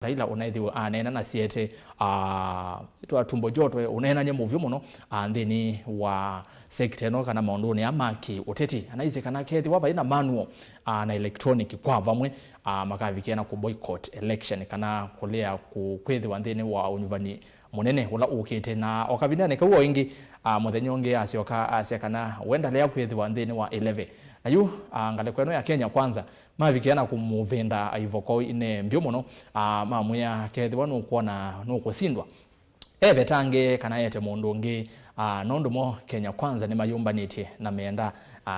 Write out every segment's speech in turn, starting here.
Raila unaithiwa anena na siete itwa tumbo joto unena nye movie muno thini wa sector no kana maunduni amaki uteti anaize kana kethi waba ina manual na electronic kwa vamwe makavikiana ku boycott election kana kulea ku kwethiwa thini wa unyuvani munene ula ukite na okabinane kwa wingi muthenyonge asioka kana wenda lea kwethiwa thini wa 11 na yu ngale kweno ya Kenya kwanza mavikiana kumuvenda ivoko ine mbio muno mamuya kethiwa nukuona nukusindwa betange kana yete mundu ngi nondumo Kenya kwanza ni mayumbaniti na meenda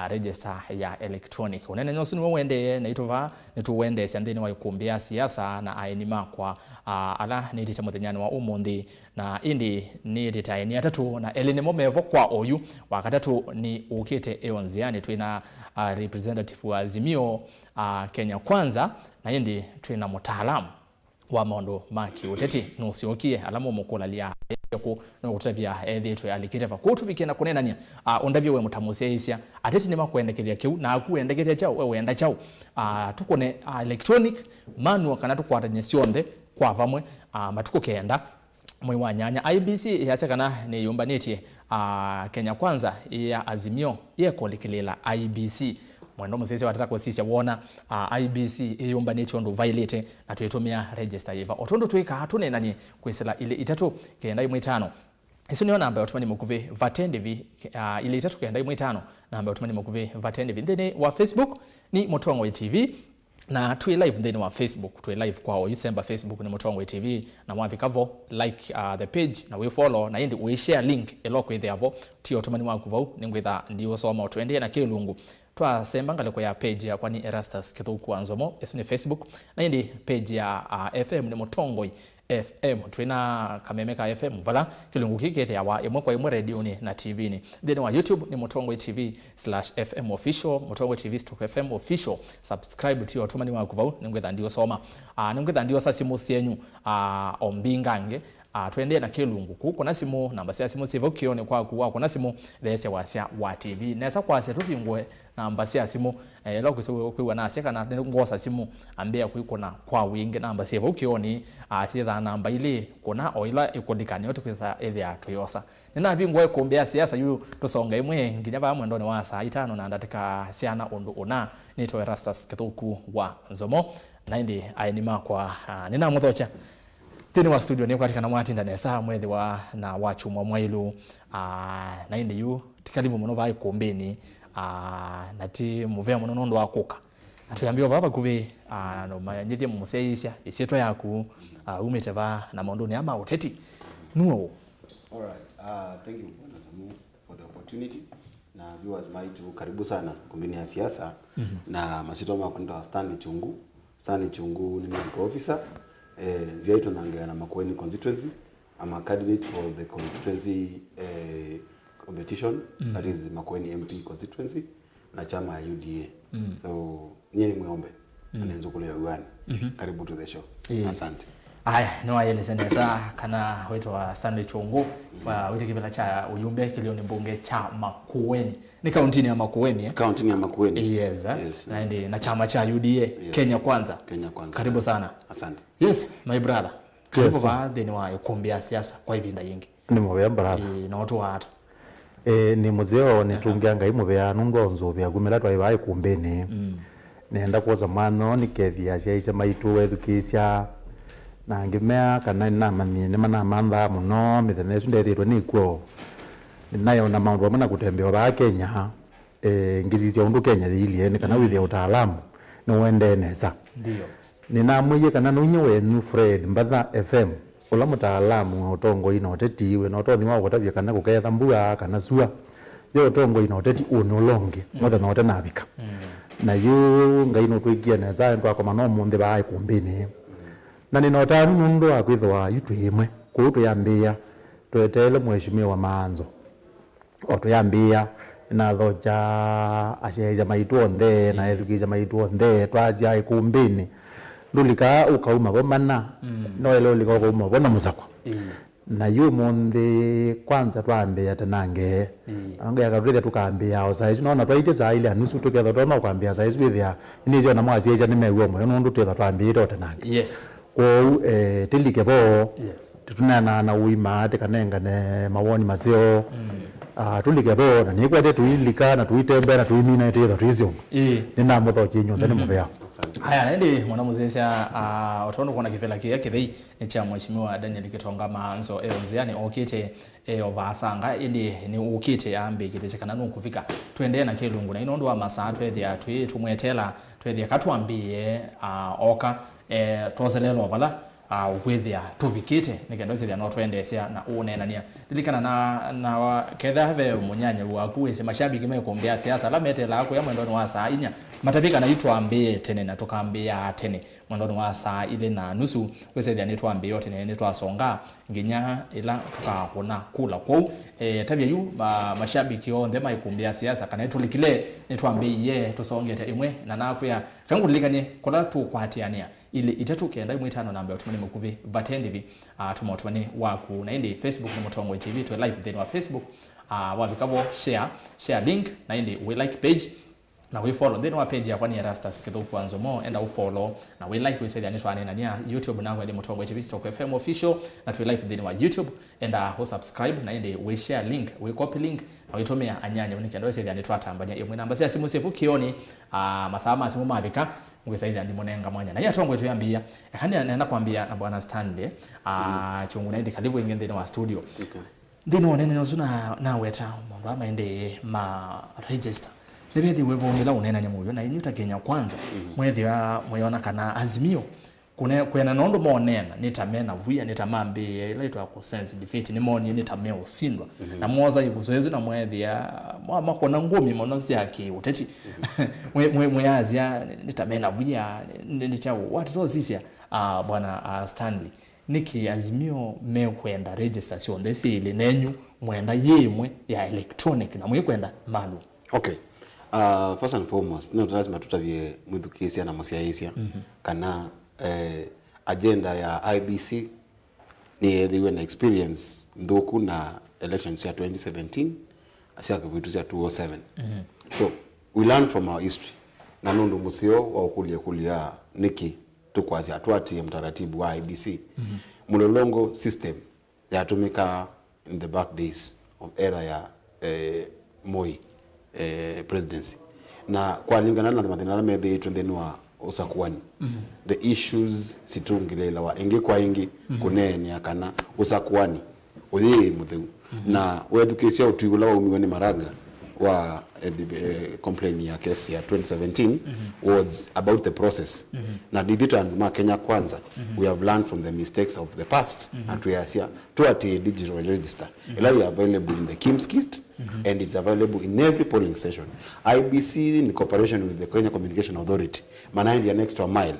register ya electronic unene nyosu ni wende na ituva nituwende sandini wa Ikumbi siasa na AENI makwa ala ni tita muthenyani wa umundi na indi ni tita AENI atatu na elini momevo kwa oyu wakatatu ni ukite eonziani tuina representative wa Azimio Kenya kwanza na indi tuina mutaalamu wa maondo maki uteti nusiokie alamu mukulalia yako no kutavia ethitu alikitefa kutu vikena kunena nia ondavyo we mutamusia isia ateti ni makuendekeria kiu na akuendekeria chao we wenda chao tukone electronic manual kana tukwatanye cionthe kwa vamwe matuko kenda mwe wa nyanya IBC yasekana ni yumbaniti Kenya kwanza ya Azimio yekolekelela IBC mwendo musese watatako sisi wona IBC yumbaniti ondo violate na tuitumia register yiva otondo tuika hatune nani kwesela ile itatu kenda 5 iso niyo namba otumani mukuve vatendevi ile itatu kenda 5 namba otumani mukuve vatendevi ndene wa Facebook ni Mutongwe TV na tui live ndeni wa Facebook tui live kwao yusemba Facebook ni Mutongwe TV na mwavikavo like the page na we follow na indi we share link eloko ithe avo ti otumani wakuvau ningwitha ndiwo soma tuendie na kilungu twa semba ngale ya page ya kwani Erastus Kithuku Anzomo esu ni Facebook na indi page ya FM ni Mutongwe FM tuina kamemeka FM vala kilungu kikethe ya imwe kwa imwe radio ni na TV ni then wa YouTube ni Mutongwe TV/FM official Mutongwe TV/FM official subscribe to otumani wa kuvau ningwetha ndio soma ningwetha ndio sasimu sienyu ombingange tuende na kilungu kuko na simu namba sia simu sivo kione kwa kuwa kuna simu these wasia wa TV nesa kwa sia tuvingwe namba sia simu lokwe kwa na sia kana ngosa simu ambia kuiko na kwa wingi namba sia ukioni sia namba ile kuna oila ikodikani yote kwesa ethe atoyosa nina vingwe kumbea siasa yu tusonga imwe nginya ba mwendo ni wa saa 5 na ndatika siana ondo ona nito Erastus Kithuku wa Nzomo na indi AENI makwa nina muthocha tini wa studio ni kwatika na mwatinda nesa mwethi wa na wachumwa mwailu na indi yu tikalivu muno vai kumbeni na ti muvea muno nondo wakuka atuyambio baba kubi no manyithie museisha isieto yaku umeteva na mondoni ama uteti nuo. All right, thank you for the opportunity na viewers MAITU karibu sana kumbeni ya siasa na masito makwenda Stanley Chungu ni medical officer ziaito nangea na MAKUENI constituency. I'm a candidate for the constituency competition that is MAKUENI MP constituency na chama ya UDA. So nyeni muombe anenzo kule ya uani. Karibu to the show. Asante. Aya no ayele senesa kana wetu wa Stanley Chungu wa wite kibela cha uyumbe kilioni bunge cha MAKUENI ni kaunti ya MAKUENI kaunti ya MAKUENI yes, na ndi na chama cha UDA yes. Kenya kwanza karibu sana. Asante. Yes my brother karibu baadhi ni wa Ikumbi siasa kwa hivinda yingi ni mwe brother na watu watu ni muzeo ni tungianga imwe ya nungo nzobya gumela twa ibai kumbeni nenda kwa zamano ni kethia cia MAITU edukisha na ngimea kana na mani ne mana manda muno mithene sundethirwe ni kuo nayo na maundu amana kutembea ba Kenya ngizizia undu Kenya thilie ni kana withia utaalamu ni wende nesa ndio nina mwiye kana no nyewe new Fred MBATHA FM ula mutaalamu otongo ino uteti we no tothi wa gutavia kana kuketha mbua kana sua yo otongo ino uteti unolonge mothe no tenabika na yu ngai no twikia nesa ndo akoma no munde ba Ikumbini na ninota mundu akwithwa yitu imwe kutu yambia twetele mheshimiwa MAANZO otuyambia na thoja asheja MAITU onthe na edukisha MAITU onthe twazia Ikumbini ndulika ukauma bomana no elo liko kuma bona musakwa na yu monde kwanza twambia tanange ange akarudia tukambia osaizi naona twaite za ile anusu tuketha tona kwambia saizi withia inizo na mwazi eja nimeguo moyo nundu tetha twambia tanange yes kwa tilike bo yes tunana na uima kanenga ne mawoni mazio tulike bo na nikwete tuilika na tuitembe na tuimina ite twizio nina mutho kinyo ndani mubea haya naende mwana muzesha otondo kuna kifela kiyake thei cha mheshimiwa Daniel Kitonga MAANZO eonziani okite ovasanga indi ni ukite ambe kitechekana nukufika tuendee na kilungu na inondo wa masaa twethia tumwetela twethia katwambie oka tozelelo vala ukwithia tuvikite nikendo ciria no twendecia na unenania dilikana na ketha have munyanya waku ese mashabiki mekumbia siasa la metela ako ya mwendoni wa saa inya matavika na itwambie tene na tukambia tene mwendoni wa saa ile na nusu kwesethia ni twambie tene ni twasonga nginya ila tukakona kula kwa tabia yu mashabiki onde maikumbia siasa kana tulikile ni twambie ye tusongete imwe na nakuya kangu dilikanye kola tukwatiania ili itatu kenda mwitano namba utumani mukuvi vatendivi tumotumani waku na indi Facebook na Mutongo TV tu live then wa Facebook wavikabo share link na indi we like page na we follow then wa page ya kwani Erastus Kitho kwanzo mo enda ufollow na we like we say yani twane na nia YouTube na kwa Mutongo TV Stock FM official na tu live then wa YouTube enda ho subscribe na indi we share link we copy link na we tumia anyanya unikendo say yani twatambania imwe namba cia simu sefu kioni masama simu mavika mwesaida ndi monenga mwanya na yatongo yetu yambia kandi anaenda kwambia na bwana Stanley chungu naindi kalivu ingende wa studio ndino nene nozuna na weta mundu amaende ma register nebethi webongela unena nyamuyo na inyuta Kenya kwanza mwethi wa mweona kana azimio kwena nondo monena nitamena vuya nitamambe ile itwa ku sense defeat ni moni nitamea usindwa na mwoza ikuzoezo na mwethi ya makona ngumi mononsi yake uteti mweyazia nitamena vuya nichawo what was this ya bwana Stanley niki azimio mekwenda registration desi ile nenyu mwenda yemwe ya electronic na mwekwenda malu okay first and foremost no lazima tutavye mwithukisia na musiaisia kana agenda ya IBC ni thiwe na experience ndoku na elections ya 2017 asia kivitu ya 2007 so we learn from our history na nundu musio wa kulia niki tukwazi atwati mtaratibu wa IBC mulolongo system ya tumika in the back days of era ya Moi presidency na kwa lingana na mathina methe twendeni wa Usakuani the issues situngilela wa ingi kwa ingi kunene akana Usakuani oye mutheu na education utugula wa umiwani maraga wa complaint ya kesi ya 2017 was about the process na didito and Kenya kwanza we have learned from the mistakes of the past and we are here to a digital register is available in the KIMS kit and it's available in every polling station. IBC in cooperation with the Kenya Communication Authority manaind an extra mile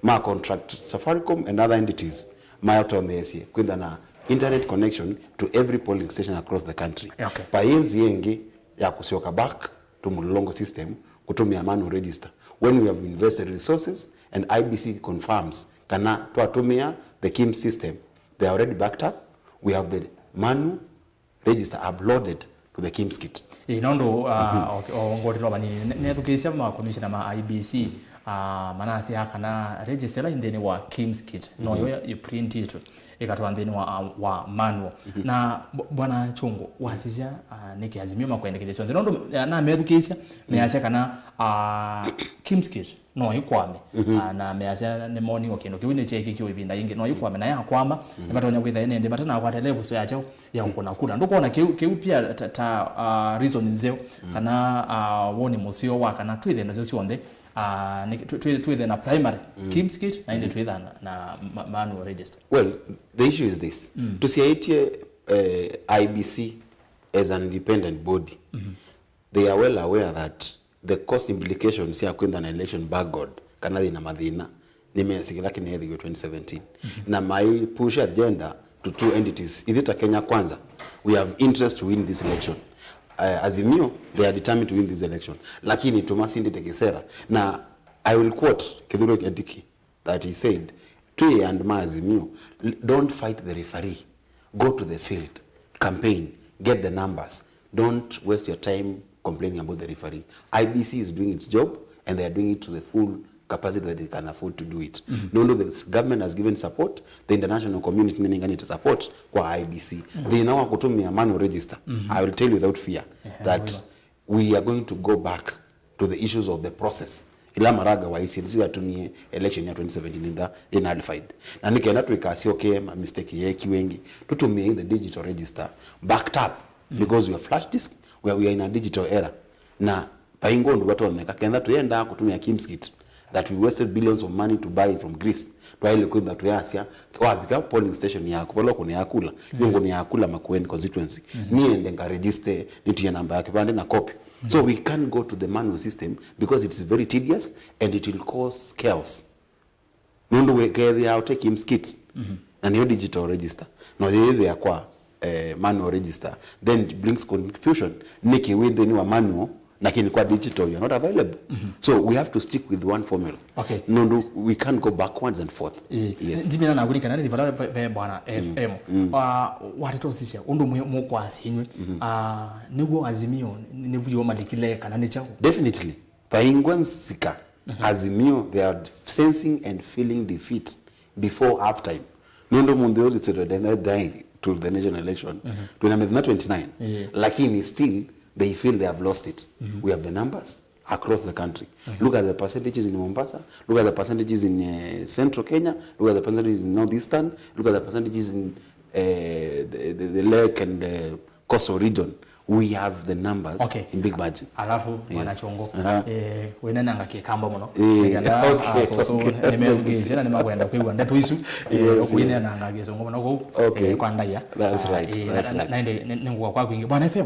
ma contract Safaricom and other entities mile on the SCA kwenda na internet connection to every polling station across the country. Pa yenzi yengi ya kusioka back to mulolongo system kutumia manual register when we have invested resources and IBC confirms kana tuatumia the KIMS system they are already backed up we have the manual register uploaded to the KIMS kit inondo ngotiro bani nedukisia ma commissioner ma IBC manasi hakana register indeni wa KIMS kit no yo print it ikatwandeni wa manual na bwana chungu wasisia niki azimio makwendekelezo inondo na medukisia meacha kana KIMS kit no ikwame na meacha ne morning okendo kiwine cheki kiwe vinda ingi no ikwame na yakwama batonya kwitha ene batana kwa level so yacho ya ukona kula ndukona kiu pia reason zeo kana woni musio wa kana twithe nazo sionde twithe na primary KIMS kit na inde twithe na manual register. Well, the issue is this to see IBC as an independent body they are well aware that the cost implications ya kwenda na election background kana ina madhina nimesikila kinedhi 2017 na my push agenda to two entities idita Kenya kwanza we have interest to win this election azimio they are determined to win this election lakini tumasindi tekesera na I will quote Kidhuro Kindiki that he said to and mazimio don't fight the referee go to the field campaign get the numbers don't waste your time complaining about the referee. IBC is doing its job and they are doing it to the full capacity. capacity that they can afford to do it. No, the government has given support, the international community need support kwa IBC. They now kutumia manual register. I will tell you without fear that we are going to go back to the issues of the process. Ila maraga wa ICLC atumie election ya 2017 in nullified. Na nikaenda tuikasi okay mistake yeki wengi. Tutumie the digital register backed up because we are flash disk where we are in a digital era. Na paingondo watu wameka kenda tuenda kutumia Kimskit that we wasted billions of money to buy from Greece. Twaile kwenda tuyasia kwa bika polling station yako polo kuna yakula. Yongo ni yakula MAKUENI constituency. Niende nga register nitie namba yake pande na copy. So we can't go to the manual system because it's very tedious and it will cause chaos. Nundu wekezi au take him skit and your digital register. No they are kwa manual register. Then it brings confusion. Niki with the new manual lakini kwa digital you're not available. So we have to stick with one formula. Okay. Nundu we can't go backwards and forth. Yes. Ndimina na gulika nani divala bwana FM. Watito sisi undu mukwasi hinwe. Nigo azimio nivuyo malikile kanani chao. Definitely. Paingwansika azimio they are sensing and feeling defeat before half time. Nundu mundu yote tsodo dying to the national election. Tunamedha 29. Lakini still they feel they have lost it. We have the numbers across the country. Look at the percentages in Mombasa. Look at the percentages in central Kenya. Look at the percentages in northeastern. Look at the percentages in the lake and the coastal region. We have the numbers in big margin. Alafu wanachongo wenena ngakikamba muno Okay. so nemegezera nemakwenda kwigwanda twisu okuine na ngagezo ngono ko kwandaya. That's right. Naende nengwa kwa kwingi bwana FM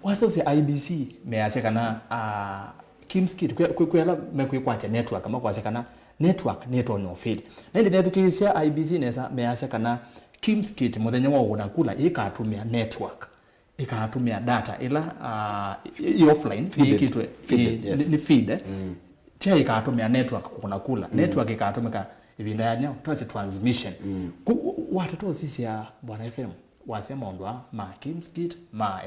waso se IBC measekana Kimskit kwela mekwikwacha network amakwasekana network no fail naende netukisia IBC nesa measekana Kimskit muthenya wa unakula ikatumia network ikatumia data ila offline ikitwe ni feed tia ikatumia network kunakula network ikatumika ivinda yanya twase transmission watoto sisi ya bwana FM wasema ondwa ma Kimskit ma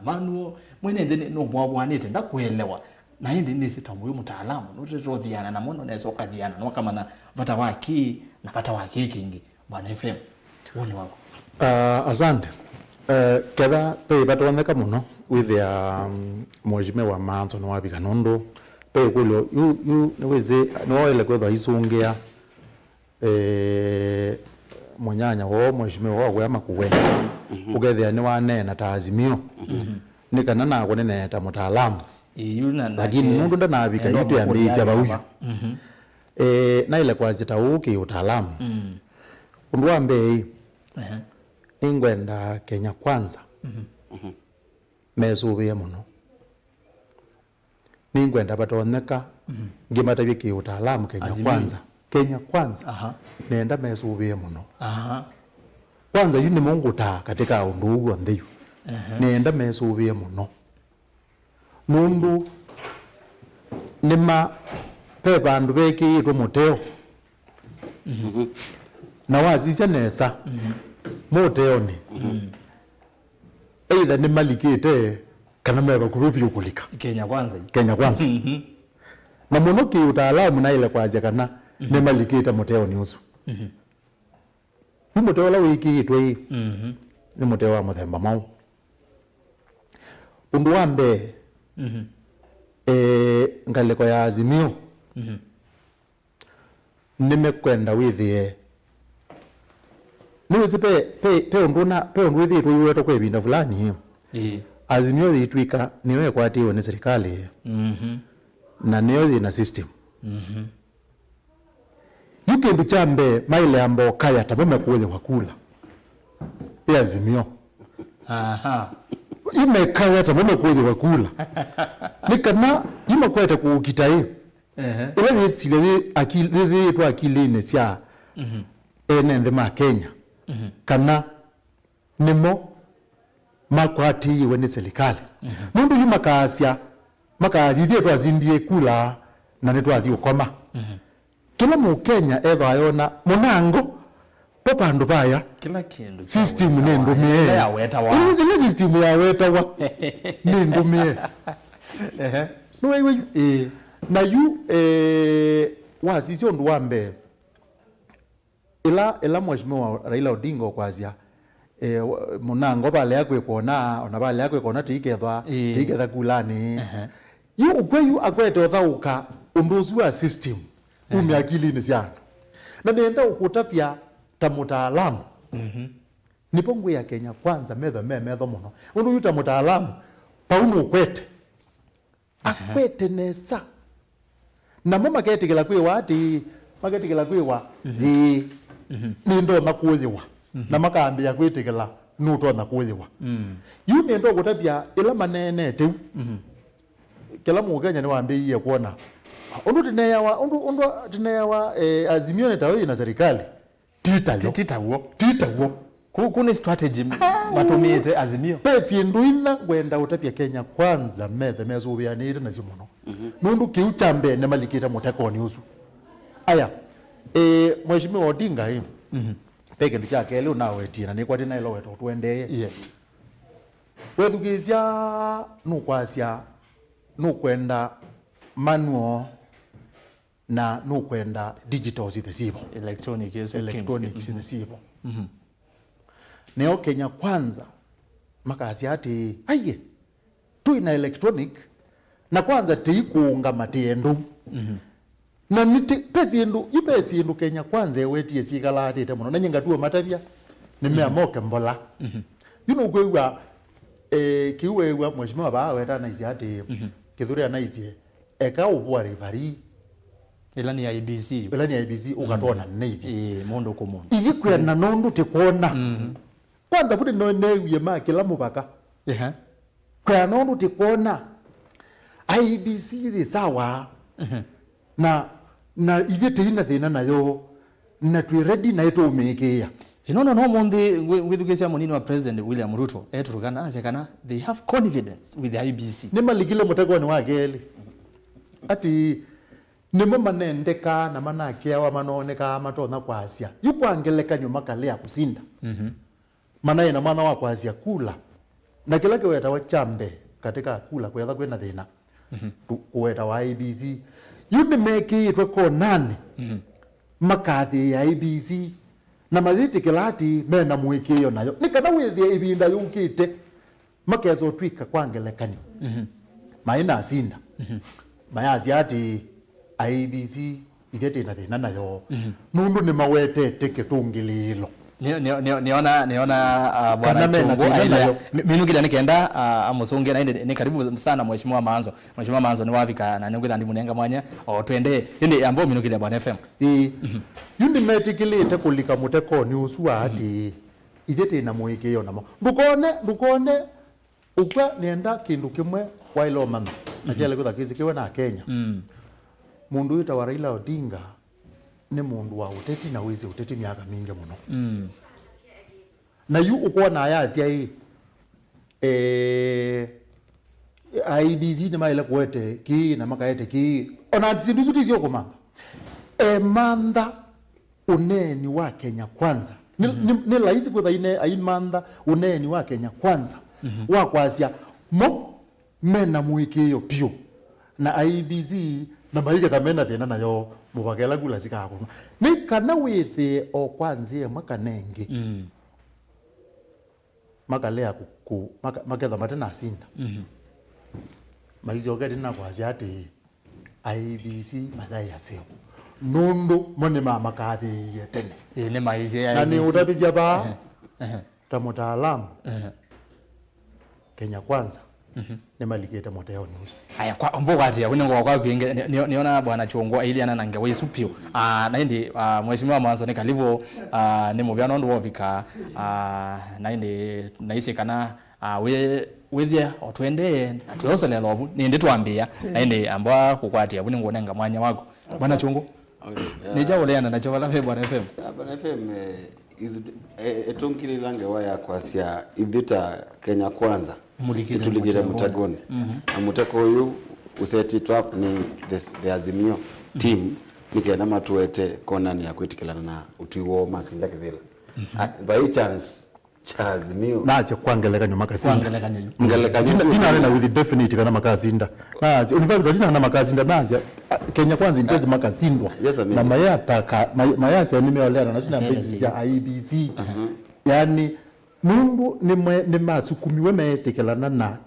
manual mwene ndene no bwabwanete ndakuelewa na hindi nisitamuyo mutaalamu notothiana na mono neso kadhiana no kama na vata waki na vata waki kingi bwana FM woni wako asante ketha pe batwoneka muno with their mojime wa MAANZO no wabika nondo pe kulo you niweze no ile kwetha isungia munyanya wo mojime wo gwa MAKUENI ugethia ni wanena ta azimio ni kana na ko nene ta mutaalamu lakini mundu ndanabika yitu ya mbiza bauyu na ile kwa zita uki utaalamu undu wa mbei ingwenda Kenya kwanza mesubie muno ningwenda batoneka ngimatabye ki utaalamu Kenya kwanza nenda mesubie muno kwanza yuni mungu ta katika undu wa ndeyu nenda mesubie muno mundu nima pe bandu beki itwa muteo na wazisya nesa muteo ni either nimalikite kana meba kurupi ukulika Kenya kwanza na muno ki utaalamu na ile kwazya kana nimalikite muteo ni usu muteo la wiki itwe ni muteo wa muthemba mau undu wa mbe ngaleko ya azimio nimekwenda withie niwezi pe undu withi tu yeto kwa ibinda fulani hiyo azimio thitwika niyo ekwatiwe ni serikali na niyo ina system yukindu chambe maile ambo kaya tabome kuweze wakula ya azimio imekaya tabome kuweze wakula nikana imakwete kukitai ile sile akili tu akili ne sia enende ma Kenya kana nimo makwati iwe ni serikali mundu yumakasya makazi thietu azindie kula na netu athi ukoma kila mu Kenya eva yona munango papandu baya kila kindu system ni ndumie ya weta wa ile system ya weta wa ni ndumie no wewe na you wasisio ndu wambe ila mheshimiwa Raila Odinga kwazia munango bale yakwe kona ona bale yakwe kona tikethwa kulani yu ukweyu akwete othauka unduzu wa system akili ni ciana na nenda ukutapia ta mutaalamu nipo ngwe ya Kenya kwanza metho muno undu yuta mutaalamu pauno ukwete akwete nesa na mama ketikela kwiwa ati maketikela kwiwa ni ndo makuyiwa na makambia kwitikela nuto na kuyiwa yu nendo ukutapia ila manene teu kila mugenya ni wambiye kuona undu tineyawa azimio netawe na serikali titawo kuna strategy matumite azimio pesi nduina gwenda utapia Kenya kwanza mezo ubianire na zimuno nundu kiuchambe ne malikita mutakoni usu aya mheshimiwa Odinga peke ndichake leo nawe tina ni kwati nailo weto tuendeye yes wethugizia nukwasya nukwenda manual na nukwenda digital zithesibo electronic zithesibo neo Kenya kwanza makasi ati aiye tuina electronic na kwanza tiikunga matiendo na niti pesi ndu Kenya kwanza ewetie sikala atite muno na nyinga tuwe matavia nimeamoke mbola kwewa kiwewa mheshimiwa bawe ta naisi ati kithuria naisi eka ubwa rivari ila ni IBC ukatona neithi mondo komo ithi kwena nondu tikona kwanza futi no newie makila mubaka kwa nondu tikona IBC thi sawa na ithi tina thina nayo na twi ready na ito umekia inono no mondi withugisia munini wa President William Ruto eturukana asekana they have confidence with the IBC ni maligile mutegoni wa geli ati nimo manendeka na manakia wa manoneka matona kwasia yukwangeleka nyuma kale ya kusinda manaye na mwana wa kwasia kula na kila kiweta wa chambe katika kula kwetha kwena thina kuweta wa IBC yuni meki tweko nani makathi ya IBC na mathiti kilati mena mwikio nayo nikana withie ibinda yukite makezo twika kwangelekani maina asinda mayazi ati IBC ithete na thina nayo nundu ni mawete tikitungililo niona bwana Chungu minugida nikenda amusunge na ni karibu sana mheshimiwa Maanzo ni wavika na ningwira ndi munenga mwanya twende indi ambo minugida bwana FM yundi metikilite kulika muteko ni usua ati ithete na mwikio namo ndukone ukwa nienda kindu kimwe wailo mama ajele kuthakizi kiwe na Kenya mundu yuta wa Raila Odinga ni mundu wa uteti na wizi uteti miaka mingi muno na yu ukona ayazi IBC ni maile kuwete ki na makaete ki ona sindu zuti zio kumanga manda uneni wa Kenya kwanza ni laisi kuthaine manda uneni wa Kenya kwanza wa kwasia mo mena muikio pio na IBC na maige tamena thina nayo mubagela gula sikako ni kana withi o kwanzie makanengi makalea maketha matena asinda maizo gadi na kwazi ati IBC madai yaseo nundu mone makathi yetene ne maize ya na ni utapizia ba ta mutaalamu Kenya kwanza ni maliketa moteo news haya kwa mboga ati kunengo kwa kwinge niona bwana Chungu ili ana nange we supio na ndi mheshimiwa Maanzo ni kalivo ni muvyano ndo wovika na ndi naisi kana withia otwende atwosele lovu ni ndi twambia na ndi ambwa kukwatia kunengo nenga mwanya wako bwana Chungu nija uleana na chovala fe bwana FM bwana FM etongile lange waya kwasia idhita Kenya kwanza tuligire mutagoni na mutako uyu usetitwa ni the azimio team nikena matuete konani ya kwitikilana na utiwo masinda kivila by chance cha azimio naje kwangeleka nyuma kasinda ngeleka dina na with definite kana makazinda naje univaluta dina na makazinda naje Kenya Kwanza indeje makasindwa na mayata nimeolera na sina basis ya IBC yani mundu ni masukumiwe metekelana na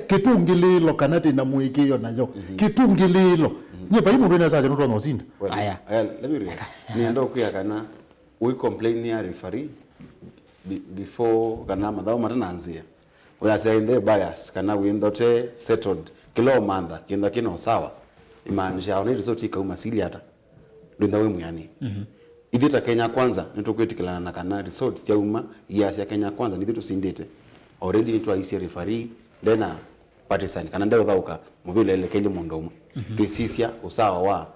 kitungililo kanati na muikiyo nayo kitungililo nyepa imundu inasaje ndo nosinda aya let me read ni ndo kuya kana we complain ya referee before kana madhao matananzia we are saying the bias kana we ndote settled kilo manda kinda kino sawa imaanisha ona resort ikauma sili hata ndio we muyani ithita Kenya Kwanza nitukwitikelana na kana resort ya uma ya Kenya Kwanza nithitu sindite already nitwa isi referee then partisan kana ndio thauka mubile lekeli mundomo bisisia usawa wa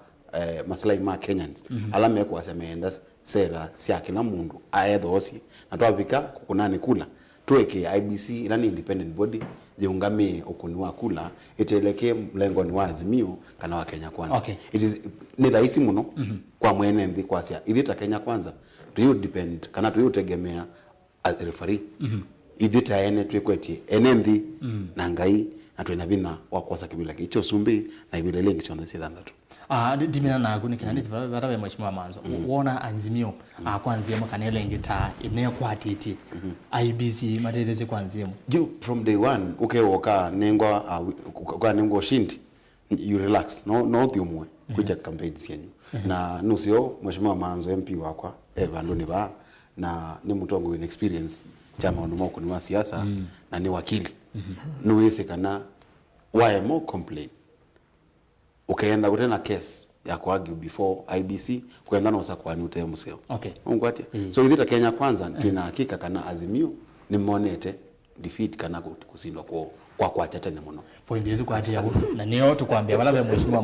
maslahi ma Kenyans alame kwa semeenda sera sia kila mundu aedhosi na twabika kunani kula tuweke IBC nani independent body jiungame ukuni wa kula itelekee mlengo ni wa Azimio kana wa Kenya Kwanza ni rahisi muno kwa mwene mbi kwa sia ithita Kenya Kwanza do depend kana do tegemea as referee ithita ene twekwetie enembi na ngai na twina bina wa kosa kibila kicho sumbi na ibile lengi chonde sidandatu dimina na guni kinani barabe mheshimiwa MAANZO wona Azimio kwanzia makane lengi ta ine kwatiti IBC matereze kwanzia you from day one woka nengwa kwa nengo shindi you relax no thiumwe kuja campaign yenyu na nusio mheshimiwa MAANZO MP wakwa vandu ni ba na ni mutongo with experience chama onumoko ni wa siasa na ni wakili nuwese kana why more complain ukaenda kutena case ya kuargue before IBC kuenda na Usakuani utemseo ungwatia so ithita Kenya Kwanza tina hakika kana Azimio ni monete defeat kana kusindwa kwa chatene muno point yesu kwa atia na niyo tukwambia wala mheshimiwa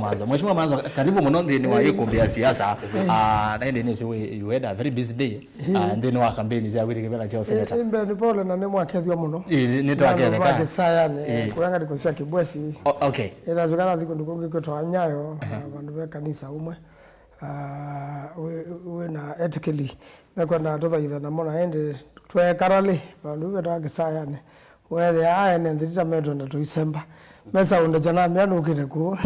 MAANZO karibu muno ndi ni wa Ikumbi ya siasa na ndi ni you had a very busy day and then wa campaign za wili kibela cha senator imbe ni pole na nemo akethio muno ni twakele ka sayane kuranga ndikosia kibwesi ila zogana thiko ndukongi kwetu anyayo bandu be kanisa umwe we na ethically na kwenda toba ida na mona ende twekarale bandu be twakisayane whether AENI ndita meto ndo December mesa unda jana miano ukite ku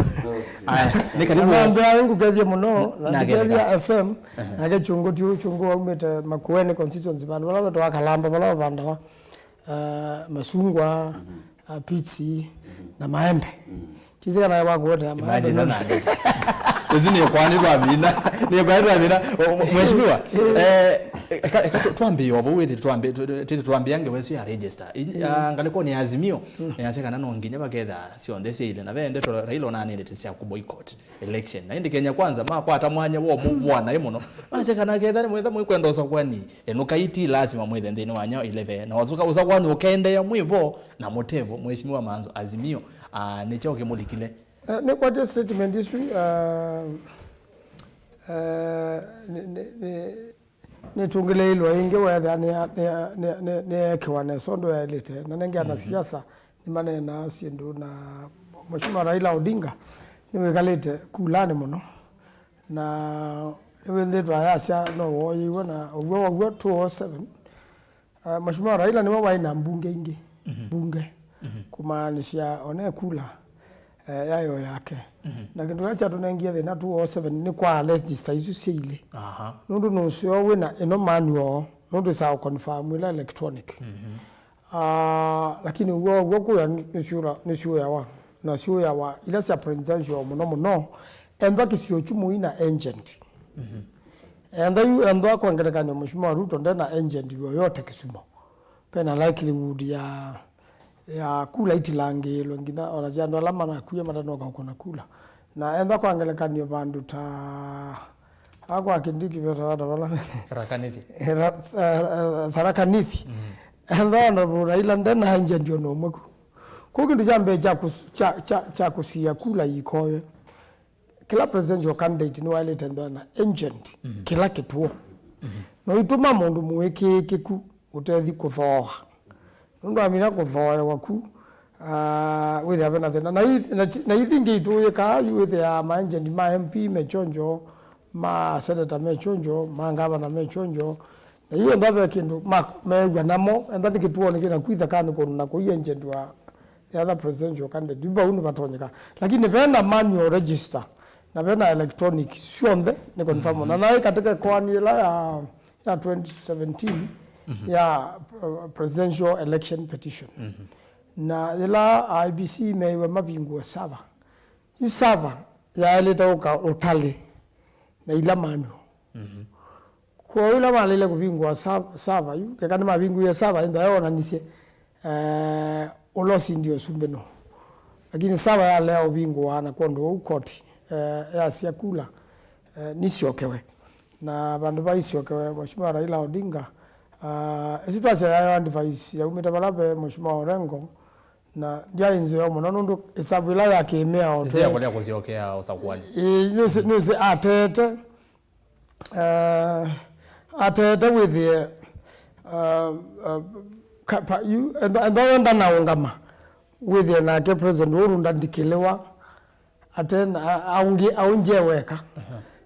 nikanimwambia wangu kethie muno na kethia FM na ke chungu wa umete MAKUENI constituency bandu wala to akalamba wala bandawa masungwa pitsi na maembe kizika na wako wote maembe na ezini kwani twamina ni kwani twamina mheshimiwa tuambie obo wethi tuambie ange wesu ya register ngaleko ni Azimio yaseka nano nginya baketha sio ndese ile na bende to Raila nani ile tsia ku boycott election na indi Kenya Kwanza makwata mwanya wo muvwana imuno maseka na ketha ni mwetha mwikwenda Usakuani enukaiti lazima mwethe ndini wanya 11 na wazuka Usakuani ukende ya mwivo na motevo mheshimiwa MAANZO Azimio ni chao kimulikile ni kwa statement issue ni tungile ilo inge whether ni kiwane sondo ya elite na nenge ana siasa ni manena sindu na mheshimiwa Raila Odinga ni wekalete kulani muno na wende twayasya no woyiwe na ogwo 207 mheshimiwa Raila ni waina mbunge ingi bunge kumaanisha one kula yayo yake na kindu acha tunengia the na 207 ni kwa register isu sile nundu no sio we na eno manual nundu sa confirm ile electronic lakini ugo kuya ni sure ya wa na sure ya wa ile sa presidential muno enda kisio chumu ina agent enda kwa ngerekano mheshimiwa Ruto ndena agent yoyote Kisumu pena likelihood ya kula itilange longina onajando alama na kuye madano ka ukona kula na enda kwa angelekanio bandu ta akwa kindiki beta wala Tharakanithi enda ndo Raila ndena hanje ndio no mweku kukindu jambe cha kusia kula ikoyo kila presidential candidate ni wale tendo na agent kila kituo no ituma mundu muweke kiku utethi kuthoha ndo amina kuthoha waku with havena thena na ithingi ituye ka with ya agent ma MP mechonjo ma senator mechonjo ma ngavana mechonjo na hiyo ndabe kindu megwa namo enda nikituo nikina kwitha kana kuna ko agent wa the other presidential candidate biba unu batonyeka lakini vena manual register na bena electronic sionde ni confirm na naye katika kwani la ya 2017 ya presidential election petition na ila IBC mewe mabingwa saba yu saba ya ileta utali na ila manu kwa ila malile kubingwa saba yu kekani mabingu ya saba ndio yona nise olosi ndio sumbeno lakini saba ya leo bingwa na kondo ukoti ya siakula nisiokewe na bandu baisiokewe Mheshimiwa Raila Odinga esitwase ya advice ya umetabalabe Mheshimiwa Orengo na dia inzo yo muno nundu isabila ya kimea ote nzia kwa kuziokea Usakuani nuse atete with the you and na ungama with the na ke president urunda ndikelewa atena aunje weka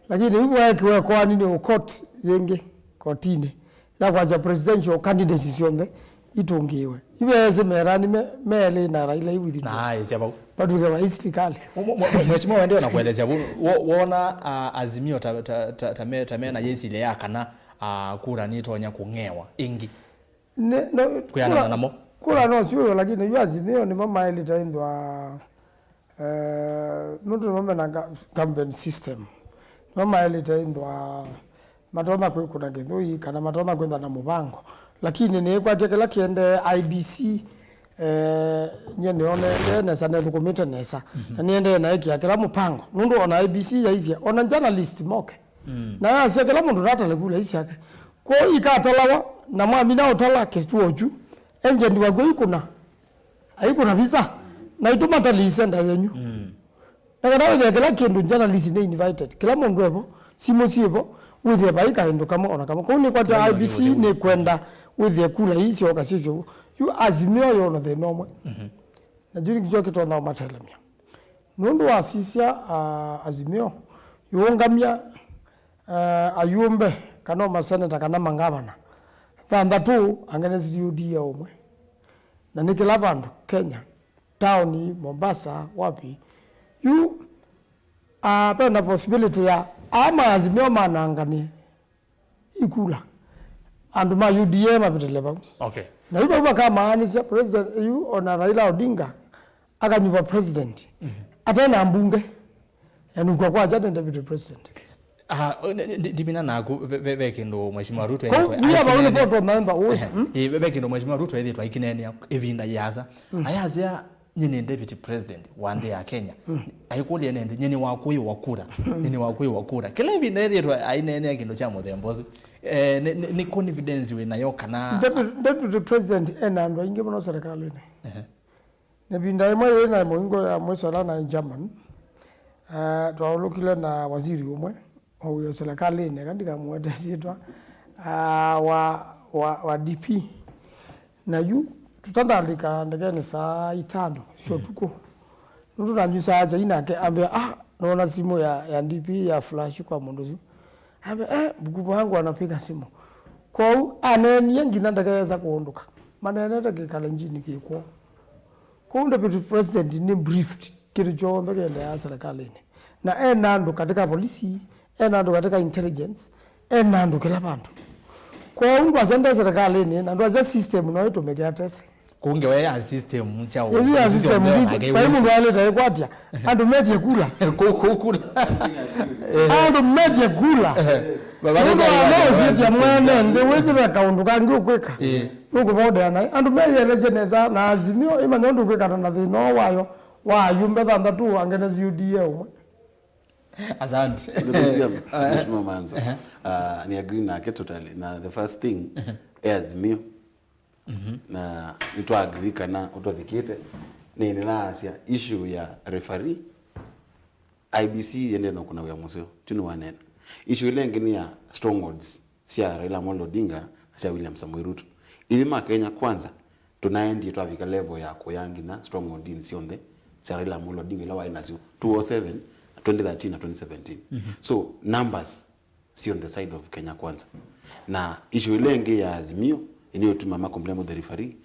lakini wewe kwa nini ukoti yenge kotine ya kwa presidential candidacy sionde itungiwe iweze merani mele na Raila hivi na isiaba bado kwa serikali Mheshimiwa ndio nakuelezea wona azimio tamena na jinsi ile yakana kura nitonya kungewa ingi no kuyana namo kura no sio lakini hiyo azimio ni mama ile taindwa ndio mama na campaign system mama ile taindwa matona kwa kuna gedoi kana matona kwenda na mubango lakini ni kwa tekela kiende IBC nyene one nesa na dokumenta nesa na niende na hiki akela mupango nundu ona IBC ya hizi ona journalist moke na asekela mundu rata lekula hizi yake ko ikatolawa na mwami na otola kestuo ju enje ndiwa go ikuna aikuna visa na ituma talisenda yenyu na kana wekela kindu journalist ne invited kila mundu ebo simosiebo with the baika ndo kama ona kama kuni kwa IBC ni kwenda with the kula hizi okasisho you azimio yona the normal na juri kicho kitona matalamia nundu asisia azimio yungamia ayumbe kana maseneta kana mangavana thanda tu angene UDA omwe na nikila bandu Kenya town Mombasa wapi you penda possibility ya ama azimio manangani ikula andu ma UDA mapiteleba okay na hiyo kama anisa president you ona Raila Odinga akanyuva president atena mbunge yani kwa jana deputy president dimina naku vekendo Mheshimiwa Ruto ya baule boto member vekendo Mheshimiwa Ruto yetwa ikinene evinda yaza ayazia nyine deputy president wande ya Kenya ayikulie nende nyine wakuyi wakura kile evinda yetwa ainene kindo cha muthembozi ni confidence we nayo kana deputy president endo inge muno serikali ne binda imwe na mwingo ya mwesala na German twalukile na waziri umwe au serikali ne kandika mwete sitwa wa DP na yu tutandalika ndegene saa 5 sio tuko ndio nanjusa acha inake ambe naona simu ya DP ya flash kwa mundu ambe mkubwa wangu anapiga simu kwa aneni yengi ndakaweza kuondoka manene takikala njini kiko kwa deputy president ni briefed kitu chondo kende ya serikali na enando katika polisi enando katika intelligence enando kila bantu kwa ungu asende serikali ni na ndo system no itumekea tese kungewe ya system chao ya system kwa hiyo ndo wale taekwatia andu meje kula kukula andu meje kula baba ndo ya mwene ndio wezi bakaunduka ndio kweka nuko boda na andu meje lezeneza na azimio ima ndo kweka na thino wayo wayumbe thanda tu angene UDA umwe asante Mheshimiwa MAANZO ni agree na totally na the first thing azimio na nito agree kana utodikite ni ninasia issue ya referee IBC yende no kuna ya museo tuni wanene issue ile ngine ya strongholds sia Raila Odinga sia William Samoei Ruto ili Kenya kwanza tunaendi twafika level ya koyangi na stronghold in sionde sia Raila Odinga ila waina 207 2013 na 2017 so numbers si on the side of Kenya kwanza na issue ile nge ya azimio inayotuma makomplemo the referee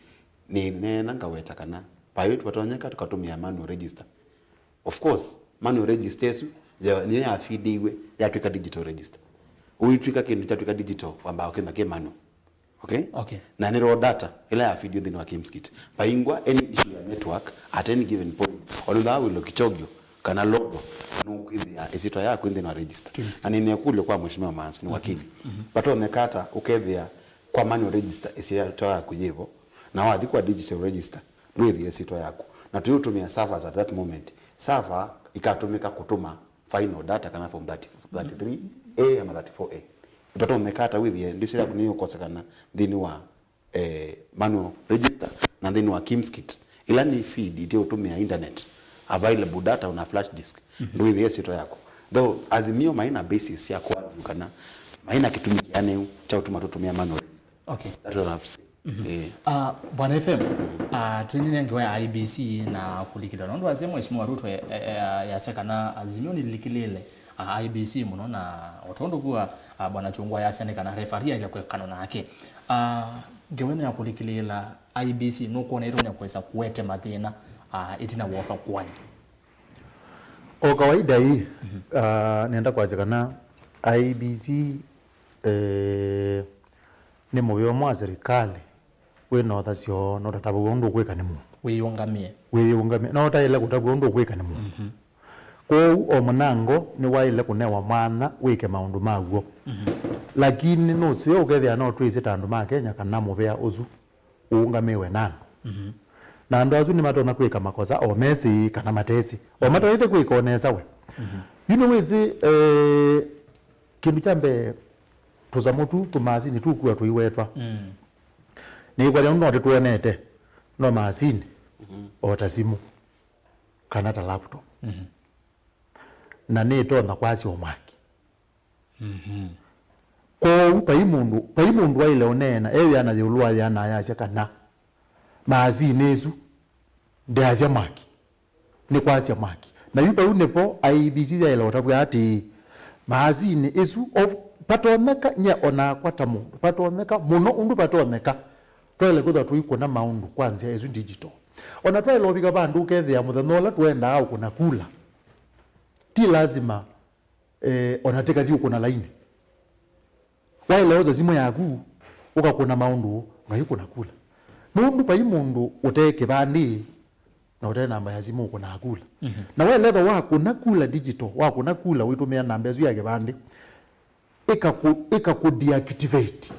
ni nena ngaweta kana payo twatonyeka tukatumia manual register of course manual registers niyo ya feediwe ya twika digital register uitwika kindu cha twika digital kwamba okenda ke manu okay na ni raw data ila ya feed within wa kimskit paingwa any issue ya network at any given point oludha wilo kichogyo kana logo no ya esito yako within wa register ani ne kule kwa mheshimiwa MAANZO ni wakili but onekata ukethia kwa manual register esito yako yevo na wathi kwa digital register with esito yako na tuyotumia servers at that moment server ikatumika kutuma final data kana from 33A ama 34A ipato mekata with ye ndio sira kuniyo kosekana thini wa manual register na thini wa kimskit ila ni feed ite utumia internet available data on a flash disk ndio with esito yako though azimio maina basis ya kwa kana maina kitumikiane cha utuma tutumia manual register okay that is what I've said. Bwana FM tunyine ngewa ya IBC na kulikila ndo azemo mheshimiwa Ruto ya sekana azimio nilikilele IBC muno na otondo kuwa bwana chungwa ya seneka na refaria ile kwa kanona yake ngeweno ya kulikilela IBC no kuona iro nyakwesa kuwete mathina itina wosa kwani o kawaida hii nenda kwazekana IBC ni mubyo mwa serikali we no thasio no tatabu ndo kweka ni mu wiyungamie no taile kutabu ndo kweka ni mu ko o manango ni waile kunewa mwana wike maundu maguo lakini no sio ukethia no twise tandu ma Kenya kana mubea uzu uungamiwe nano na ando azu ni matona kwika makosa o mesi kana matesi o matoite kwika onesa we wezi kindu chambe tuzamutu tumazini tukuwa tuiwetwa ni kwa leo no tuonete no mazini o tasimu kana ta laptop na ne to na kwasi omaki ko paimundu wa ile onena yana yulwa yana ya kana mazini ezu ndaza maki ni kwasi maki na yupa unepo IBC ya ile otabwa ati mazini ezu of patoneka nya ona kwata mundu patoneka muno undu patoneka twele kutha tuikona maundu kwanza ezu digital ona twele obika bandu kethia muthanola twenda au kuna kula ti lazima onateka thio kuna laini waile oza simu yaku ukakuna maundu na yuko na kula mundu pa imundu uteke bandi na uteke namba ya simu kuna kula na wale level wako na kula digital wako na kula uitumia namba ya yake bandi ikaku deactivate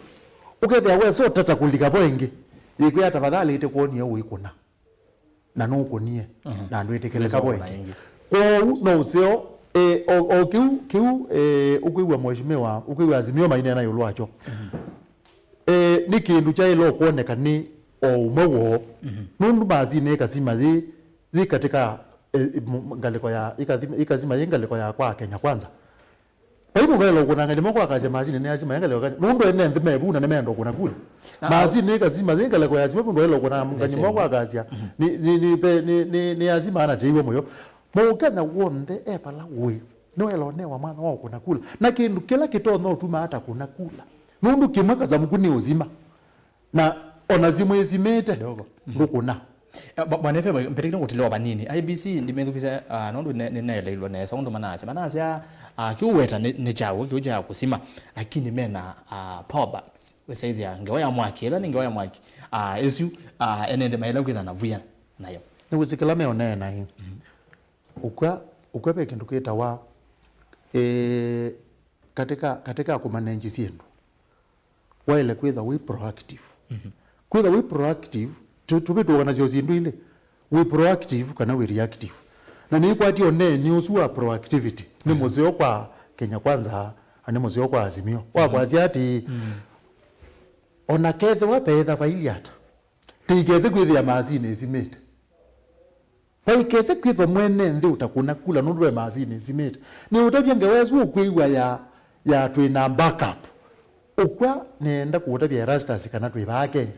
ukethia we so tata kulika boenge ikwya tafadhali ite kuonia uikuna na no kunie na ndu itekeleka boenge ko no sio o kiu ukwiwa mheshimiwa ukwiwa azimio maine na yulwacho ni kindu cha ilo kuoneka ni o umewo nundu bazi ne kasima zi katika ngaliko ya ikazima yengaleko ya kwa Kenya kwanza Paimu ngalo kuna ngani moko akaje mazini ne azima ngalo kana nundo ene ndime buna ne mendo kuna kula mazini kazima ngalo kwa azima ndo elo kuna ngani moko akaja ni azima ana teiwe moyo mokana wonde epala we no elo ne wa mwana wao kuna kula na kindu kila kitono tuma hata kuna kula nundu kimaka za mkuni uzima na onazimu ezimete dogo ndukuna Bwana FM mpetekile ngutilewa banini IBC ndimendukisa nondo nene ilo ne saundo manase ya kiuweta ne chawo kiuja kusima lakini mena power banks wesaidha ngewa mwaki ela ngewa mwaki esu enende maila kwina navuya nayo nikusikila me onena hii ukwepe kindu kita wa katika kumanage siendo waile kwitha we proactive kwitha we proactive tubitu organize zindu ile we proactive kana we reactive na ni kwati one ni usua proactivity ni muzeo kwa Kenya kwanza ani muzeo kwa azimio wa kwazi ati ona kethe wa pedha bailiata tigeze kwithia mazini ezimete paikeze kwitho mwene ndi utakuna kula nundwe mazini ezimete ni utabya ngewezu ukwiwa ya twina backup ukwa nenda kuutabya rasters kana twiba Kenya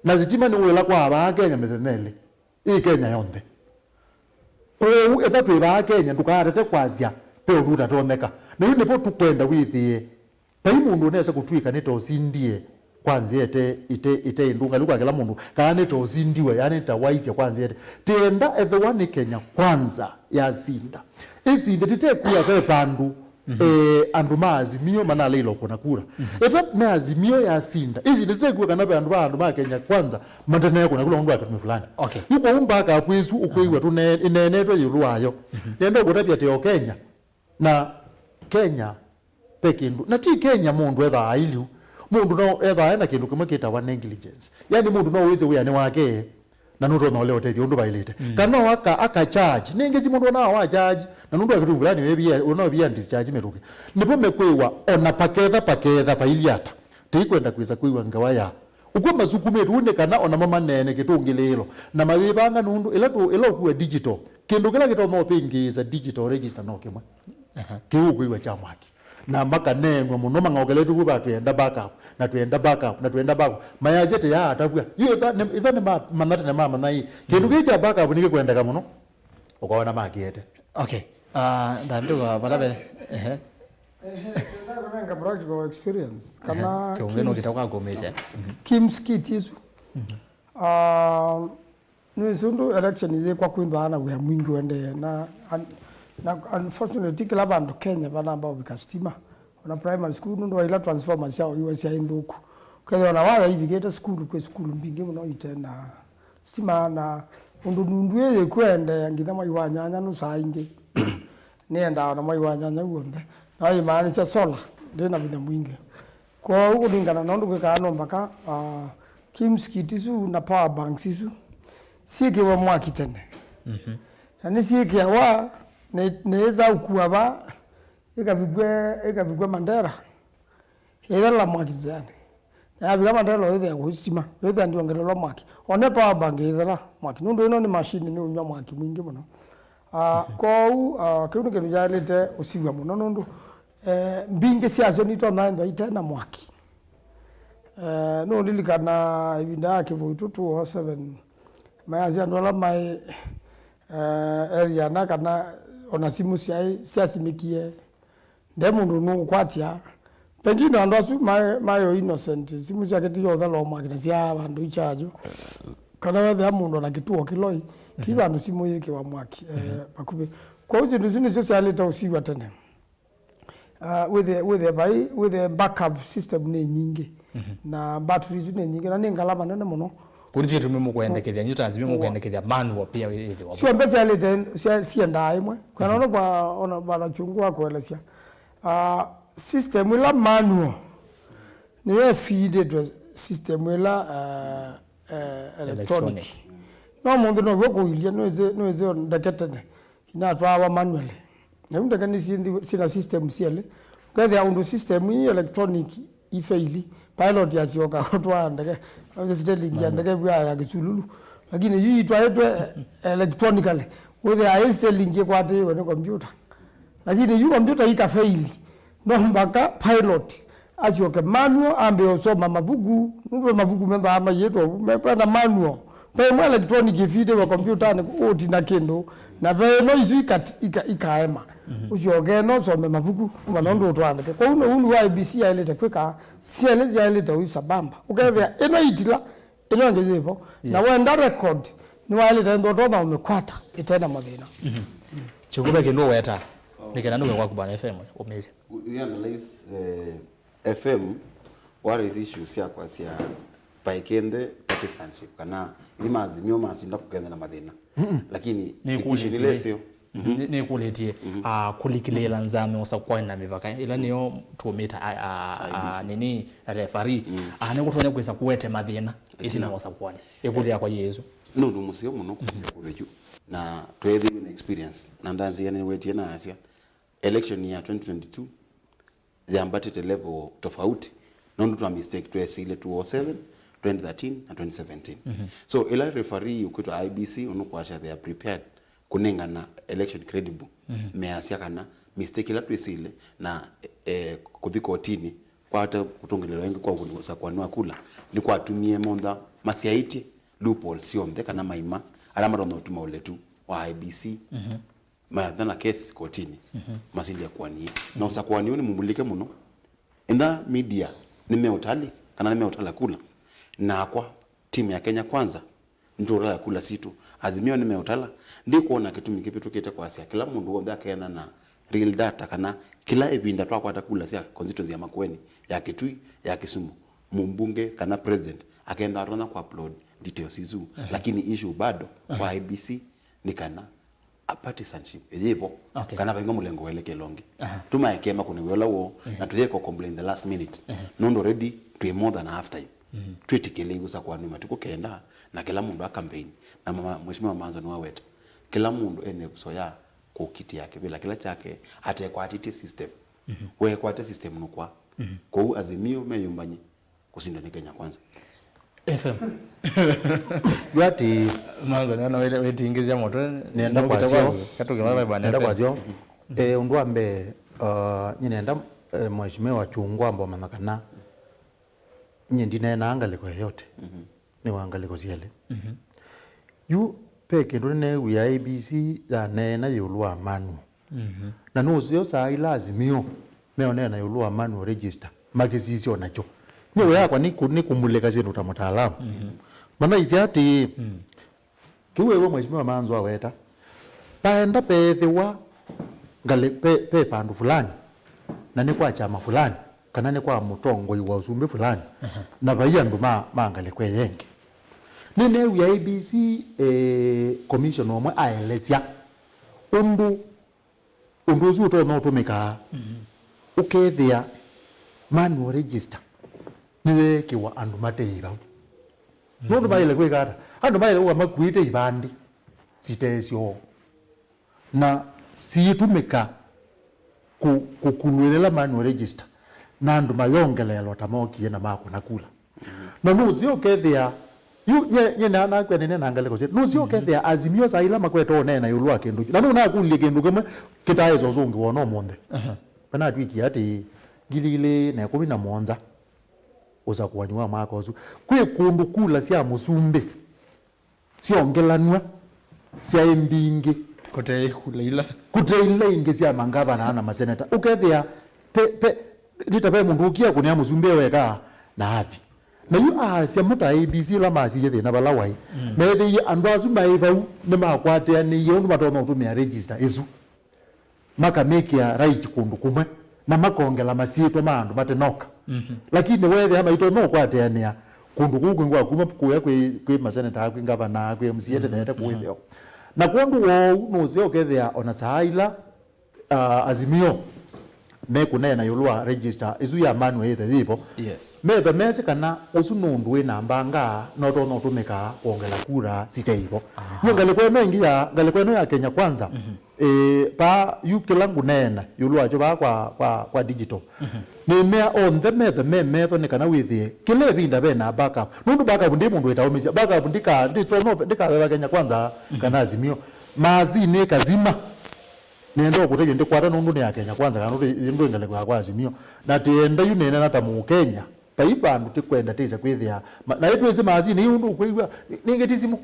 na zitima ni wela kwa ba Kenya methenele I Kenya yonde o etha twiba Kenya ndukarete kwazia pe undu tatoneka na yune po tukwenda withie pai mundu nesa kutwika nito sindie kwanza ite indunga lukwa kila mundu kana tozindiwe yani tawaisya kwanza ite tenda ethewani Kenya kwanza yazinda izinde titekuya kwa pandu andu maazimio manale iloko na kura efa maazimio yazinda izinde titekuya kana andu ba Kenya kwanza mandane kuna kula mundu atatu fulani yuko umbaka akwesu ukwewa tunenetwe yulwayo tenda kutapya teo Kenya na Kenya pekindu na ti Kenya mundu etha ailiu mundu no etha ena kindu kimwe kitawa negligence yani mundu no weze uyane wake na nuto no leo tethi undu bailite kana waka aka charge ningezi mundu na wa charge na nundu akitu fulani wewe uno bia discharge meruke nipo mekwewa ona paketha pailiata tikwenda kwiza kwiwa ngawaya uko mazukume runde kana ona mama nene kitungililo na mawibanga nundu ila kuwa digital kindu kila kito no pingiza digital register no kimwe kiu kwiwa chamaki na maka nenwa muno mangogeletu kuba tuenda backup na tuenda backup mayazete ya atabwa hiyo ithane manate na mama nai kindu kija backup nike kwenda kama muno ukaona makiete ndanduga barabe nanga practical experience kama kiungeno kitakuwa gomeza kimskitizu nisundu election ile kwa kuimbana kwa mwingi wende na unfortunately kila bandu Kenya bana ambao bikastima na primary school ndo ila transformers yao iwe sia indhuku kwa hiyo na waya hivi geta school kwa school mbingi mno itena stima na nundu yeye kwende ngitha mai wanyanya no saingi nienda na mai wanyanya uonde na imani cha sola ndena bitha mwingi kwa huko lingana na ndo kana mpaka kimskitisu na power banks isu sike wa mwaki tene na sike wa neza ukuaba ikabigwe mandera la mwaki zane na biga mandera yote ya kuhusima yote ndio ngelelo mwaki one power bank la mwaki nundu ino ni machine ni unywa mwaki mwingi muno kwa kiundu kenu jalete usiwa muno nundu mbinge siaso nito nando itena mwaki no ndilikana ibinda kivutu 207 mayazi ndola mai area na kana ona simu siasimikie ndemundu no kwatia pengine ando asu mayo innocent simu yake tiyo thalo mwakina sia bandu ichajo kana wethe mundu na kituo kiloi kibandu simu yake wa mwaki bakube kwa hiyo ndio zini social ta usiwa tena with the backup system ni nyingi na batteries ni nyingi na ningalama nene muno kuri tu mimo kuendekethia nyuta mimo kuendekethia manual pia hivi sio mbese alete sia ndai mwe kwa naona kwa ona bana chungua kuelezea system ila manual ni ya feed system ila electronic no mundu no woko ilia no eze ndaketene ina twa manual na munda kani sina system siele kwa the undu system hii electronic ifaili pilot ya sioka twa ndake Sterling ya ndege ya kisululu lakini hii twaetwe electronically with Sterling kwa ate wa computer lakini hii computer ikafaili no mpaka pilot asioke manual ambe osoma mabugu ndio mabugu memba ama yetu mepanda manual pe mo electronic ifide wa computer ni oti na kendo na pe no isu ikaema ujoge no so mabugu manondo twandike kwa unu wa IBC yailete kweka sielezi yailete uisabamba ukavya eno itila eno ngezepo na wenda record ni wailete ndo na umekwata itenda madina chukube kendo weta nikana nduwe kwa kubana FM umeze we analyze FM what is issues ya kwa sia paikende partisanship kana imazimio mazinda kugenda na madina lakini nikuletie nikuletie kulikilela nzame Usakuani na mivaka ila niyo tuometa nini referee anekuthonya kwesa kuwete madina itina Usakuani ekulia kwa Yesu no musio muno kuleju na twethe in experience na ndanzi yani wetie na asia election ya 2022 ziambatite level tofauti nondo twa mistake twese ile 2007 2013 na 2017 so ila referee ukito IBC unokwasha they are prepared kunenga na election credible measia kana mistake ila twesile na kuthiko otini kwata kutongelelo wengi kwa Usakuani wakula ni kwa atumie monda masiaiti loophole sionde kana maima alama ndo tuma uletu wa IBC maadhana case kotini masili ya kwani na Usakuani ni mumulike muno enda media nimeutali kana nimeutala kula na kwa timu ya Kenya Kwanza ndio utala kula situ Azimio nimeutala ndi kuona kitu mingi tukite kwa sia kila mundu wothe akaenda na real data kana kila ebinda twakwa atakula sia constituency ya Makueni ya Kitui ya Kisumu mumbunge kana president akaenda arona kwa upload details hizo lakini issue bado kwa IBC ni kana a partisanship ejepo kana baingo mulengo weleke longi tuma ekema kuniwela wo na tujeko complain the last minute nondo ready to more than half time twetikele Usakuani matuko kenda na kila mundu a campaign na mheshimiwa MAANZO ni waweta kila mundu ene kusoya kukiti yake bila kila chake ate kwa atiti system we kwa ate system nukwa kwa Azimio meyumbanye kusindo ni Kenya Kwanza FM yati MAANZO nana weti ingizia moto nienda kwa sio katoke baba bwana nienda kwa sio undu ambe nyinenda mheshimiwa chungwa ambo manakana nyindi na angaliko yote ni wangaliko ciele yu peke ndo ne wi IBC ya na yulwa manu na no sio sai lazimio meone na yulwa manu register makisisio nacho nyewe yakwa ni kumuleka zenu ta mutaalamu mana iziati tuwewe mheshimiwa MAANZO aweta paenda pethewa ngale pe pandu fulani na ni kwa chama fulani kana ni kwa mutongo iwa usumbe fulani na bayandu mangale kweyenge nene wi IBC commission omwe aelezya undu zuto no tumika ukethia manual register niwe kiwa andu mateiba nondu baile kwegara andu baile wa makuite ibandi sitesyo na situmika kukulwelela manual register na andu mayongelelo tamokie na mako nakula na nuzio kethia nye na kwa nene na angale ko nuzio kethia Azimio saila makweto nena yulwa kindu na nuna kulie kindu kama kitaezo zungi wono monde bana twiki ati gilile na 11 Usakuani wa makozu kwe kundu kula sia musumbe sio ongelanwa sia embingi kuteila inge sia mangaba na maseneta ukethia ditape mundu ukia kunia musumbe weka na athi na yu sia muta IBC la masi yethe na balawai methi andu azuma ibau ne makwate ni yondu matono tumia register izu maka make ya right kundu kumwe na makongela masitwa mandu matenoka lakini wethe ama ito no kwateania kundu kugu ngwa kuma kuya kwe maseneta akwe ngavana akwe msiyete neta kuwetheo na kundu wo no zio kethea ona saila Azimio me kunena yulwa register izu ya manu ethe thipo yes me the message kana usunundu we namba nga no tumika kuongela kura siteipo ngale kweno ingia ngale kweno ya Kenya Kwanza pa yukilangu nena yulwa jo ba kwa digital ni me on the me to ne kana withie kile binda bena backup nundu backup ndi mundu etaumisia backup ndika ba Kenya Kwanza kana Azimio mazini kazima nendo kuteje ndi kwata nundu ne ya Kenya Kwanza kana ndu ngale kwa Azimio na tienda yunene na tamu Kenya paibandu tikwenda tiza kwithia na yetu ezi mazini undu kwigwa ningetizimu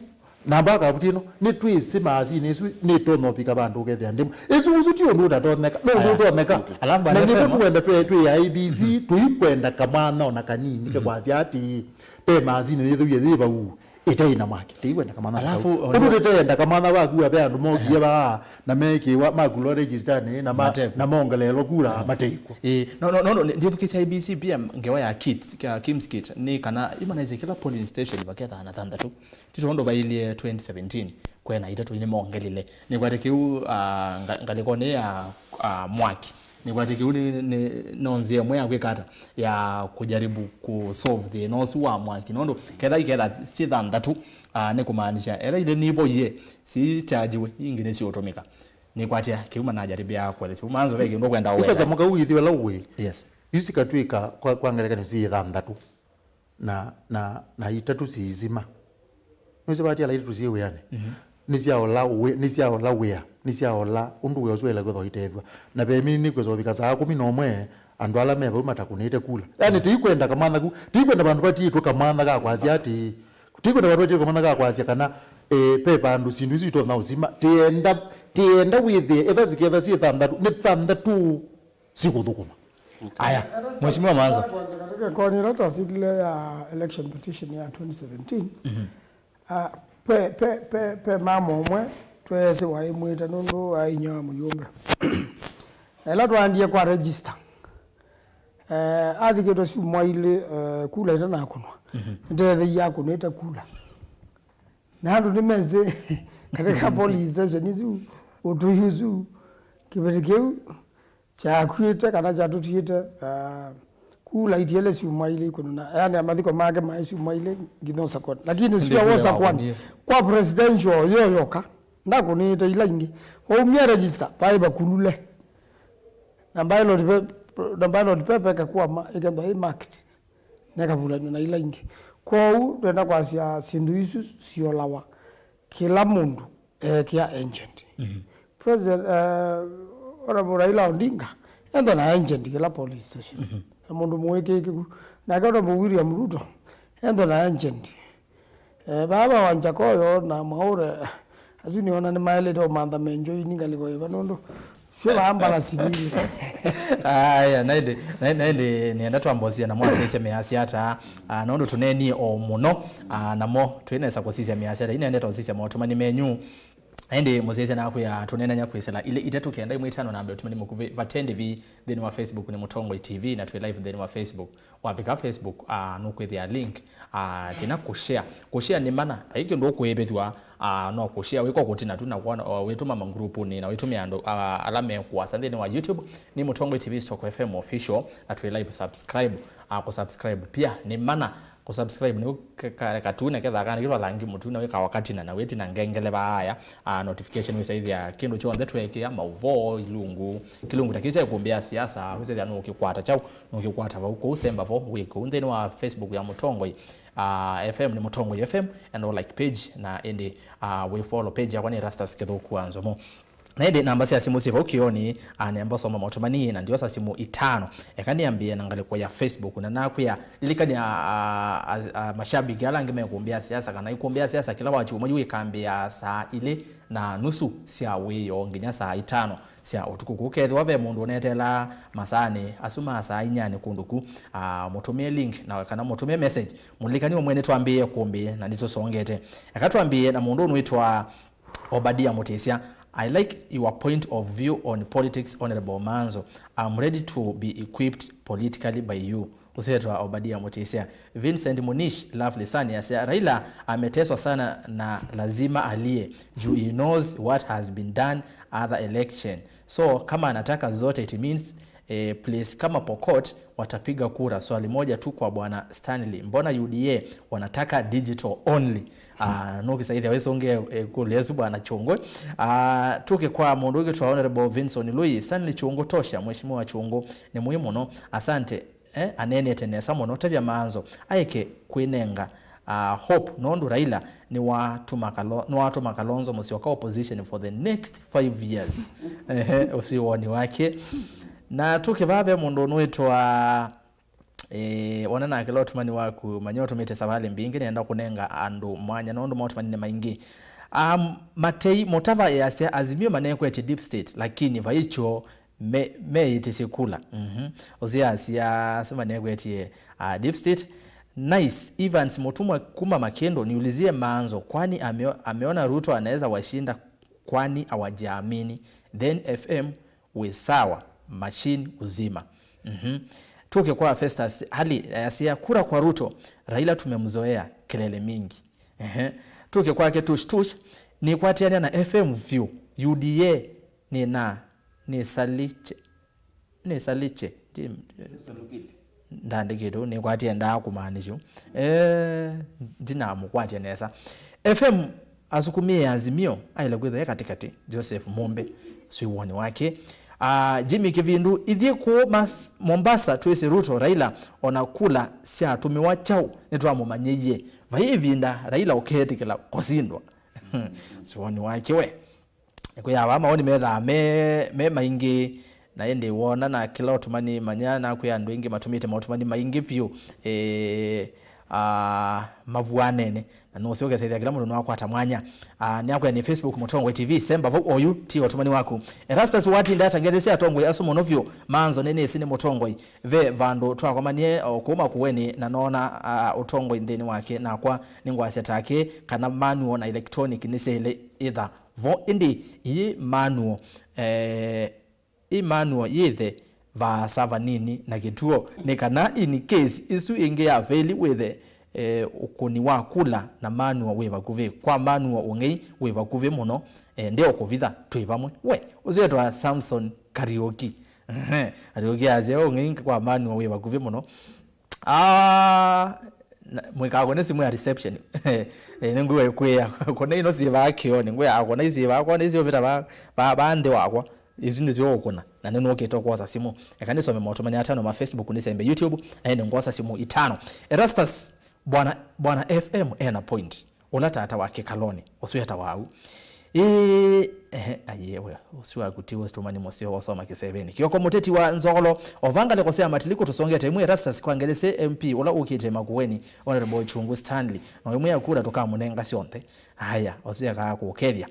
nambaka butino ni twisi mazini isu ni tono pika bandu ukethia ndimu isu uzutio ndu ndatoneka no ndu toneka alafu na ndipo tuenda twe ya IBC tuikwenda kamana ona kanini ke kwazi ati pe mazini yethu yethiba u itaina mwake tiikwenda kamana alafu ndu tenda kamana waku abe andu mogie ba na meki wa magulo register ni na mongelelo kura mateiko no ndithukisia IBC pia ngewa ya kit ka Kim's kit ni kana imanize kila polling station baketha na thandatu titondo bailie 2017 kwena itatu ine mongelile ni kwatekiu ngalikone ya mwaki ni kwatekiu ni nonzie mwe akwekata ya kujaribu ku solve the nosu wa mwaki nondo ketha si thandatu ne kumaanisha era ile nibo ye si chajiwe ingine si otomika ni kwatia kiuma na jaribia kwa lesi MAANZO veke ndo kwenda wewe ikaza muka uyithi wala uwe yes yusikatwika kwa ngelekana si thandatu na itatu si izima nose batia la itu si we yani nisia ola undu we oswela kwetho itethwa na be mini kwezo bikaza 11 andu ala mebe matakunite kula yani tikwenda kamana ku tikwenda bandu batitwa kamana ka kwazi ati tikwenda bandu batitwa kamana ka kwazi kana pepa andu sindu zito na uzima tienda withi etha ziketha si thandatu ni thandatu sikuthukuma aya mheshimiwa MAANZO kwa ni rata sigile ya election petition ya 2017 pe mamo mwe twese wa imwita nondo ainyo muyumbe ela twandie kwa register athi keto si mwaile kula ita nakunwa ndethe yako neta kula na ndo nimeze katika police station izu utuyuzu kibetekeu cha kwita kana cha tutiyete kula itiele si mwaile kununa yani amathiko mage maisu mwaile ngino sakon lakini sio wosa kwa presidential yoyoka ndako ni ita ila ingi umia register baiba kulule namba pepe kwa ikamba hii market nekabula na ila ingi kwa twenda kwa sia sindu isu sio lawa kila mundu kia agent president ora Raila Odinga endo na agent kila police station mundu mweke kiku na kato William Ruto endo na agent baba wanjakoyo na maure azuni ona ni maile to manda menjo ininga liko ivanondo sio ambala sigiri aya naende nienda twambozia na mwa sisi miasiata nondo tuneni o muno namo twinesa kwa sisi miasiata ine enda sisi motumani menyu ende muzeze na kuya tunena nya kwisela ile itatu kenda imwe itano nambe tumani mukuve vatende vi then wa Facebook ni Mutongo TV na tu live then wa Facebook wa vika Facebook no kwethia link tina kushare ni mana aiki ndo kwebethwa no kushare wiko kutina tu na kuona wetuma mangrupu ni na wetumia ndo alame kwa sande wa YouTube ni Mutongo TV Stock FM official na tu live subscribe kusubscribe pia ni mana kusubscribe ni katuna ketha kana kilo langi mutuna weka wakati na weti na ngengele baaya notification we saidi ya kindu cho ndetu yake ya mauvo kilungu takiza kumbia siasa wese ya nukikwata chao nukikwata ba uko usemba vo wiko undeni wa Facebook ya Mutongo FM ni Mutongo FM and all like page na ende we follow page ya kwani rastas ketho kuanzo mo na ide namba sia simu sifa ukioni aniamba soma motomani na ndio simu 5 ekaniambia nangale kwa ya Facebook na nakuya ilikani mashabiki ala ngeme kuombea siasa kana ikuombea siasa kila wachi umoja ikambia saa ile na nusu sia weyo nginya saa 5 sia utukukuke wabe mundu onetela masane asuma saa inyane kunduku motomie link na kana motomie message mulikani omwene twambie kuombe na nitosongete akatwambie na mundu onwitwa Obadia Mutesia. I like your point of view on politics, Honorable Manzo. I'm ready to be equipped politically by you. Usetwa Obadia Mutesia. Vincent Munish, lovely son, yasea Raila ameteswa sana na lazima alie. Juu he knows what has been done other election. So kama anataka zote it means place kama Pokot watapiga kura. Swali moja tu kwa bwana Stanley. Mbona UDA wanataka digital only? Nuki saidi wewe songe kulezu bwana Chongo. Tuke kwa mundu wetu Honorable Vincent Louis. Stanley Chongo tosha, mheshimiwa Chongo ni muhimu no. Asante anene tenesa mono tavya maanzo. Aike kuinenga hope nondu Raila ni watu makalonzo musiwaka opposition for the next 5 years. Usiwoni wake. Na tukivabe mundu nwitwa wanana akilo tumani waku manyoto mite sabali mbingi nienda kunenga andu mwanya nondo mautu manine maingi Matei motava ya azimio maneko ya deep state lakini vaicho me itisikula ozia siya sema maneko ya deep state nice Evans motumwa kuma Makendo niulizie Maanzo kwani ameona Ruto anaweza washinda kwani hawajiamini then FM we sawa machine uzima. Tuke kwa Festus hali ya kura kwa Ruto Raila tumemzoea kelele mingi. Tuke kwa tush ni kwatiana na FM view UDA ni saliche ndandikido ni kwatienda kumaanisho ndinamu kwatianesa FM asukumie azimio aile kwetha katikati Joseph Mombe siwoni wake Jimmy Kivindu ithie ku Mombasa twese Ruto Raila onakula sia tumiwachao netwa mumanyeye vaivinda Raila oketi kila kosindwa siwoni wake we nikuya maoni mera me maingi na ende wona na kila otumani manyana kuya ndu ingi matumite mautumani maingi pio mavuanene na no sioke saidia kila mundu no kwata mwanya ni akwa ni Facebook Mutongwe TV semba vo oyu ti otumani wako Erastus wati ndata ngedese atongwe asumo novyo manzo nene sine Mutongwe ve vando twakomanie okuma kuweni na nona utongwe ndeni wake na kwa ningwasya take kana manual na electronic nisele either vo indi i manual yethe va sava nini na kituo ni kana in case isu inge ya veli wethe ukuni wa kula na manual weva kuve kwa manual ungei weva kuve muno ndio kuvitha twivamwe we uzetwa Samson karaoke karaoke aze ungei kwa manual weva kuve muno mwikago nesi mwe reception ningwe kwea kone ino siva akio ningwe akona isiva akona isio vita bande wakwa izinto ziyokuna na neno oketwa kwaza simu ekaniso memotomani 5 ma Facebook nisembe YouTube ende ngwasa simu 5 Erastus bwana FM ena point olatata wake kaloni osuyata wau ayewe usiwa kutiwa stomani mosio wasoma kisebeni kiyoko muteti wa nzolo ovanga lekosea matiliko tusongea temu Erastus kwangelese MP ola ukite MAKUENI honorable Chungu Stanley no imwe yakura toka munenga sionte haya osia ka kuokethia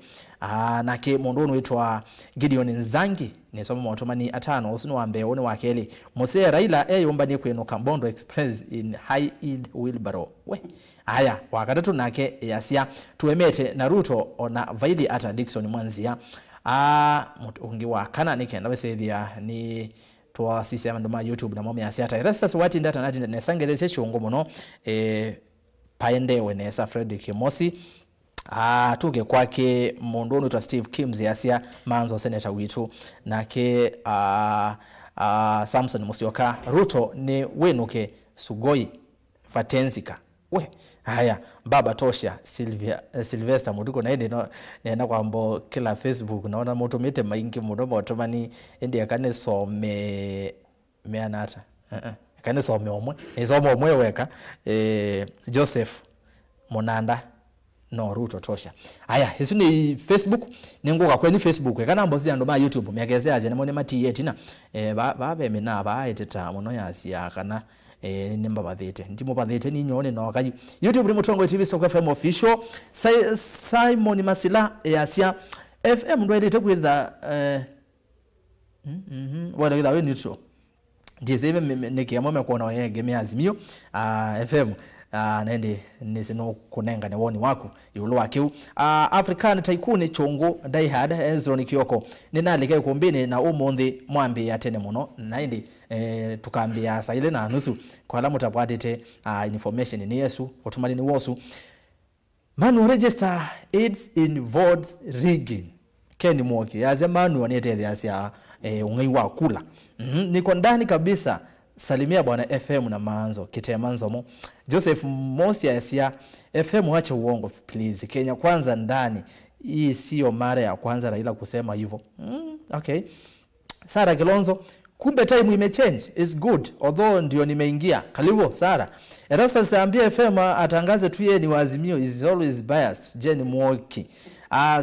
nake mundu witwa Gideon Nzangi ni somo motomani 5 osunu wambe one wakeli mose Raila yombani kweno Kambondo Express in high yield wheelbarrow we haya wakatatu nake yasia tuemete na Ruto ona vaidi ata Dickson Mwanzia ungi wakana nikenda wesethia ni twa sisi ndoma YouTube na momi yasia ata Erastus wati ndata nati nesangelese chungu muno paende wenesa Fredrick Mosi tuge kwake mundu witwa Steve Kim's yasia manzo senator witu nake Samson Musyoka Ruto ni wenuke Sugoi Fatenzika we haya baba tosha Sylvester muduko na ende no nena kwambo kila Facebook naona moto mete maingi mudomo otomani ende yakane some meanata yakane some omwe isomo omwe weka Joseph Monanda no Ruto tosha haya hizo ni Facebook ningoka kwenye Facebook kana mbozi ando ma YouTube myageze aje nemone mati yetina babe mina baeteta muno yasia kana nimba bathete ndimo bathete ni nyone no kaji YouTube ni Mutongwe TV Soko FM official Simon Masila yasia FM ndo edite kwitha wala kwitha we neutral ndizeme nekiyamo mekona yenge meazimio FM nende nisino kunenga ne woni wako yulo wakiu African Tycoon Chungu Diehard Ezron Kioko ninalike kumbini na umundi mwambi ya tene muno naindi tukambia saile na nusu kwa la mutapatete information ni Yesu otumali ni wosu manu register aids in votes rigging Ken Mwoki yaze manu anete yasia ungai wa kula niko ndani kabisa salimia bwana FM na maanzo kitema mo Joseph Mosi yasia FM wache uongo please Kenya kwanza ndani hii sio mara ya kwanza Raila kusema hivyo okay Sara Kilonzo kumbe time imechange is good although ndio nimeingia karibu Sara Erastus ambia FM atangaze tu yeye ni waazimio is always biased Jane Mwoki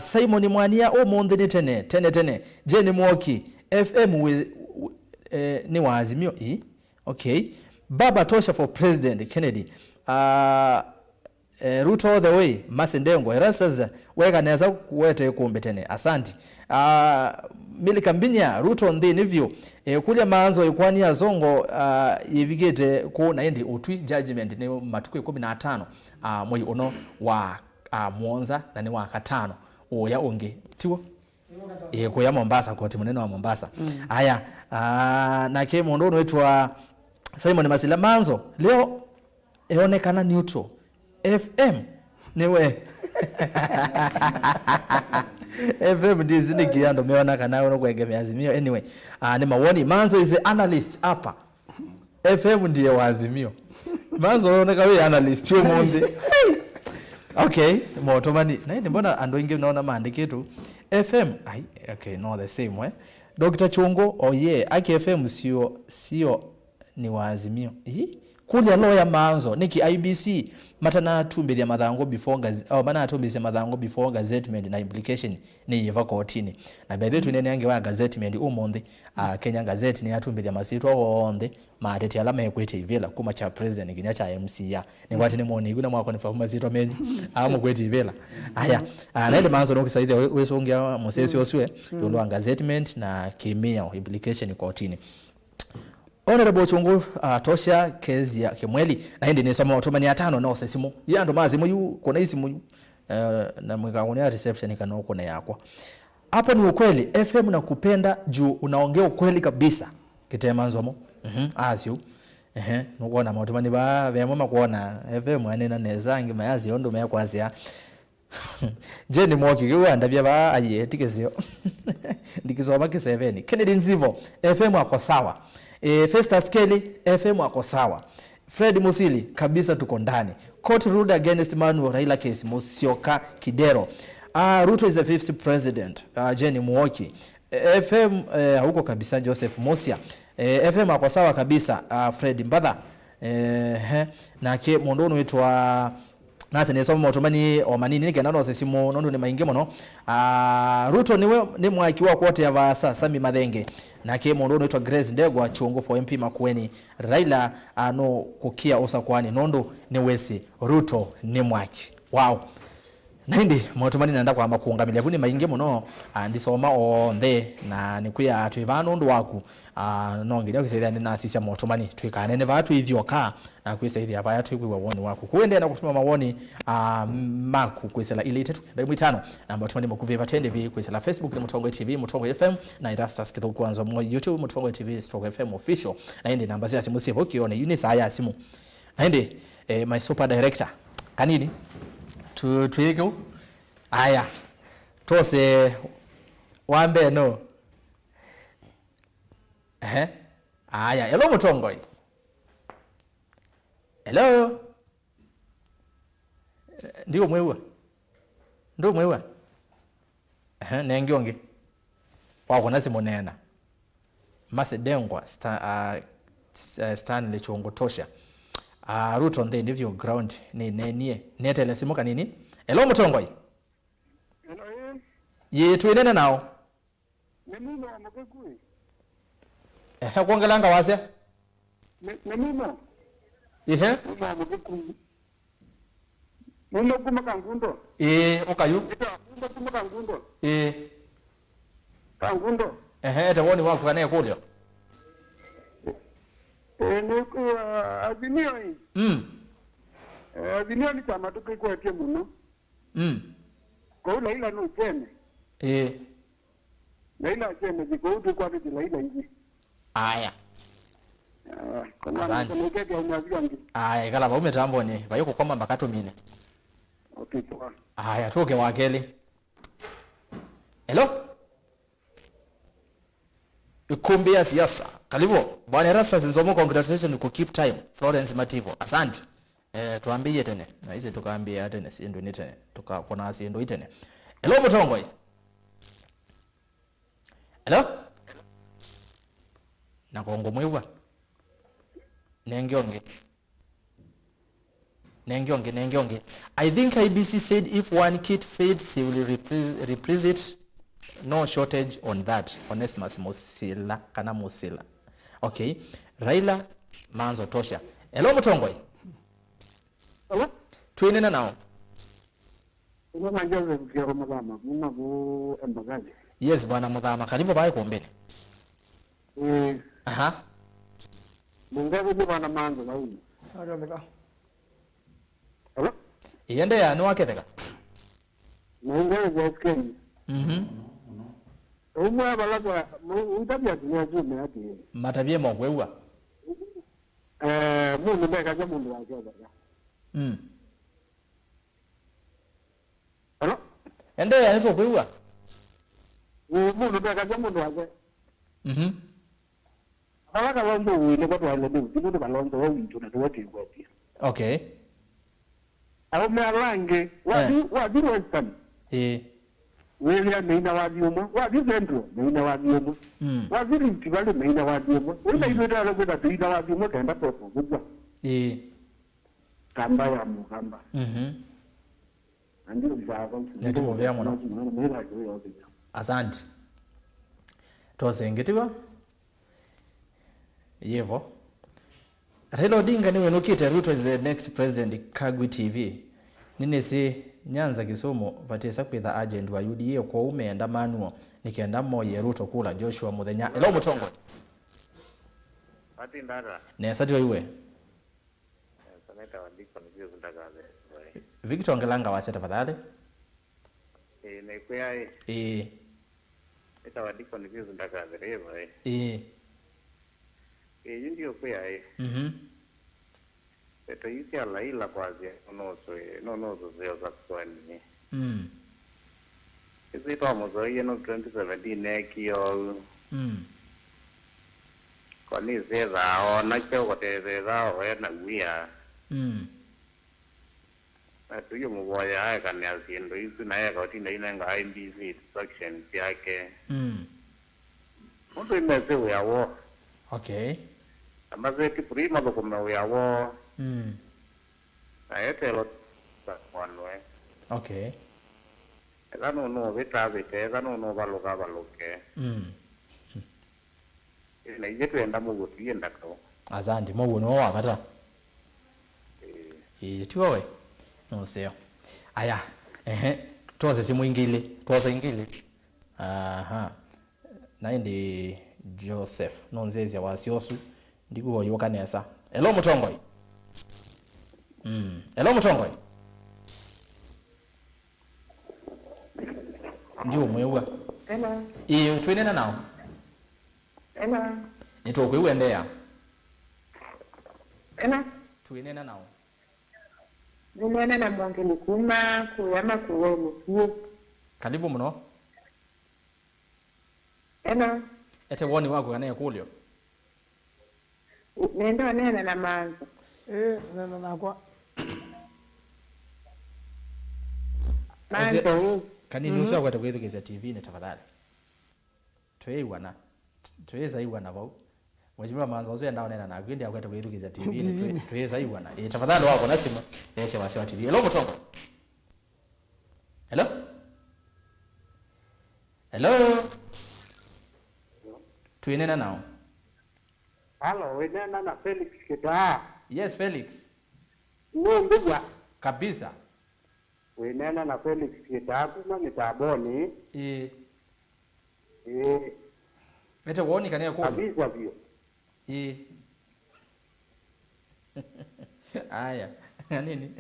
Simon Mwania omonde ni tene Jane Mwoki FM ni waazimio okay baba tosha for president Kennedy Ruto all the way Masendengo Erastus weka neza kuwete kumbe tene asanti Milika Mbinya Ruto ndi nivyo kulia maanzo yukwani ya zongo yivigete ku naendi utwi judgment ni matuku 15 mwezi uno wa Mwanza na ni wa katano oya onge tiwo kuya Mombasa kwa Munene wa Mombasa haya na ke mundu wetwa Simon Masila manzo leo eonekana neutral FM niwe FM dizini kiando meona kana uno kuegemea azimio anyway ni mawoni manzo is the analyst hapa FM ndiye waazimio manzo unaoneka wewe analyst chuo monde okay motomani na mbona ando ingi unaona maandike tu FM okay no the same way Dr. Chungu aki FM sio ni waazimio kunya no ya MAANZO niki IBC matana tumbiria mathango before mana tumbiria mathango before gazettement na implication ni yiva kotini na bebe tunene ange wa gazettement umonde Kenya Gazette ni atumbiria masitwa onde mateti alama ekwete ivela kuma cha president kinya cha MC ya ningwati ni moni kuna mwako ni fa masitwa menyi amukwete ivela aya na ile MAANZO no kisaidhi weso ongia mosesi oswe ndo gazettement na kimia implication kotini. Honorable Chungu tosha kezi ya Kimweli na hindi ni soma otomani ya 5 no sesimu ya ndo mazi muyu kona isi muyu na mwikagunia reception ikano kona yakwa hapo ni ukweli FM na kupenda juu unaongea ukweli kabisa kitema nzomo asyu nukuona otomani ba vema kuona FM anena nezangi mayazi yondo meya kwazia Jeni mwoki kiwa ndabia ba aye tikezio ndikizoma ki 7 Kennedy Nzivo FM wako sawa Festus Kelly FM wako sawa Fred Musili kabisa tuko ndani court ruled against Manuel Raila case Musyoka Kidero Ruto is the 5th president Jeni Mwoki FM huko kabisa Joseph Mosia FM wako sawa kabisa Fred Mbadha na ke mondono wetu wa nase ne somo otomani omanini nike nano sesimo nondo ne maingemo no Ruto niwe ni mwaki wa kote ya vasa Sami Mathenge na ke mondo noitwa Grace Ndegwa chungu for MP Makueni Raila ano kukia Usakuani nondo ni wesi Ruto ni mwaki wow Nindi motomani nanda kwa makuungamilia kuni maingemo no ndisoma onde na nikuya atuivano ndo waku nongilia kisaidia na sisi motomani tuikane ne vatu ithioka na kuisaidia vaya tuikwe woni waku kuende na kusema mawoni maku kuisela ile itetu ndio mitano na motomani makuviva tende vi kuisela Facebook ni Mutongo TV Mutongo FM na Irastas kitoko kwanza mo YouTube Mutongo TV Stroke FM official na ndi namba ya simu sivo kione Eunice haya simu na ndi my super director kanini tuige aya tose wambe no aya hello Mutongo hello ndio mwewa nengionge wako nasi Munene Masedengwa Stanley chongo tosha Ruto on the ndivyo ground ni nenie netele simuka nini hello Mutongo hello ye tuinene nao nemimo amakekui kuongelanga wase nemimo mama amakekui muno kuma kangundo okayu muno kuma kangundo kangundo tawoni wako kane kulio niku azimio hii azimio ni chama tukikwetie muno kwa ula ila no cheme na ila cheme ziko utu kwa vile ila hivi aya kuna mkeke ya mwaziangi aya kala ba umetambo ni bayoko kwamba mbakato mine okay sawa aya toke wakeli hello Ikumbi ya siasa karibu bwana Rasta zizomo congratulations ku keep time Florence Mativo asante tuambie tena na hizi tukaambia tena si ndo ni tena tukakona si ndo itene hello Mutongo hello na kongo mwewa nengionge I think IBC said if one kit fades they will replace it. No shortage on that. Onesmus Musila kana Musila. Okay. Raila MAANZO tosha. Hello Mutongo. hello Tuinena nao. Una njaze kero magama muna go embagaje Yes bwana Muthama karibu bae kuombeni. Aha. mungaje ni bana MAANZO launi Agateka. hello Yende ya no aketeka. mungaje yaskeni umwe balagwa untabia tunajume ati Matabie mogwewa. mungu mbeka kwa mungu wake baba hello Yende ya nito kwewa. mungu mbeka kwa mungu wake Alaka londo wile kwa wale ndio balondo wewe tunatoka kwa pia. Okay. Au mealange wadi western. Wewe meina wadi umo, wadi central meina wadi umo. Wadi ritibale meina wadi umo. Wewe ndio ndio kwa meina wadi umo kaenda kwa kwa. kamba ya mukamba ndio mzako netimo vya mwana asante tosengetiwa yevo Raila Odinga niwe nukite Ruto is the next president Kagwi TV nini si Nyanza Kisumu vatesa kwitha agent wa UDA kwa umeenda manuo nikienda moye Ruto kula Joshua Muthenya elo mutongo ati ndara nesati wewe saneta wadiko nivyo zindagaze Victor Ngelanga waseta tafadhali naikuya eta wadiko nivyo zindagaze rewa ndio kuya eto yisi alaila kwazi nonozo zeo za kwani isi to mozo yeno 2017 kiyo kwani zeza ona kyo kote zeza wena wia tuyo muboya haya kani asiendo isi na haya kautinda inanga IMBC instructions yake mtu imeze uyawo okay amazeti prima dokume uyawo ayetelo wanwe okay ezano no vitavite ezano no baloka baloke ina yetu enda muguti yenda ko azandi mubuno wabata tiwawe no seo aya tuwaze simu ingili aha naindi Joseph nonzezi ya wasiosu ndikuwa yoka nesa elo mutongoi elo mutongoi ndio mwewa Hello. Twinena nao Hello. nitokwe uendea Hello. twinena nao Munene na mwange nikuma kuyama kuwenu kiyo. karibu mno Hello. ete woni wako kanaye kulio Nendo nene na MAANZO. Nena nakwa. MAANZO. kanini uswa kwa kwethukiza TV ne tafadhali tweiwana tweza iwana bau Mheshimiwa MAANZO uzwe ndao nena na gwindi akweta kwethukiza TV ne tweza iwana tafadhali wako nasima yese wasiwa TV hello mutongo hello twinena nao halo wenena na Felix Kita yes Felix ndugu kabisa wenena na Felix Kita kuma mitaboni ete woni kanaye kulio kabisa vio aya nini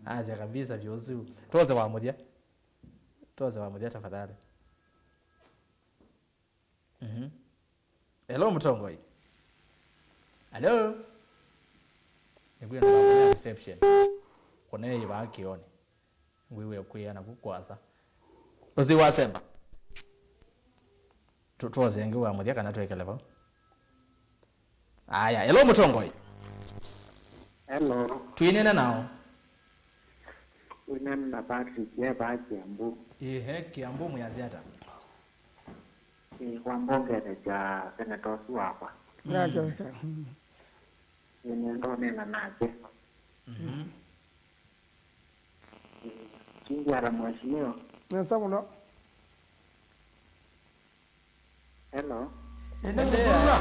aje kabisa vyozu toze wa moja tafadhali hello mtongoi hello nikuya na reception kone yiba kioni ngwiwe kuya na kukwasa ozi wasemba tutoze ngiwa moja kana twekelewa aya hello mtongoi hello twinena nao wenena na Patrick ya baadhi ya mbu Kiambu muyaziata kwa mbongere ja senator suapa Yake. ndo nena naje kingi ara mheshimiwa Nesa muno. hello endelea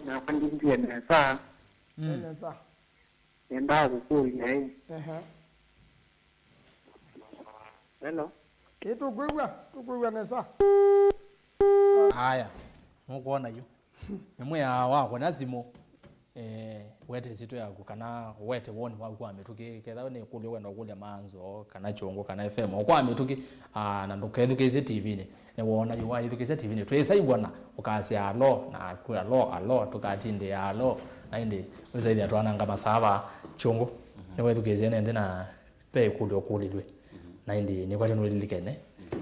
na pandingi nesa Nesa. nenda kukuya hello Tukwigwa nesa. haya mukuona yu nimwe wako nazimo wete sito yako kana wete woni wako ametuki ketha ne kulio kwenda kulya MAANZO kana chongo kana FM wako ametuki na ndukethukize TV ne wona yu wa ithukize TV ne twesa igwana ukasya alo na kwa alo tukatinde alo na inde wezaidi atwananga masava chongo ne wethukize ne ndina pe kulio kulilwe na inde ni kwa tano lilikene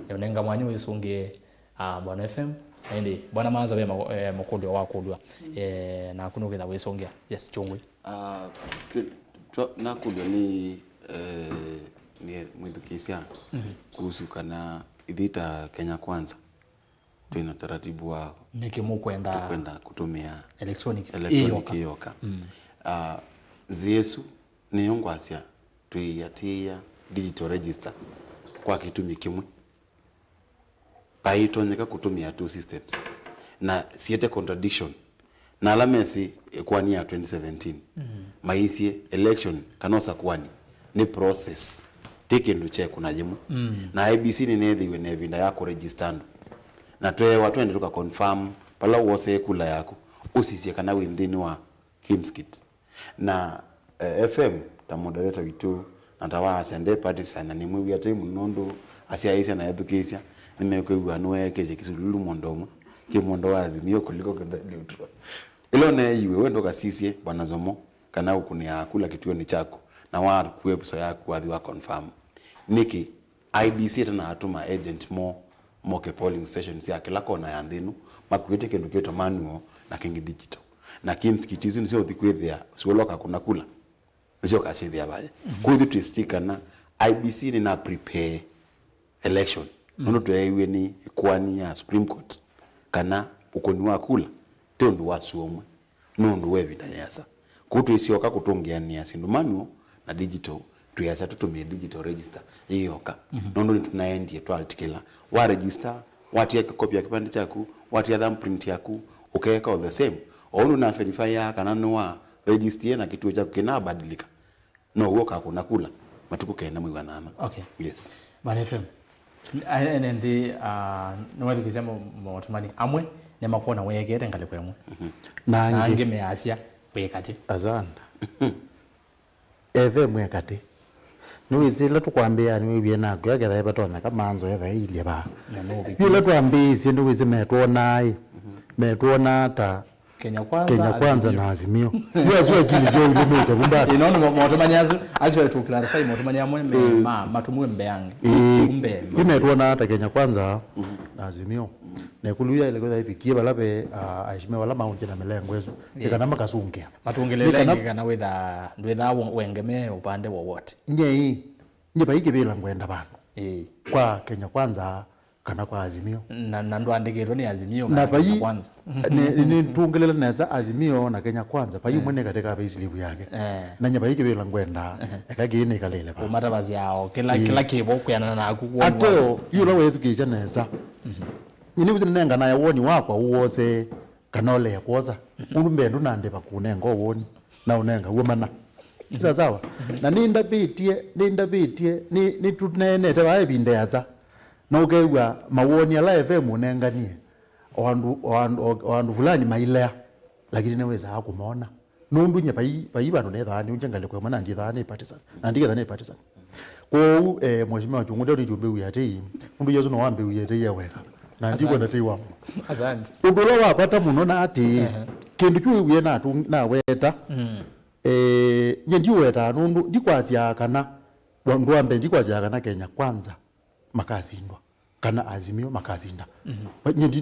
yonenga mwanyu wisungie bwana FM ende bwana MAANZO be mukulio wa kulwa na kuno kwenda wisongea yes chongwe na kulio ni mwithukisya kuhusu kana ithita Kenya Kwanza Tuna taratibu wa kwenda kutumia electronic yoka. Ziesu ni yongwasya tuyatia digital register kwa kitumi kimwe. Paitonyeka kutumia two systems. Na siete contradiction. Na alamesi kwani ya 2017. Maisie election kana Usakuani ni process. Take into check kuna jimu. Na ABC ni nethiwe nevinda yako registered. Na tuwe watu ende tuka confirm pala uwose kula yako usisie kana within wa Kimskit. Na FM ta moderator witu na tawa sende partisan ni mwi ya time nondo asia isa na education nimekwewa noe keje kisululu mondomo kimondo wazimio kuliko kwenda neutral ilo ne yiwe wendo kasisie bwana Zomo kana ukunia kula kituo ni chako na wa kuepuso yako adhi wa confirm niki IBC tena atuma agent mo polling stations ya kila kona ya ndinu makwete kendo keto manual na kingi digital na Kimskitizi nisio thikwethia sioloka kuna kula nisio kasithia baye kuthi twistika na IBC ni na prepare election nono tuewe ni kwani ya Supreme Court kana ukoni wa kula tondu wasuomwe nondu wevida yasa kutu isioka kutongeania sindu manual na digital tuyasa tutumie digital register iyoka nondo ni tunaendie twatikila wa register watia copy ya kipande chaku watia thumbprint yaku ukeka all the same onu na verify ya kana nwa register na kituo chaku kinabadilika no woka kuna kula matuko kena mwi wanana. Okay, yes Bana FM and the no wadu kizema motumani amwe ne makona wegete ngale kwemwe nange me asia wekati azanda eve mwekati nuizile tukwambia ni wiye nako yagetha ibatona kamanzo yetha ile ba yule tuambizi nduwize metuonai metuona ta Kenya kwanza na Azimio yes we kilizio ile mete bumbata inono motomanyazo actually to clarify motomanyamwe matumwe mbeyange umbe imetuona hata Kenya kwanza na Azimio na kuluya ile kwenda ipikie balabe aishime wala maunje na melengo ezo ikana makasungia matungelele kana witha wengeme upande wowote nye baike bila ngwenda bantu kwa Kenya kwanza kana kwa Azimio na ndo andikirwo ni Azimio na kwanza ni tungelele neza Azimio na Kenya kwanza payi mwene katika payslip yake na nyaba yike bila ngwenda ekagine kalele ba matabazi yao kila kibo kuyana na akukuwa ato yula wetu kija neza nyini buzina nenga na yawoni wakwa uwose kanole yakoza unumbe ndo nande bakunenga woni na unenga womana sawa na ninda bitie ni tutnene te bae bindeaza na ukewa mawoni ala FM unenganie wandu fulani mailea lakini naweza hakumona nundu nya pai bantu ne thani unjangale kwa mana ndithani partisan na ndike thani partisan kwa mheshimiwa chungude ni jumbe uyate nundu yezo no wambe uyate ya weka na ndiko ndate wa asante undulo wapata muno na ati kindu chuwe na tu na weta nye ndiweta nundu ndikwazia kana ndo ambe ndikwazia kana Kenya kwanza makazindwa kana Azimio makazinda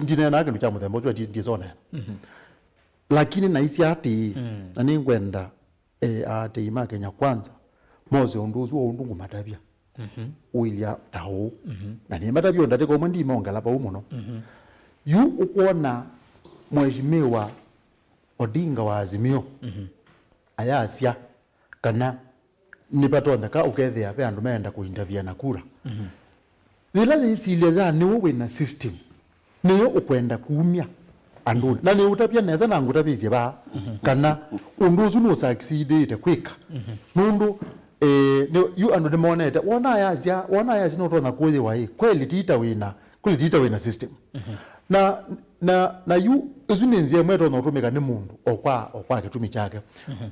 ndine nake ndo chamuthembo cyo ndizona lakini naisi ati na ningwenda ati ima Kenya kwanza moze unduzu undungu matabia uilia tao na ni matabia ndate ko ndi monga pa umuno yu ukuona mheshimiwa Odinga wa Azimio ayasia kana nipatonda ka ukethia pe andu meenda kuinterview na kura Zila zile za ni uwe na system niyo ukwenda kuumia andu na ni utapia neza na ngutapia ba kana unduzu no succeed ite quick nundu you andu de moneta wona yazi no tona kuye wai kweli tita wina system na you izuninzie mweto no tumika ni mundu okwa kitumi chake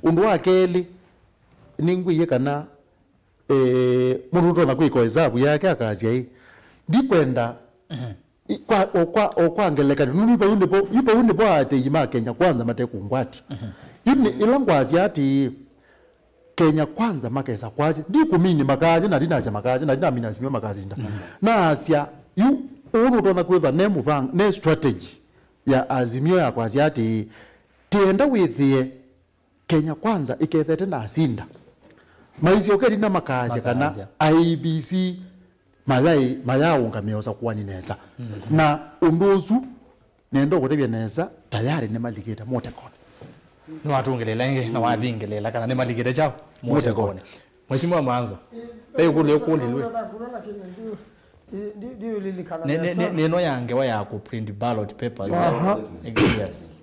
undu wakeli ningwiye kana mundu tona kuiko hesabu yake akazia ndikwenda kwa ngelekani nulipa yunde po ate yima Kenya kwanza mate kungwati yuni ilangwazi ati Kenya kwanza makesa kwazi ndikumini makazi na dinaja makazi na dinamina Azimio makazi nda na asia yu unu tona kwetha ne strategy ya Azimio ya kwazi ati tienda withie Kenya kwanza ikethete na asinda maizio kedi na makazi kana IBC mayao ngamia Usakuani neza na undozu nendo gutebya neza tayari ne maligeta mote kone no watungelela inge na wathingelela kana ne maligeta chao mote kone Mheshimiwa MAANZO bei kule lwe neno yange wa ku print ballot papers yes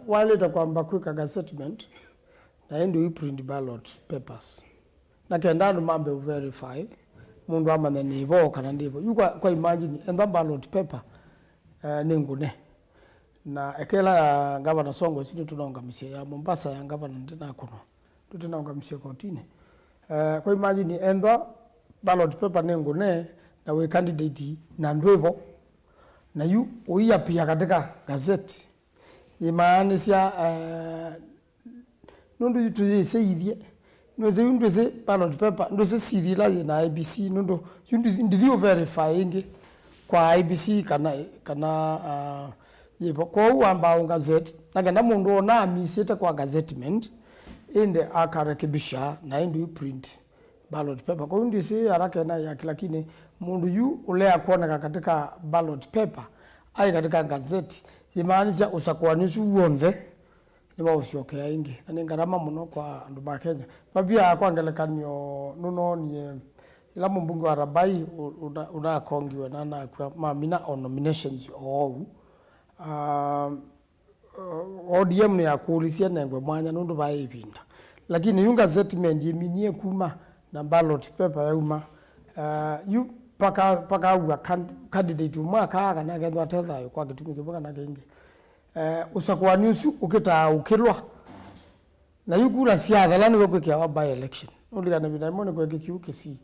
wale takwamba quick gazettement na ndio print ballot papers na kenda ndo mambe verify mundu amane nibo kana ndibo yuko kwa imagine enda ballot paper ningune na ekela ya gavana Songo sisi tunaonga misia ya Mombasa ya gavana ndina kono tunaonga misia kotini kwa imagine enda ballot paper ningune na we candidate na ndwevo na yu uia pia katika gazeti imaanisha nundu yutuye seidie noze undweze ballot paper ndoze sirila na IBC nundu ndio verifying kwa IBC kana yebo kwa uamba gazeti na mundu ona amisete kwa gazettement inde akarekebisha na ndio print ballot paper kwa ndio si haraka na yake lakini mundu yu ulea kuona katika ballot paper ai katika gazeti imaanisha Usakuani uonze ni wausioke ingi na ngarama muno kwa andu ba Kenya babia kwangelekanyo nuno ni ila mbunge wa Rabai una kongiwe na kwa mamina on nominations ODM ni akulisia nengwe mwanya nundu ba ipinda lakini yunga statement yiminie kuma na ballot paper ya uma yu paka wa candidate mwaka kana gethwa tethayo kwa gitumike boka na kingi Usakuani ukita ukilwa na yukula siasa lani we kwekia wa by election uligana bina imone kweke kiuke si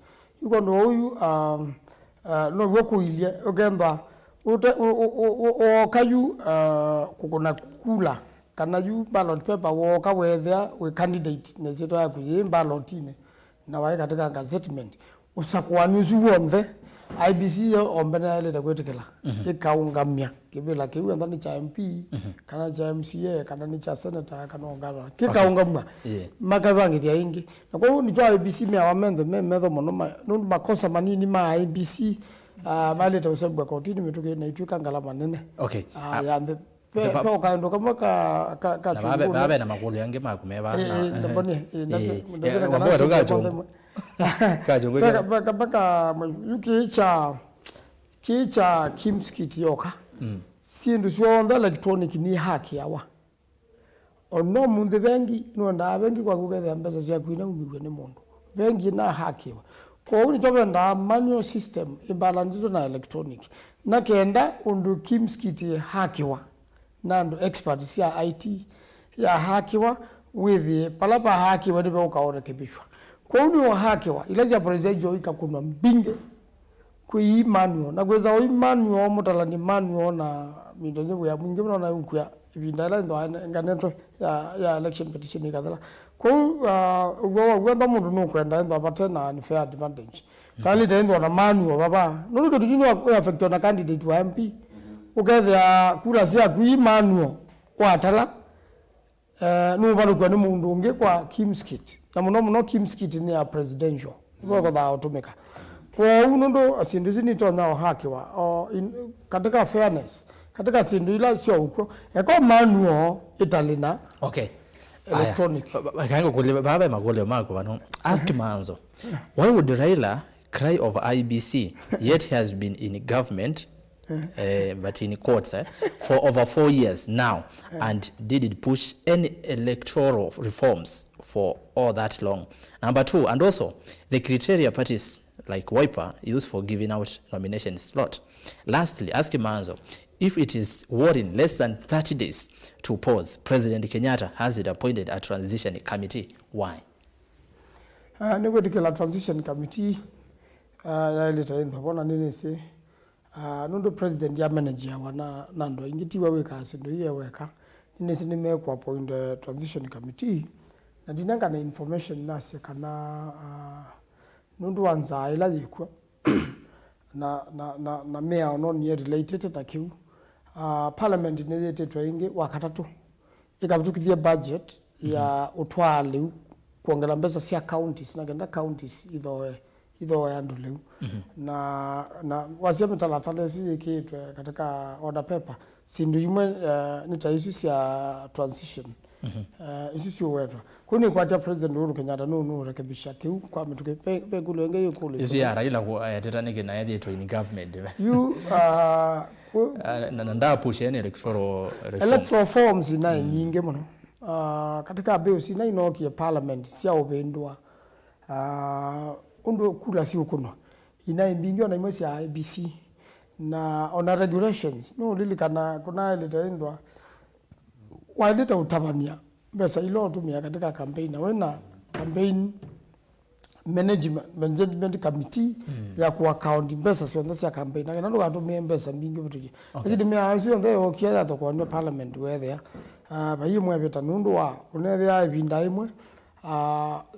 yuko ndo huyu no woko ilie ogamba o kayu kukuna kula kana yu ballot paper wo ka wether we candidate ne zeto ya kuye ballot ine na wae katika gazettement Usakuani uonze IBC yo ombena ile takwetekela ikaungamia kibila kiwe ndani cha MP kana cha MCA kana ni cha senator kana ongala kikaungamia makabangi ya ingi na kwa hiyo ni cha IBC me awamendo medho mono nundu makosa manini ma IBC mali tawsabu kwa kotini metoke na itwika ngala manene okay ya ande pe okaendo kama ka na babe na makulu yange makumeba na mboni ngombo rogacho kajongoja baka kicha kimskiti yoka sindu swonda electronic ni haki yawa ono munde bengi no nda bengi kwa kugetha mbesa cia kuina umigwe ni mundu bengi na haki yawa kwa uni tobe nda manual system imbalance na electronic na kenda undu kimskiti haki wa nando experts ya IT ya haki wa with palapa haki wa ndibe ukaorekebishwa kwa uni wa haki wa ilazi ya president ikakunwa mbinge kui manual na kweza oi manual mutalani manual na mindonye ya mwingi na unkuya ibindala ndo nganeto ya election petition ikadala kwa uganda mundu no kwenda ndo apate na unfair advantage kali tendo na manual baba no ko tujini wa affect na candidate wa MP uketha kula sia kui manual watala no balu kwa ni mundu unge kwa kimskit na muno kimskit ni ya presidential kwa ba automeka kwa unondo asinduzi ni tona haki wa katika fairness katika sindu ila sio huko eko manual italina okay electronic kango kule baba magole mako bano ask MAANZO why would Raila cry over IBC yet has been in government but in courts for over 4 years now and didn't push any electoral reforms for all that long. Number 2, and also the criteria parties like Wiper use for giving out nomination slot. Lastly, ask MAANZO if it is warning less than 30 days to pause. President Kenyatta has it appointed a transition committee. Why? Negwe transition committee ya ileta bona nini se nundo president ya manager wana nando ingitiwa weka sindo hiye weka nini se nimekwa appoint transition committee na dinanga na information nase kana nundu wanza ila yikwa na mea ono ni related na kiu parliament nizete twaingi wakatatu ikabutukithia budget ya utwali kuongela mbesa sia counties na genda counties idho ya nduleu na wasema talatale si kitu katika order paper sindu yimwe nitaisu ya transition isu wetu kuni kwa president Uhuru Kenyatta no rekebisha kiu kwa mtuke pe kulenge yokule isu ya Raila kwa tetanike na yadi to in government you nanda push any electoral reforms electoral forms ina nyinge muno katika bills ina inoki ya parliament sia obendwa undo kula si ukuno ina imbingio na imwe ya IBC na on regulations no lili kana kuna ilitaendwa waleta utabania besa ilo tumia katika campaign na wena campaign management committee ya ku account besa sio ndasi ya campaign na ndo atumia besa mbingi bituje lakini mimi asio ndo okienda to kwa parliament wethe ba yimwe beta nundu wa unethe ya ibinda imwe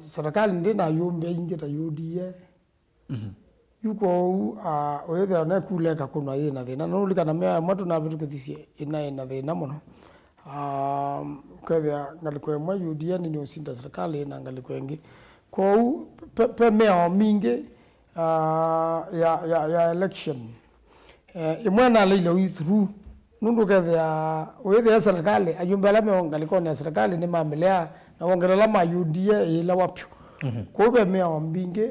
serikali ndina yumbe ingeta UDA yuko wethe na kuleka kuna yena thina no likana me matu na bitu kithisi ina thina muno kadha ngaliko mwa UDA ni usinda serikali na ngaliko engi kwa pe mea mingi ya election imwana lilo through nundu kadha wethe serikali ajumbala me ngaliko na serikali ni mamelea na wongerela ma UDA ila wapyo kwa be mea mingi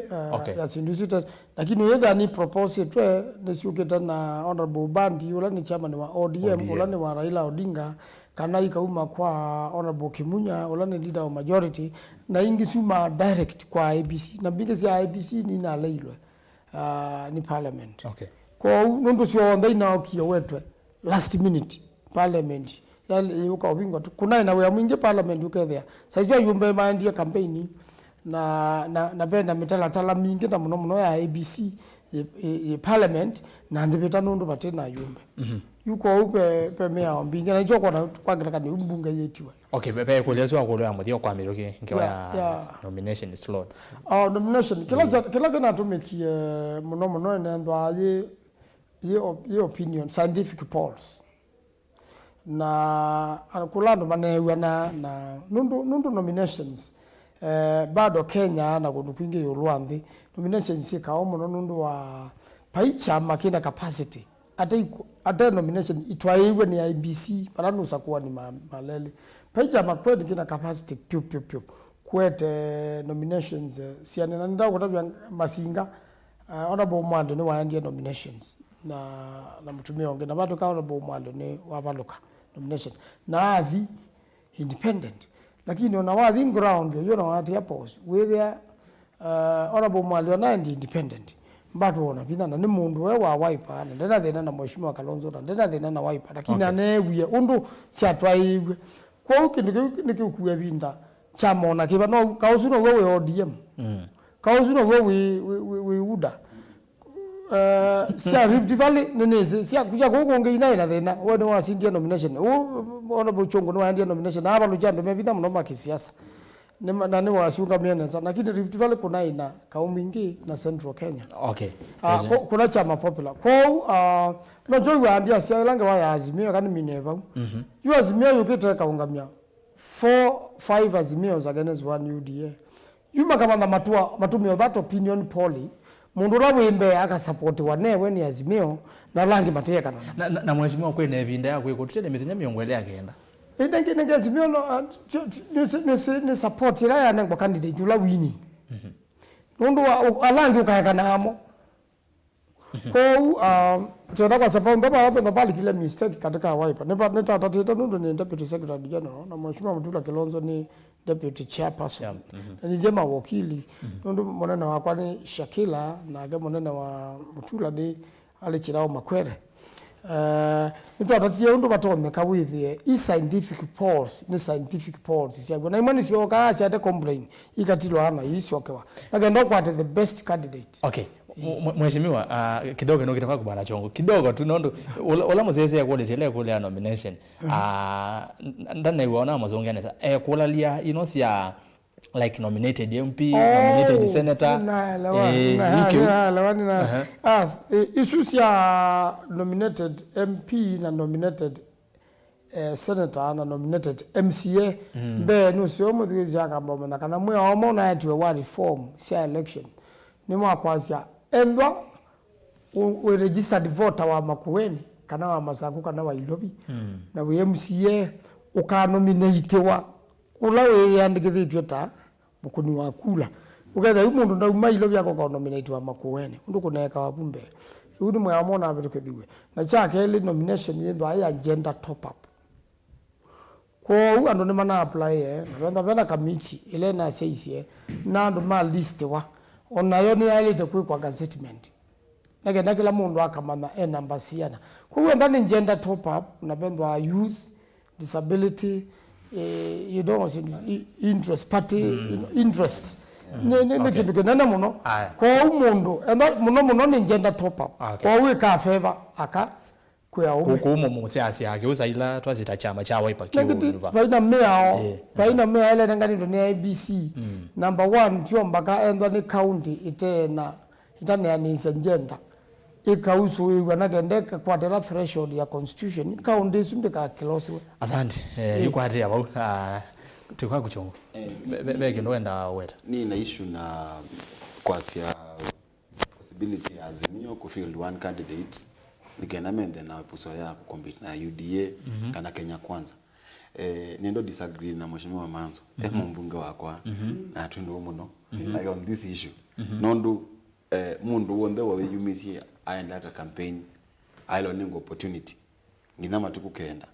ya sindusita lakini wethe ni propose twe nisiuketa na honorable Bandi ula ni chairman wa ODM ula ni wa Raila Odinga kana ikauma kwa honorable Kimunya ula ni leader of majority na ingi suma direct kwa ABC na bingi si ABC ni na leilwe ni parliament kwa nundu sio ndai na okio wetwe last minute parliament yale yuka obingwa kuna ina we mwingi parliament ukethea saizo yumbe maandia campaign na benda mitala mingi na muno ya ABC parliament na ndibeta nundu batena yumbe yuko upe pe mea mbingi na joko na kwagira kani umbunga yetiwa pepe kulezo kwa ya muthio kwa miroki ngewa ya nomination slots nomination kila kana tumekie muno nendwa ye opinion scientific polls na kulando manewa na nundu nominations bado Kenya na kundu kwingi yulwanthi nominations ikao muno nundu wa paicha makina capacity ate nomination itwaiwe ni IBC parano Usakuani malele paicha MAKUENI kina capacity pyu kwete nominations siane na nda kutabya masinga honorable Mwando ni waandie nominations na mtumia onge na watu ka honorable Mwando ni wabaluka nomination na athi independent lakini ona wathi ground yo na wati pause with honorable Mwando na independent mbatu ona bithana ni mundu we wa Wiper na ndena thina na mheshimiwa Kalonzo na ndena thina na Wiper lakini anewie undu cia twaiwe kwa ukindu nikikuya binda chamona kiba no kausuno we ODM kausuno we uda cia Rift Valley nene cia kuja kugonge ina thina wone wa sindia nomination ona buchongo no andia nomination aba lujando mebitha muno makisiasa na ni washunga miene sana lakini Rift Valley kuna ina kaumingi na Central Kenya kuna chama popular kwa no joy waambia sia lange wa azimio kani mineva yu azimio yukita kaungamia 4-5 azimio against one UDA yuma kama na matumio that opinion polling mundu rabwembe aka support wanewe ni azimio na langi mateka na mheshimiwa kwene evinda yako iko tutende mithenya miongwele agenda nenge azimio no ni support ila ya kwa candidate ula wini mundu alangi ukayaka namo kwa tena kwa sababu ndo baba bali kile mistake katika Wiper ne tata nundu ni deputy secretary general na mheshimiwa Mutula Kilonzo ni deputy chairperson ni jema wakili nundu Munene wa kwani Shakila na ga Munene wa Mutula de alichirao Makwere nito atatie undu batoneka withie scientific polls ni scientific polls sia na imani sio kaasi ate complain ikatilwa ana isokewa agenda kwa the best candidate mheshimiwa kidogo no kitaka kubana chongo kidogo tu nondo ola muzeze ya quality ile kule nomination ndana iwaona mazongene kulalia inosia like nominated MP nominated senator issues ya nominated MP na nominated senator na nominated MCA be no sio mudhizi akamba kana mwe omo na ati wa reform sia election ni mwakwasya endwa we registered voter wa Makueni kana wa Masaku kana wa Ilobi na we MCA ukanominate wa kula we yandikithitwe ta mukuni wa kula ugetha umundu ndauma Ilobi ako nominate wa Makueni undu kuneka wa bumbe undi mwamona abirukithiwe na chake ile nomination yendo aya gender top up kwa andu ni mana apply na benda committee ile na saisi na andu ma list wa onayo ni alite kwa gazettement nagenda kila mundu akamama number siana kwa hiyo ndani gender top up na bendwa youth disability you don't interest party interest ne kitu kinene muno kwa umundu muno ni gender top up kwa wika favor aka kwa ume kukumo musiasi yake uzaila twazita chama cha Wiper kiuva baina mea ile ngani ndo ni ABC number 1 tio mbaka endwa ni county itena itane ni gender ikausu iwanagende kwa the threshold ya constitution county sundika kiloswe asante yuko hati abo tukwa kuchongo bege ndoenda weta ni na issue na kwasia possibility ya Azimio kufield one candidate nikenamende na puso ya kukompete na UDA kana Kenya Kwanza nendo disagree na mheshimiwa MAANZO mbunge wakwa na twendo muno like on this issue nondu mundu wonde wa yumisi aenda ka campaign ailo ningo opportunity ngina matuku kenda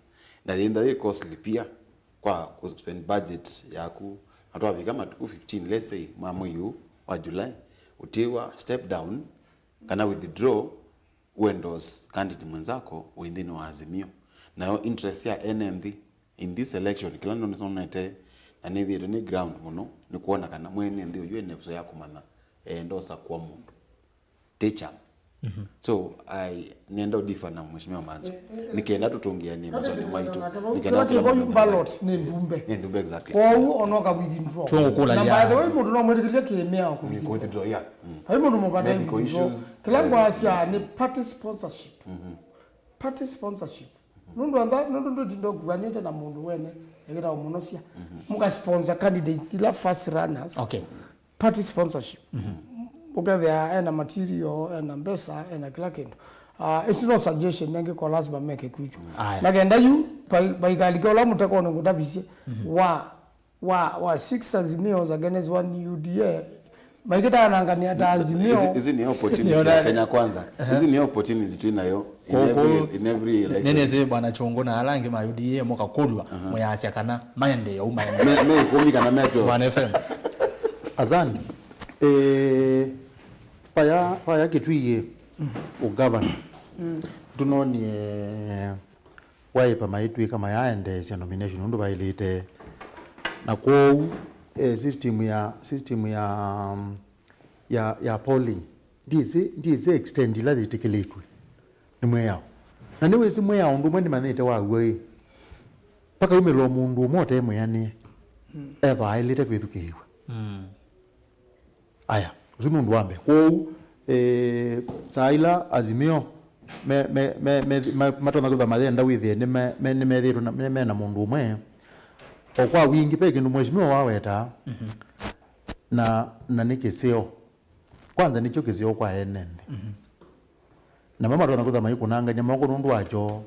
na yenda ye costly pia kwa spend budget yaku atwa vika matuku 15 let's say mamuyu wa July utiwa step down kana withdraw wendos candidate mwenzako within wa Azimio na interest ya NMD in this election kila ndo nisonete na ni ground muno ni kuona kana mwene ndio yue nepso yako mana endosa kwa mundu teacher so nienda udifa na mheshimiwa MAANZO nikaenda tutungia ni mzoni MAITU nikaenda kwa ballots ni ndumbe exactly kwa huo onoka withdraw tungu kula ya na by the way mundu no mwedikilia kiemea ku withdraw ya hayo mundu mubada withdraw kila ngwasya ni party sponsorship party sponsorship nundu ndo gwanite na mundu wene ekira umunosia muka sponsor candidates ila first runners okay party sponsorship ugether and material and mbesa and kila kintu it's no suggestion nenge kwa lazima make kuicho nagenda yu by galika ola muteko ngo tabisi wa 6 Azimio against 1 UDA maikita anangania ta Azimio hizi ni opportunity ya Kenya Kwanza hizi ni opportunity tu nayo in every election nene ze bwana chongo na alange ma UDA moka kodwa moyasya kana maende ya umaende me komi kana metro bwana FM azani paya kitwiye ugavana tunoni waipa MAITU kama yaendesya nomination undu bailite na kwa system ya polling ndize extend ila ditekeletwe nimwe yao na niwe simwe yao ndu mwendi manete wawe paka umelo mundu mote mwene eva ilite kwithukiwe aya uzumu ndu wambe kwa saila Azimio matona kutha mathenda withie ni methirwo ni mena mundu umwe okwa wingi peke ndu mheshimiwa waweta na nikisio kwanza nicho kisio kwa enende na mama tona kutha maikunanganya mako nundu wacho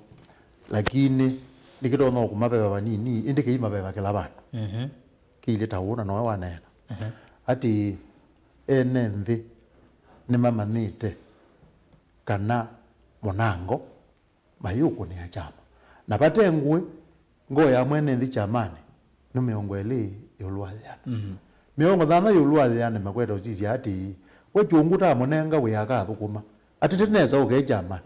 lakini nikitona kumabeba banini indike imabeba kila bantu kile tauna no wanena ati enende ni mama nite kana monango mayuko ni chama na patengwe ngoya mwene ndi chamane no miongo eli yolwaziana miongo dhana yolwaziana makweta usisi ati wachungu ta monenga we akathukuma ati tineza uke chamane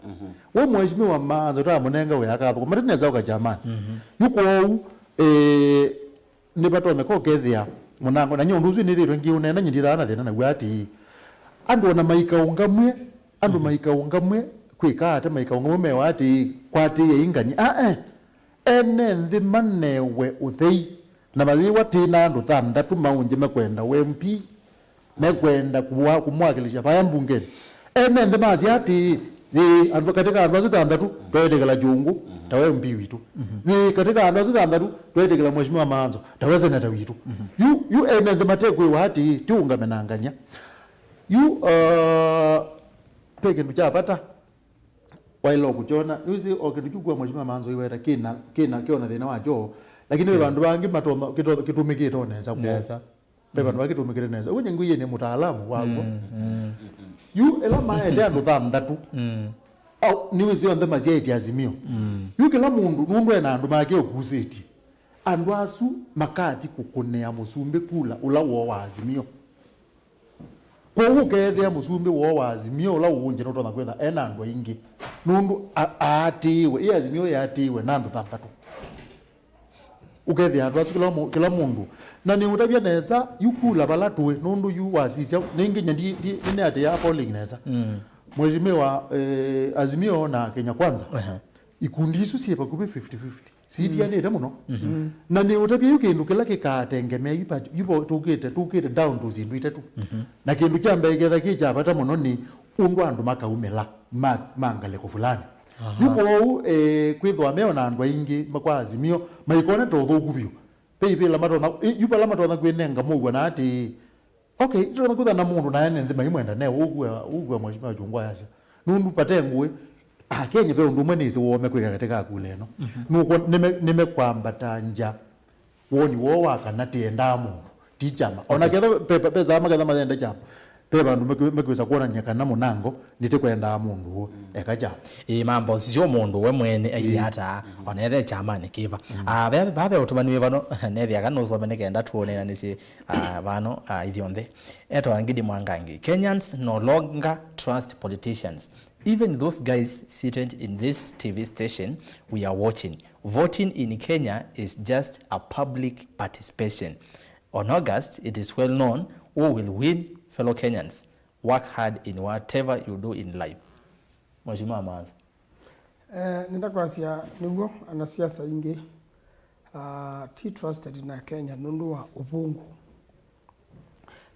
we mheshimiwa MAANZO ta monenga we akathukuma tineza uka chamane yuko ni patone ko kethia monango na nyondu uzi ni thirwe ngiune na nyindi thana thina na gwati andu na maika ungamwe kwika ate maika ungamwe wati kwati ingani ene nthi manewe uthei na mathi watina andu thanthatu maunje mekwenda MP mekwenda kumwakilisha paya mbungeni ene nthi mazi ati andu katika andu acio thanthatu twetekela Jungu tawe MP witu katika andu acio thanthatu twetekela mheshimiwa MAANZO tawe seneta witu yu ene nthi matekwe wati tiungamenangania yu peke nduchapata wailo kuchona yuzi okitukua mheshimiwa Maanzo iweta kina kiona thina wacho lakini bandu bangi matoma kitumikite oneza kwa bandu bangi kitumikite neza unye nguye ni mutaalamu wako yu ela maende andu thandatu au niwezi on the mazieti azimio yu kila mundu ena andu make okuseti andu asu makati kukunea musumbe kula ula wo wa azimio kwa kethe musumbe wo wa azimio ula unje no tona kwetha ena andu aingi nundu atiwe iya azimio yatiwe na andu thandatu ukethe andu asu kila mundu na ni utabia neza yukula balatwe nundu yu wasisia ningi nyandi ni ate ya polling neza mheshimiwa azimio na Kenya Kwanza ikundi isu siepa kube 50-50 sitianite muno na ni utabia yukindu kila kikatengemea yupo tukite down to zindu itatu na kindu kyambe getha kichapata muno ni undu andu makaumela mangale ko fulani yupo kwithwa meo na andu aingi makwa azimio maikone to thugubio peipe la matona yupo la matona kwenenga mugwa na ati okay tuna kutha na mundu na ene nthima imwenda ne ugwa mheshimiwa chungwa yasa nundu patengwe Kenya pe undu mwenezi wome kwika katika kule no nuko nimekwambata nja woni wo wakana tienda mundu tichama ona ketha peza magetha mathenda chama pe bandu mekwisa kuona nyakana munango nite kwenda mundu ekaja mambo sio mundu we mwene ayata onere chama nikiva babe utumani bano nethi akanozo benekenda tuone nisi bano ithionde eto angidi mwangangi Kenyans no longer trust politicians. Even those guys seated in this TV station we are watching. Voting in Kenya is just a public participation. On August, it is well known who will win. Fellow Kenyans, work hard in whatever you do in life. Mheshimiwa Maanzo. Nitakwasiya nibwo anasiasa ingi ti trusted na Kenya nundu wa ubungu.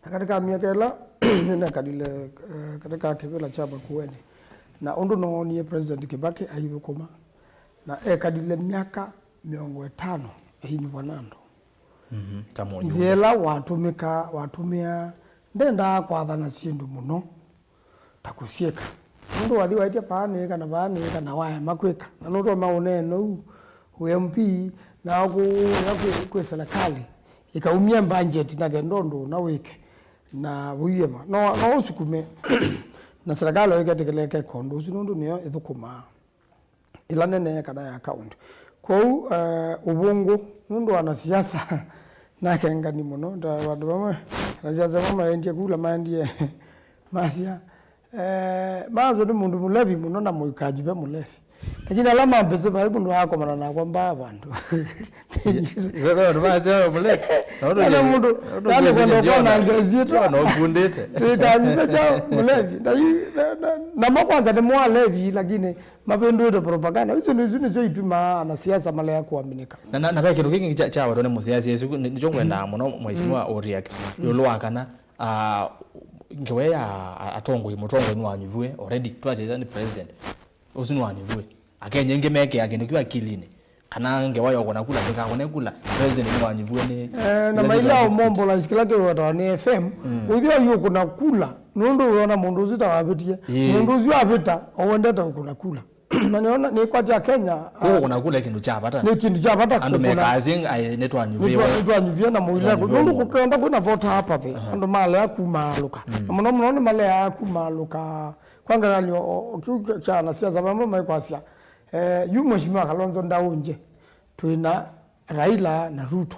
Na katika miaka ila nina kadile katika kibela cha MAKUENI na undu no ni President Kibaki aithukuma na kadile miaka 50 hini wanando. Tamonyo. Nzela watumia ndenda kwathana sindu muno takusieka nundu wathi waitia paani kana waya makwika na nundu maone no MP na ku serikali ikaumia budget na gendondo na wike na wiyema no usukume na serikali ikatekeleke kondo nundu niyo ithukuma ila nene kana ya account kwa ubungu nundu ana siasa na kengani muno nda wandu bamwe siasa mama endie kula mandie masia Maanzo ni mundu mulevi muno na muikajibe mulevi lakini alama mpeze bali mundu wako mana na kwamba abantu wewe ndo maanzo mulevi na mundu ndio kwenda na ngazito no bundete tikajibe cha mulevi na makwanza ni mwalevi lakini mapendo yetu propaganda hizo nizo ituma na siasa mala ya kuaminika na baki ndo kingi cha watu ne musiasa yesu nicho kwenda muno mheshimiwa o react yolwakana ngeweya atongo imutongo ni wanyuvwe already twaje ni president usini wanyuvwe akenye ngemeke yake nikiwa kilini kana ngewayo kona kula ndikakone kula president ni wanyuvwe ni na maila mombo la iskilake watu ni FM uthio yuko kuna kula nundu unaona mundu zita wapitie mundu zio apita owendeta kuna kula na niona ni kwa ya Kenya kuna kula kindu cha pata ni kindu cha pata ando mekazing netwa nyuvye na muila nundu kukenda kuna vote hapa the ando male ya kumaluka muno ni male ya kumaluka kwanga nalio cha na siasa mambo maikwasia yu mheshimiwa Kalonzo ndaunje tuina Raila na Ruto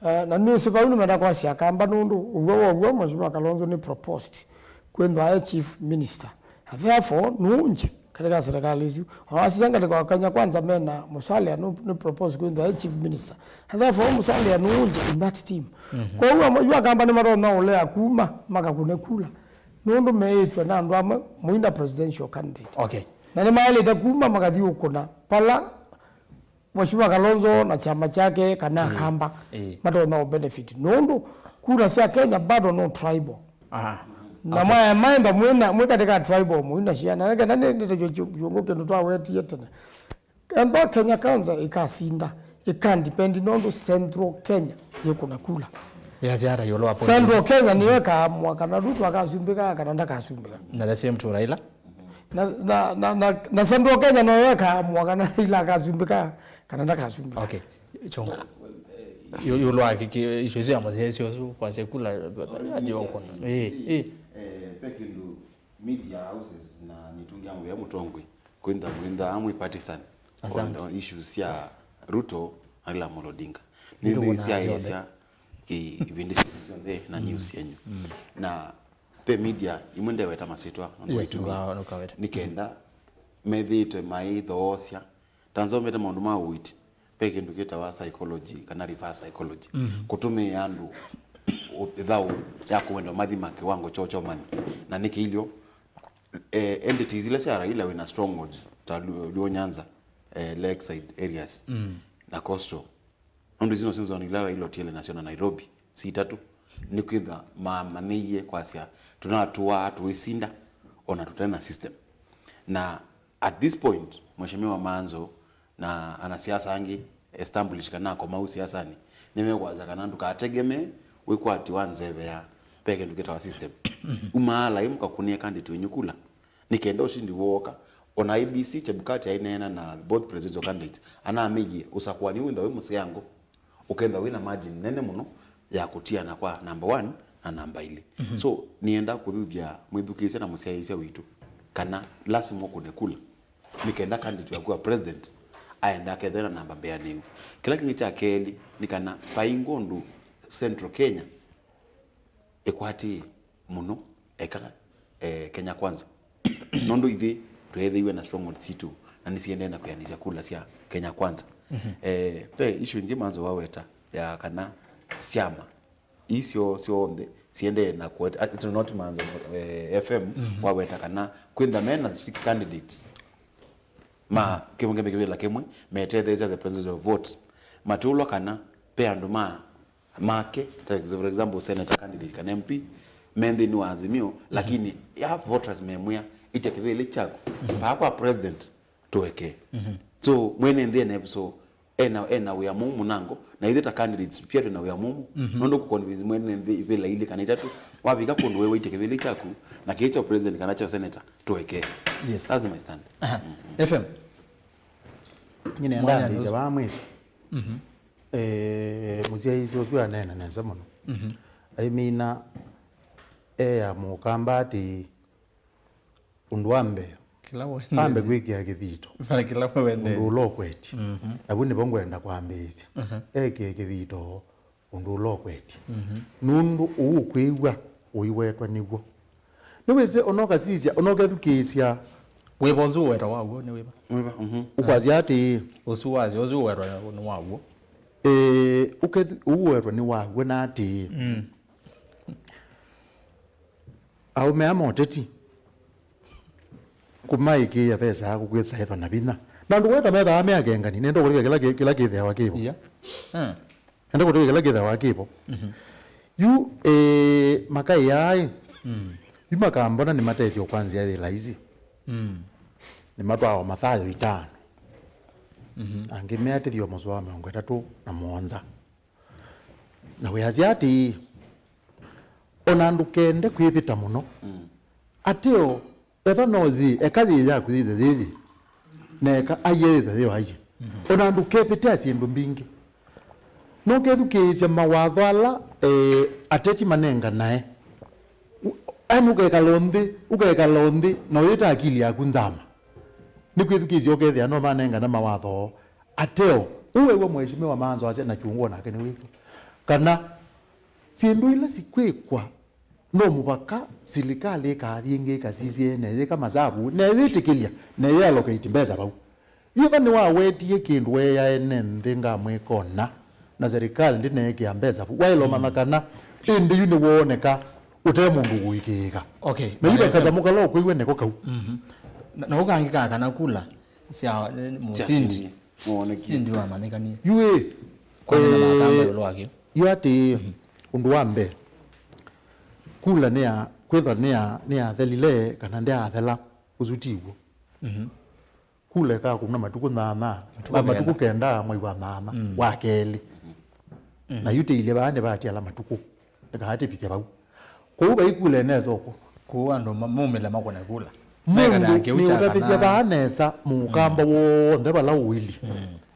na nisi kwa unimenda kwa siya kamba nundu ugo mheshimiwa Kalonzo ni proposed kwendo aye chief minister therefore nuunje katika serikali hizi hawasizanga kwa Kenya Kwanza mena Musalia ni propose kwendo aye chief minister therefore Musalia nuunje in that team kwa hiyo yua kamba ni marona ole akuma maka kunekula nundu meitwa na ndu muinda presidential candidate okay na ni mahali itakuma magathi ukuna pala mheshimiwa Kalonzo na chama chake kana kamba mato no benefit nundu kura sia Kenya bado no tribal na okay. Maemba mwena katika tribal mwina shia na nani nitajongoke ndo twa weti yetene amba Kenya Kwanza ikasinda ikandepend nundu central Kenya yekuna kula ya ziara yolo hapo Central Kenya niwe kaamua kana Ruto akasumbika kana ndakasumbika na the same to Raila na Central Kenya niwe kaamua kana ila akasumbika kana ndakasumbika. Okay chongo yolo akiki ishozi ya mazesi yosu kwa sekula adio kono pekindu media houses na nitungia mu ya mutongwe kwenda amwe partisan on issues ya Ruto Raila Odinga ni siasa ki ibindi sizo na news yenyu na pe media imwende weta masitwa nikenda medite maitho osya tanzomete maundu ma wit pe kindu kita psychology kana reverse psychology kutume yandu thao ya kuenda mathima kiwango chocho mani na niki ilio entities ile cia Raila wina strongholds ta Nyanza lakeside areas na coastal ndo zino sinzo ni Raila hotel national Nairobi si tatu ni kwitha maniye kwa cia tunatua tuisinda ona tutena system na at this point mheshimiwa MAANZO na ana siasa angi establish kana kwa mau siasa ni nimekwaza kana ndukategeme wekwati wanzeve ya peke nduketa wa system umaala imuka kunia candidate wenyukula nikenda ushindi woka ona IBC chebukati ainena na both presidential candidates ana amiji Usakuani wenda we musiango ukenda wina margin nene muno ya kutia na kwa number 1 na number 2 so nienda kuthubia mwithukise na musiaise witu kana lazima kunekula nikenda candidate ya kuwa president aenda kethera namba mbeani kila kingi cha keli nikana paingondu Central Kenya ekwati muno eka Kenya kwanza nondo ithi tuhethiwe na stronghold C2 na nisiende na kuyanisa kula cia Kenya kwanza pe issue ingi manzo waweta ya kana siama isio sionde siende na kwa it not manzo FM waweta kana kwenda mena 6 candidates ma kimunge la kemwe mete the presence of votes matulo kana pe anduma make for example senator candidate kana MP mende ni waazimio lakini ya voters memwea itekevele chako pa president tuweke so mwene ndene so ena we amumu nango na ideta candidates pia tuna we amumu nondo ku convince mwene ndivela ile kana itatu wabika kondo wewe itekevele chako na kicho president kana cha senator tuweke yes that's my stand FM nyine ndandije bamwe muzia hizo zwa nena nenza muno aimina ya mukambati undwambe ambe gwikia githito kila wende undulo kweti nabuni bongwenda kwambizia githito undulo kweti nundu ukwigwa uiwetwa niguo niweze onoka sizia onoka thukisia webonzu weta wago ni weba ukwazi ati usuwazi ozu weta ni wago uwetwa ni wago na ati au meama UTETI kumaiki ya pesa yako kwetsa hetwa na bina nandu weta metha ameagengani nendo kuliga kila kithe wa kibo nendo kuliga kila kithe wa kibo yu makai yai yu makambona ni matethio kwanza ya laizi ni matwa mathayo 5 angimeatithio muswa 37 na weaziati onandu kende kwipita muno atio etha nothi ekathi ya kuthithe thithi neka ayethe thio aje onandu kepite asindu mbingi no kethukiisya mawatho ala ateti manenga nae anu ukekalondi na uyita akili yaku nzama ni kwithukisya ukethia no manenga na mawatho ateo uwewe mheshimiwa MAANZO ase na chungwa nake ni wiso kana sindu ile sikwikwa no mubaka serikali ikathiingi kasisie na yeka mazabu na yitikilia na yallocate mbeza bau yuka ni wa wetie kindu we ya ene nthinga mwikona na serikali ndine yake mbeza bu wailo mamakana indi yuni woneka ute mundu guikika okay na yuka kazamuka lo kuiwe neko kau na ukangika kana kula sia musindi sindi wa manekani yue kwa na makamba yolo wake yuati undu wambe kula nea kwetha nea thelile kana ndia thela uzutiwo kule ka kuna matuku 8 matuku kenda mwaiwa 8 wa keli na yute ile bane bati ala matuko daga hate pike bau ko ba ikule nezo ko ando mumela makona kula mundu ni utapisia baanesa mukamba wo ndeba la wili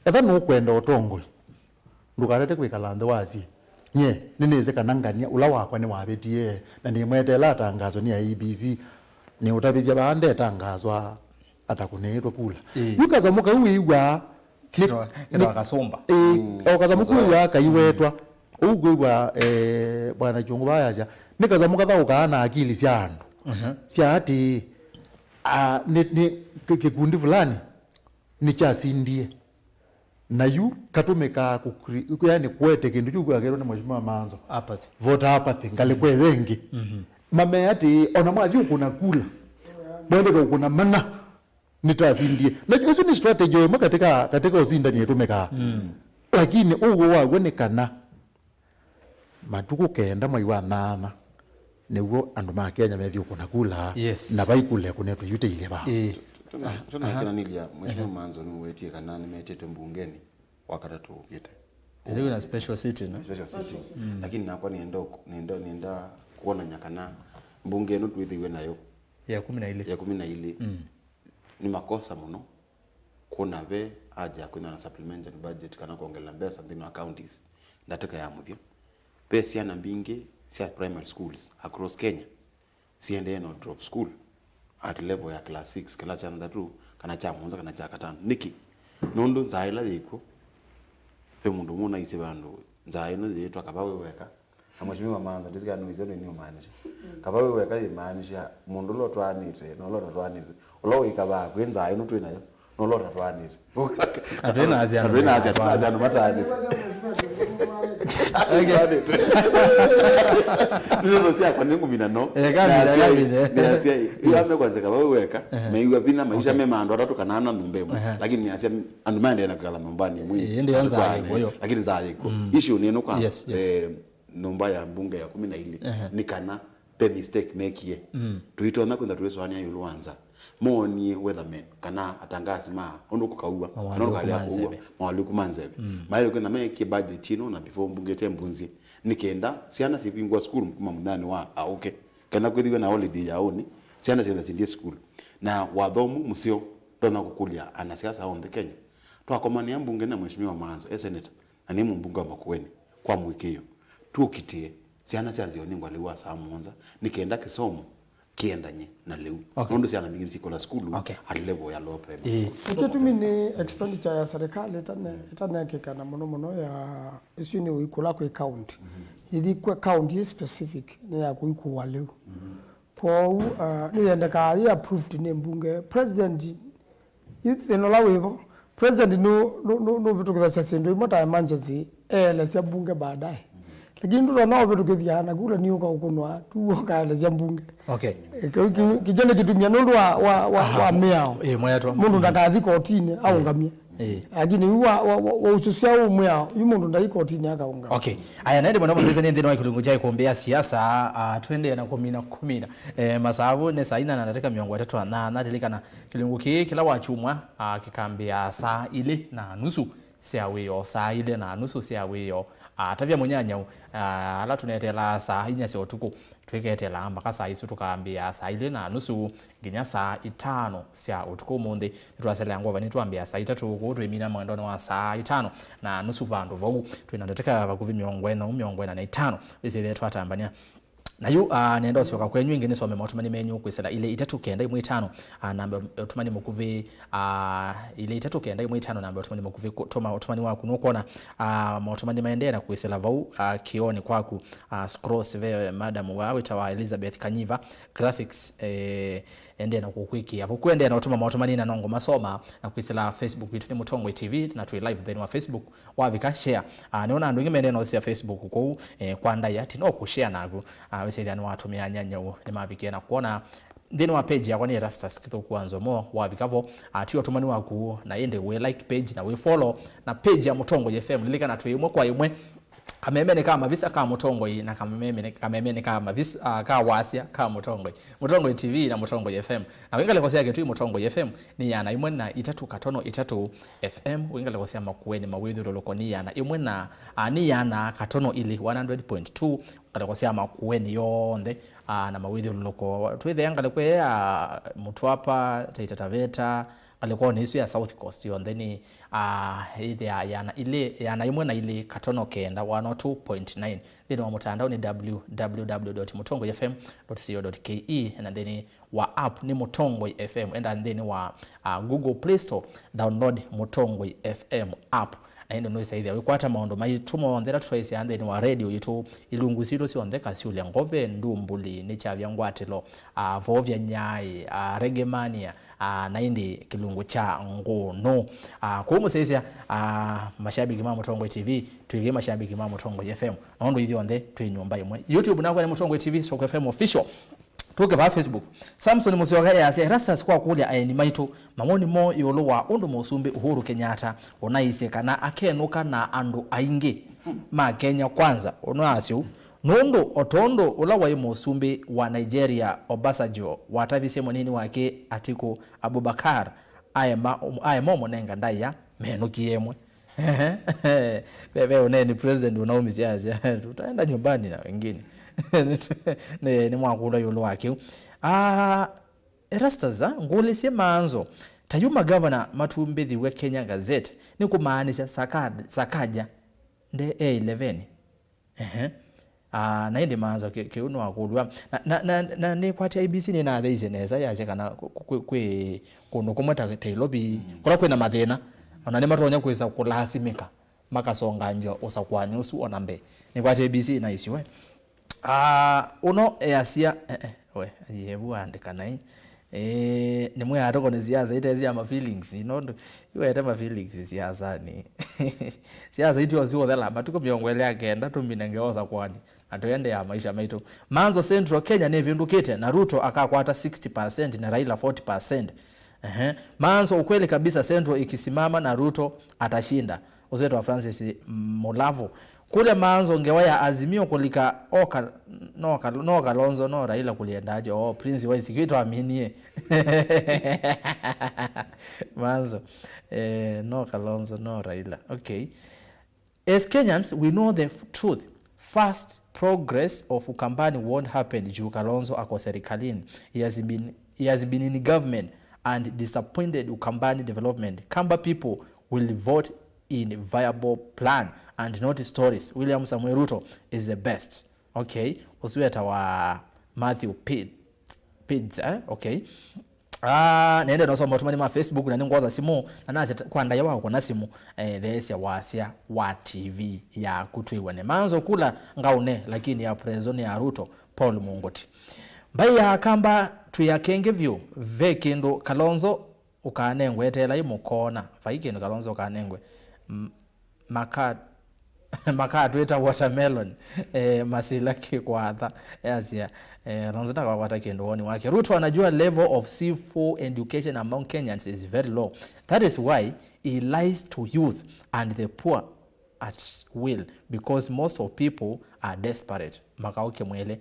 eva no kwenda otongo ndukarete kwikalande wasi nye nineze kanangania ula wakwa ni wabetie na ni mwetela tangazo ni ABC ni utapisia baande tangazwa atakuneetwa kula yukaza muka uiwa kiro akasomba okaza mukuiwa kaiwetwa ugwiwa bwana Kyungu bayaza nikaza muka tha ukana akili syando syati ni kikundi fulani ni chasindie na yu katumeka yani kwete kindu chukwa kero na mheshimiwa MAANZO apathy vote apathy ngale kwe wengi mame ati ona mwaji kuna kula mwende kuna mana nitasindie na hiyo ni strategy yo katika usinda ni tumeka lakini ugo wagwenekana matuko kenda maiwa nana newo andu ma Kenya methi kuna kula na baikule kunetu yute ile ba tunakina nilia mheshimiwa MAANZO ni wetie kana nimetete mbungeni wakatatu yete ile na special city na special city lakini nakwa nienda kuona nyakana mbunge no twithiwe nayo ya 12 ni makosa muno kuna be aja kuna na supplementary budget kana kuongela mbesa thino counties ndataka ya muthio pesa na mbingi sia primary schools across Kenya siende no drop school at level ya class 6 kala cha ndatu kana cha munza kana cha katano niki nondo nzaila yiko pe mundu muna ise bandu nzaino zetu akabawe weka amashimiwa MAANZO ndizika no izolo ni maanisha kabawe weka imaanisha mundu lo twanite no lo twanite ulo ikaba kwenza ino twinayo no lo twanite adena azia no matani ndio sia kwa ningu minano ndio sia kwa zeka bawe weka meiwa bina maisha mema ndo atatu kanana numbemo lakini ni asia andumande na kala numbani mwi ndio anza hiyo lakini za yiko issue ni eno kwa numba ya mbunge ya 12 nikana pe mistake make ye tuitona kwenda tuweswania yuluanza moni weatherman kana atangasi ma ondo kukaua ondo kali akuua mwali kumanzebe maile kwenda make budget ino na before mbunge tembunzi nikenda siana sipingwa school mkuma mndani wa okay kana kwithiwe na holiday yaoni siana sienda sindie school na wathomu musio tona kukulia ana siasa on the Kenya twakomania mbunge na mheshimiwa MAANZO senator na ni mbunge wa Makueni kwa mwikio tukitie siana sianzio ningwa liwa saa monza nikenda kisomo kiendanye na leo ndo siana mingi sikola school at level ya low primary kitu mini expenditure ya serikali itane kikana muno ya isini uikula kwa county hithi kwa county specific ni ya kuikuwa leo kwa ni yendeka ya approved ni mbunge president youth enola wevo president no vitu kwa sasa ndio mota emergency la sia bunge baadaye lakini ndo nao vitu kithiana kula ni uka ukunwa tuoka la sia bunge kijana kitumia ndo wa miao mundu ndakathi kotini au ngamia lakini wa ususia umwe yumundu ndai kotini akaunga aya nende mwana mzee nende no ikulungu jai kuombea siasa twende na 10 masabu ne saina na nataka miongo 3 na nadelikana kilungu kila wachumwa kikambia saa ile na nusu siawiyo saa ile na nusu siawiyo atavya munyanya ala tunetela saa inya sio tuku tweketela mpaka saa isu tukaambia saa ile na nusu nginya saa 5 sia utuko munde twasela ngova ni tuambia saa 3 ku twimina mwandono wa saa 5 na nusu vandu vau twinandeteka vakuvi miongwena 5 bise twatambania na yu nenda usioka kwenyu ingine some matumani menyu kwisela ile 3 kenda 5 namba utumani mukuvi ile 3 kenda 5 namba utumani mukuvi toma utumani waku nokona matumani maendera kwisela vau kioni kwaku scrolls ve madam wawe tawa Elizabeth Kanyiva graphics ende na kukwiki hapo kwende na utuma matumani na nongo masoma na kwisela Facebook yetu ni Mutongwe TV na tu live then wa Facebook wavika share niona ndu ngimende no sia Facebook ko kwanda yati no ku share nagu wese ni watu myanyanya ni mavikia na kuona ndino wa page yakwa ni Rastas kito kuanzo mo wavikavo atio tumani waku na ende we like page na we follow na page ya Mutongwe FM lilika na tuimwe kwa imwe kamemene kama visa kama Mutongoi na kamemene kama visa ka wasia kama Mutongoi TV na Mutongoi FM na wengale kosia getu Mutongoi FM ni yana imwe na 3.3 FM wengale kosia makueni mawithu lokoni yana imwe na ni yana katono ili 100.2 kale kosia makueni yonde na mawithu loko twethe yangale kwe ya Mutwapa Taita Taveta alikuwa ni isu ya South Coast yonde ni ile yana ile yana imwe na ile katono kenda 102.9 then wa mtandao ni www.mutongoifm.co.ke and then wa app ni Mutongoi FM and then wa Google Play Store download Mutongoi FM app and no say there we kwata maondo maitumo ondera trace and then wa radio yitu ilungusiro si ondeka si ule ngove ndumbuli ni chavya ngwatelo vovya nyai regemania na indi kilungu cha ngono kumu sasa mashabiki mama Mutongoi TV tuige mashabiki mama Mutongoi FM naondo hivyo onde tuinyumba imwe YouTube nako ni Mutongoi TV Soko FM official tuke ba Facebook Samson Musyoka yase rasas kwa kulia AENI MAITU mamoni mo yolo wa undu musumbi Uhuru Kenyatta onaiseka na akenuka na andu aingi ma Kenya kwanza ono asyu nondo otondo ula wa musumbi wa Nigeria Obasanjo watavise monini wake Atiku Abubakar ayemo monenga ndaya menuki yemwe bebe oneni president unaumi Siasa tutaenda nyumbani na wengine ni mwakula yolo wake erastaza ngolise MAANZO tayuma governor Matumbethi we Kenya Gazette ni kumaanisha sakaja nde A11 na indi MAANZO kiuno wakulwa na ni kwati ABC ni na these neza yaje kana kwe kuno kumata tailobi kula kwena mathena ona ni matonya kwesa kulasimika makasonga njo Usakuani usu onambe ni kwati ABC na isiwe uno yasia we yebu andika nai ni mwe atoko ni Siasa ite ya ma feelings you ete ma feelings Siasa ni Siasa iti waziwo thela matuko myongwele agenda tumbinenge Usakuani atoyende ya maisha maitu MAANZO Central Kenya ni vindukite na Ruto akakwata 60% na Raila 40%. MAANZO ukweli kabisa Central ikisimama na Ruto atashinda. Uzeto wa Francis Molavu kule MAANZO ngewaya Azimio kulika no Kalonzo no Raila kuliendaje Prince wa Isikito aminie MAANZO no Kalonzo no Raila. Okay, as Kenyans we know the truth. Fast progress of Ukambani won't happen juu Kalonzo ako serikalini. He has been in government and disappointed Ukambani development. Kamba people will vote in viable plan and not stories. William Samuel Ruto is the best. Okay, usiweta wa Matthew Pids okay. Nende no somo tumani ma Facebook na ngoza simu na nache kwanda yawa uko na simu there's wasia wa TV ya kutwiwa ne MAANZO kula ngaune lakini ya prezoni ya Ruto Paul Mungoti mbaya kamba tuyakenge view vekendo Kalonzo ukanengwe etela imukona faikendo Kalonzo ukanengwe makatu eta watermelon masila kikwatha yasia ronzita kwa watakendo woni wake Ruto anajua level of C4 education among Kenyans is very low. That is why he lies to youth and the poor at will because most of people are desperate makauke mwele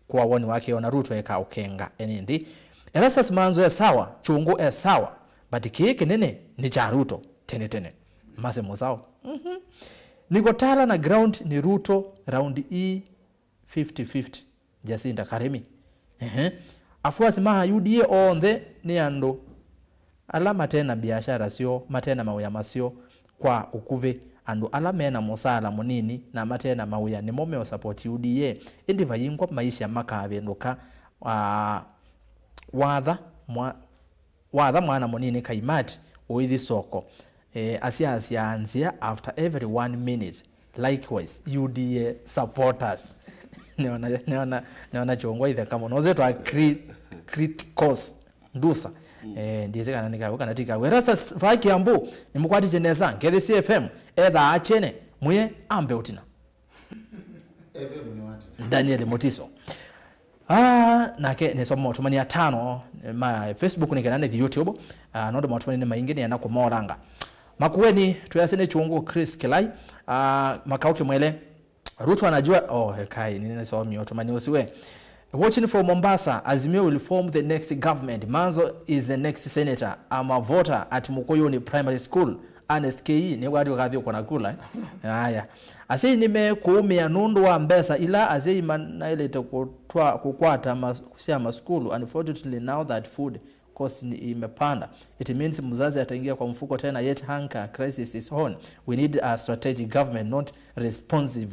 kwa woni wake ona Ruto eka okenga enindi erasas MAANZO ya sawa chungu ya sawa but kike nene ni cha Ruto tene mase mosao Nikotala na ground ni Ruto round E 50-50 Jacinta Karemi afuasi maha UDA onde ni ando alama tena biashara sio matena mauya masio kwa ukuve ando alamena mosala munini na matena mauya ni mome o support UDA indi vayingwa maisha makabe ndoka wadha mwana munini kaimati oithi soko Asia anzia after every 1 minute. Likewise UDA supporters neona chongwa ithe kama nozeto a criticals ndusa ndize kana nika natika werasa faki ambu nimukwati jeneza ngede CFM edha achene muye ambe utina FM ni watu Daniel Motiso nake nesomo tumani ya 5 ma Facebook ni kanane YouTube nodo matumani ne maingine yanako moranga Makueni tuyasene chungu Chris Kilai makauke mwele Ruto anajua hekai nini nasomi otomani usiwe. Watching from Mombasa, Azimio will form the next government. MAANZO is the next senator. I'm a voter at MUKUENI Primary School. Honest KE ni wadi wakadhi ukona kula. Haya. Asei nimekuumia nundu wa mbesa ila asei manailete kukwata kusia maskulu. Unfortunately now that food cost imepanda. It means mzazi ataingia kwa mfuko tena, yet hunger crisis is on. We need a strategic government, not responsive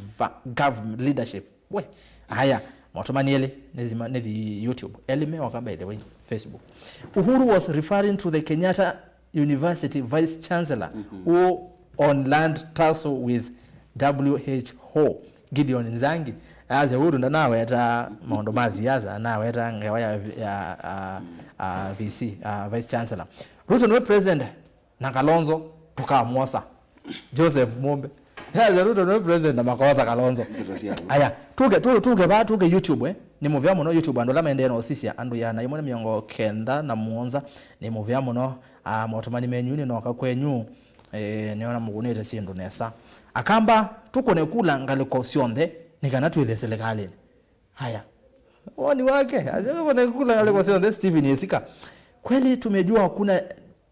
government leadership. We. Haya. Motomaniele nevi YouTube elime waka by the way Facebook. Uhuru was referring to the Kenyatta University Vice Chancellor who on land tussle with WHO Gideon Nzangi as Uhuru nawe ata maondo maziaza nawe ata ngewa ya VC Vice Chancellor. Ruto no president na Kalonzo tukamwosa Joseph Mombe. Ya Ruto no president na makosa Kalonzo. Aya, tuge YouTube ni movia muno YouTube ando lamende no sisia andu ya na imone miongo kenda na muonza ni movia muno motomani menyuni no kakwenyu neona mugunire sindu nesa akamba tukone kula ngaliko sionde nikanatu ile serikali. Haya. Woni wake asema kone kula ngaliko sionde Steven Yesika. Kweli tumejua hakuna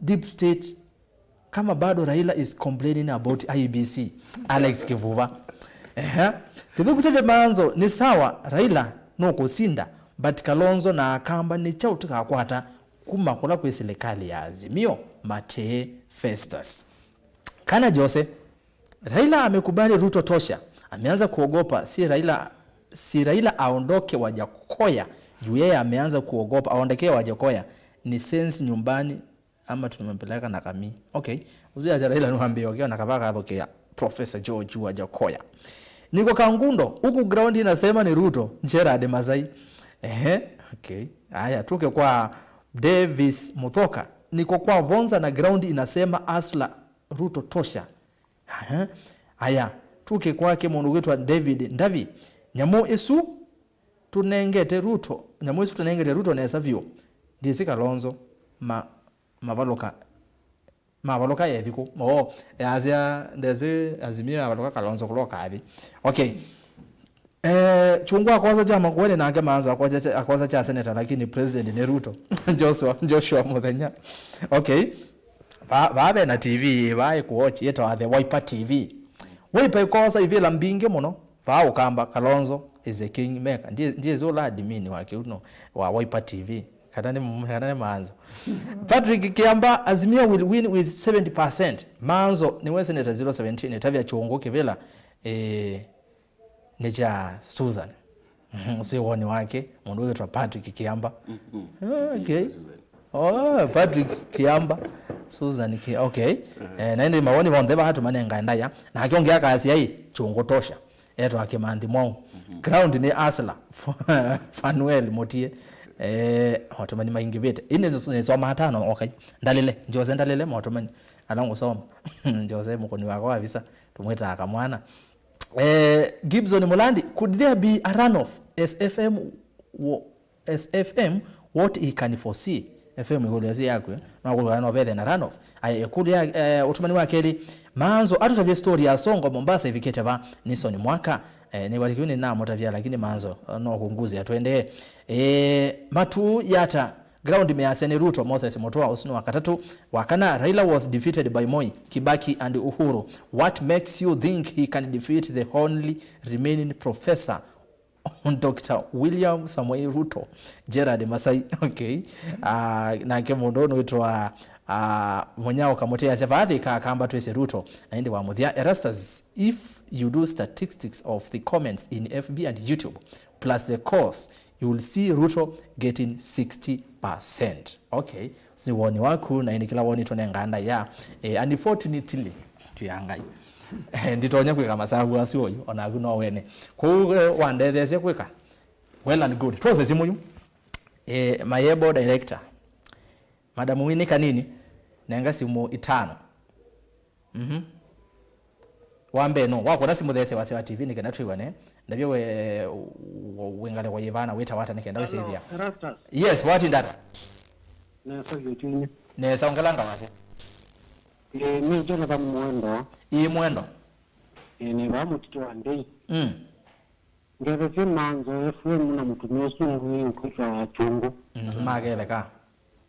deep state kama bado Raila is complaining about IBC. Alex Kivuva. Kidogo kutaje MAANZO ni sawa Raila no kusinda but Kalonzo na akamba ni chao tukakwata kumakola kwa serikali ya Azimio Mate Festus. Kana Jose Raila amekubali Ruto tosha. Ameanza kuogopa si Raila aondoke Wajakoya. Juu yeye ameanza kuogopa aondokee Wajakoya. Ni sense nyumbani ama tumempeleka na kami. Okay. Uzuia Raila nuambia okay na kabaka atokea Professor George Wajakoya. Niko Kangundo huku ground inasema ni Ruto Njera ade Masai. Okay. Haya tuke kwa Davis Muthoka. Niko kwa Vonza na ground inasema Asla Ruto tosha. Haya tuke kwake mundu wetu David Ndavi. Nyamu isu tunengete Ruto. Nyamu isu tunengete Ruto na esavio. Ndisi Kalonzo mavaloka yethiko azia ndeze Azimio avaloka Kalonzo kuloka hivi. Okay. Chungwa kwanza cha MAKUENI na MAANZO akwaza cha senator lakini president ni Ruto. Joshua Muthenya. Okay. Babe na TV bae kuwatch yeto the Wiper TV. Wiper kosa hivi la mbinge muno. Vao kamba Kalonzo is a king maker. Ndiye zola admin wake uno wa Wiper TV. Kadane MAANZO. Patrick Kiamba Azimio will win with 70%. MAANZO ni senator 017 tavya chunguke vela necha Susan. Si woni wake mundu wetu Patrick Kiamba. Okay. Patrick Kiamba Susan okay. Na ndi mawoni wonde bahatu manenga ndaya na akiongea kazi yai chungu tosha. Eto akimandi mwa. Ground ni Asla Fanuel Motie. Hotomani maingibete ine soma hatano okay ndalele Jose ndalele hotomani alangu soma Jose mukoni wako avisa tumweta akamwana Gibson Mulandi could there be a runoff SFM what he can foresee FM ngolezi yako na kwa no vele na runoff ayekuli hotomani wake MAANZO atutabia story ya songo Mombasa iviketeva Nison mwaka ni walikuni na motavia lakini MAANZO no kunguzi atwende matu yata ground measene Ruto Moses Motoa usinu wakatatu wakana Raila was defeated by Moi Kibaki and Uhuru. What makes you think he can defeat the only remaining professor Dr. William Samoei Ruto Gerard Masai? Okay. Na kemondo witwa monyao kamotea sefadhi kamba tuwese Ruto na ndi wa muthia Erastus. If you do statistics of the comments in FB and YouTube plus the course you will see Ruto getting 60%. Okay. Si woni waku na indikila woni tonenganda ya unfortunately tuyangai nditonya kweka masabu asiyo ona kuno wene ku wandethese kweka well and good process muyu mayebo director Madam Winnie Kanini nenga simu 5 wambe no wako nasi muthese wa TV nikana twiwane ndabyo wengale kwa Ivana weta wata nikenda wesethia. Yes, what in that? Na sayo chini. Ne saongelanga wase. Ni jona ba mwendo. Mwendo. Ni ba mutito ande. Ngeve MAANZO FM na mtumia sungu kwa chungu. Mageleka.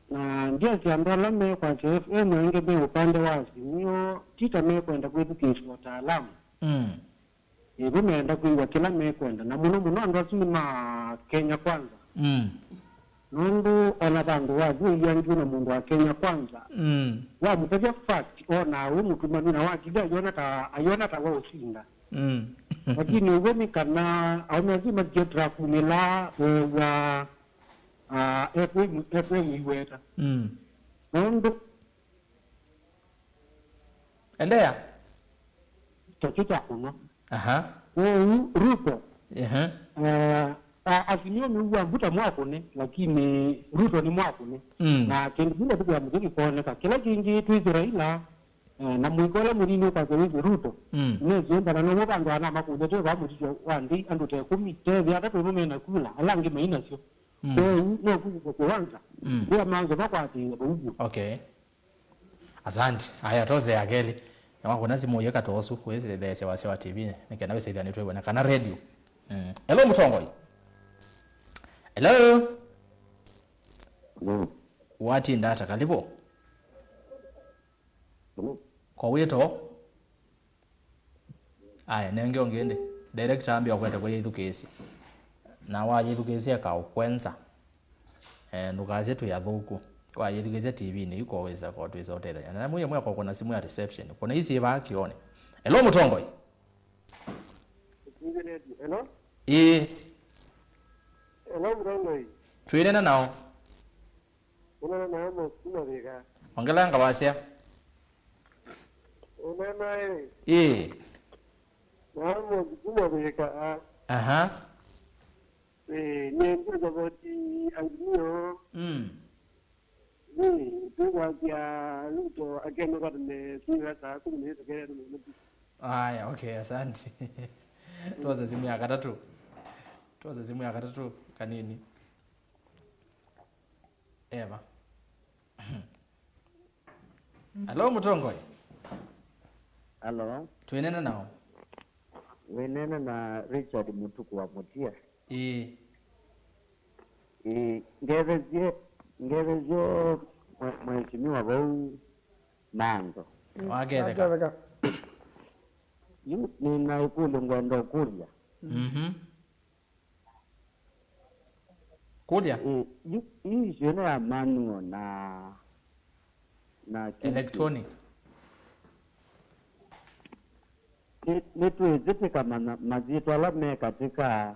Na ndio kiambala me kwa FM ngebe upande wa Azimio tita me kwenda kwa education wataalamu. Hivi meenda kuingwa kila me kwenda na muno ndo ma Kenya kwanza. Nundu ona bandu wa yangu na mundu wa Kenya kwanza. Wa mutaja fact ona umutumani na wakija ayona ta wao usinda. Lakini uwe kana aunazima jetra kumila wa FM iweta. Nundu endea chochote kuno. Ruto. Azimio ni uambuta mwako ne lakini Ruto ni mwako ne. Na kingine tu ya mziki kuoneka kila kingi tu Israela na mwikola mulini kwa hizo Ruto. Nezomba na nomo bandu ana makuja tu bamutisho wandi andu te kumite ya tatu mume na kula alangi maina sio. No kuanza. Ndio MAANZO bakwati bubu. Okay. Asante. Haya toze ageli. Yawa kuna simu yeka tosu kwezi the Siasa TV nikena we saidi anitwe na kana radio. Hello Mutongoi. Hello. Wati ndata kalipo? Kwa wito? Aya nenge ongende. Director ambi okwenda kwa yetu kesi. Na wa yetu kesi akakwenza. Nukaze tu ya thuku. Kwa yetu kesi TV ni yuko weza kwa tu zote. Na muye kwa kuna simu ya reception. Kuna hisi eba akione. Hello Mutongoi. Hello? Hello Mutongoi. Tuinena nao. Una na mo kuma bega. Ongela ngawasia. Una na na mo kuma bega. Nyengo zaboti Azimio. Tuwa kia Ruto ageno kadne Siasa kumene tegere no. Aya, okay, asante. Tuwaza simu ya katatu kanini. Eva. Hello Mutongoi. Hello. Tuinena nao. Wenena na Richard Mutuku wa Mutia. Ngevezo mheshimiwa wao MAANZO. Wageleka. Nina ikulu ngwendo kulia. Kulia? Hii jene ya manual na electronic. Nituwezete kama mazito alame katika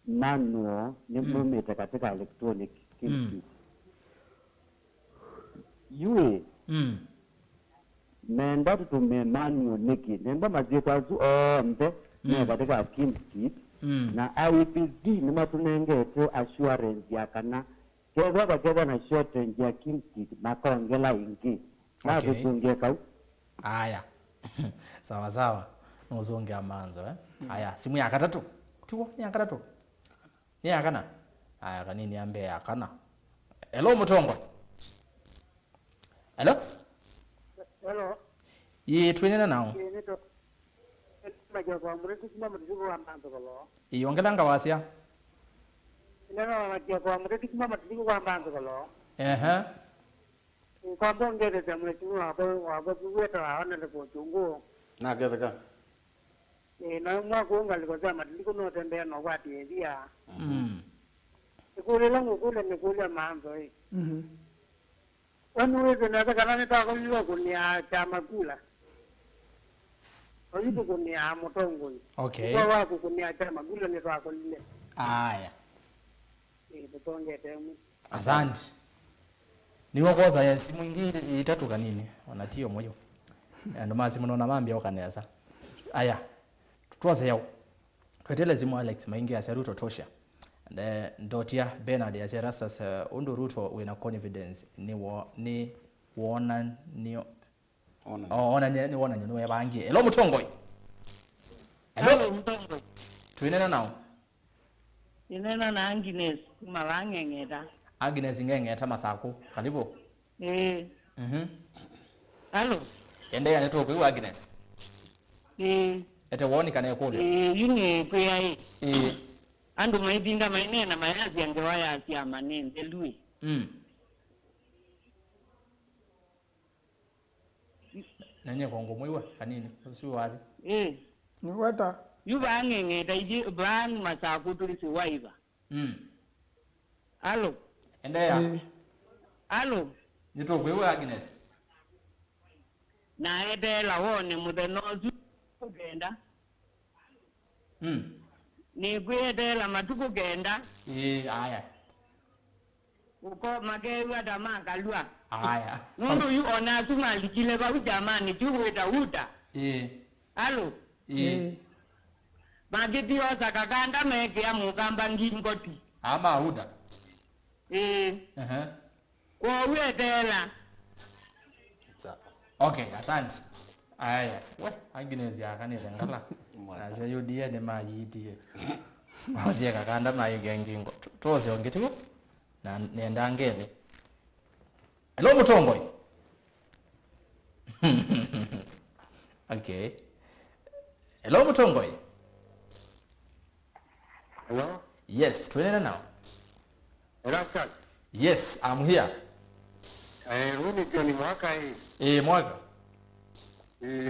manual ni mumete katika electronic kitu. Yue nenda tutume manual niki nenda mazito azu mbe ne katika kimkit na IPZ ni matunengete assurance ya kana keza na shortage ya kimkit makongela ingi na kutungeka. Aya. Sawa. Nozongea MAANZO Aya, simu ya katatu. Tiwo ya katatu. Ni yakana. Aya kanini ambe yakana. Hello Mutongoi. Hello? Hello. Tuinena nao. Ongela ngawasia. Na gedaka. Na mwako ngaliko matiliko no tembea no wati edia. Ikule langu kule ni kule MAANZO Wanu wewe na kana nita ko yuwa kunia chama kula. Oyipo kunia Mutongoi. Okay. Kwa wako kunia chama kula ni kwa kule. Aya. Tutonge temu. Asante. Niwo koza ya simu ingine itatu kanini? Wanatio moyo. Ndo mazi mnaona mambi au kaneza. Aya. Tuanze yao. Twetele simu Alex maingi ya Ruto tosha. Ndotia Bernard ya Serasas undu Ruto wina confidence ni wona ni ona ni wona nyino yabangi. Hello Mutongoi. Hello Mutongoi. Tuinena nao. Inena na Agnes mawangengeta. Agnes ngengeta masako. Karibu. Hello. Endea netoko kwa Agnes. ete woni kana kule yunge kwe andu maithinda mainena mayazi angewaya asia manende lui nanye kongo mwiwa kanini usiwe wali ni wata yuba ngengeta iji ban masaku tulisi waiba alo endea alo nito kwewe Agnes na edela wone muthenozu kugenda ni kwedela matuku genda aya uko magewa damaka lwa aya nundu yu ona tumalikile ba jamani tuweta uta alo magiti osa kakanda meke ya mukamba ngingoti ama uta kwa wedela okay asante aya we Agnes ya kanile ngala aje yudia ne mayidie aje kakanda mayi ngingo toze ongetiwo na nenda ngele hello Mutomboy okay hello Mutomboy hello yes tuenena now Rasta yes I'm here runi joni mwaka hii mwaka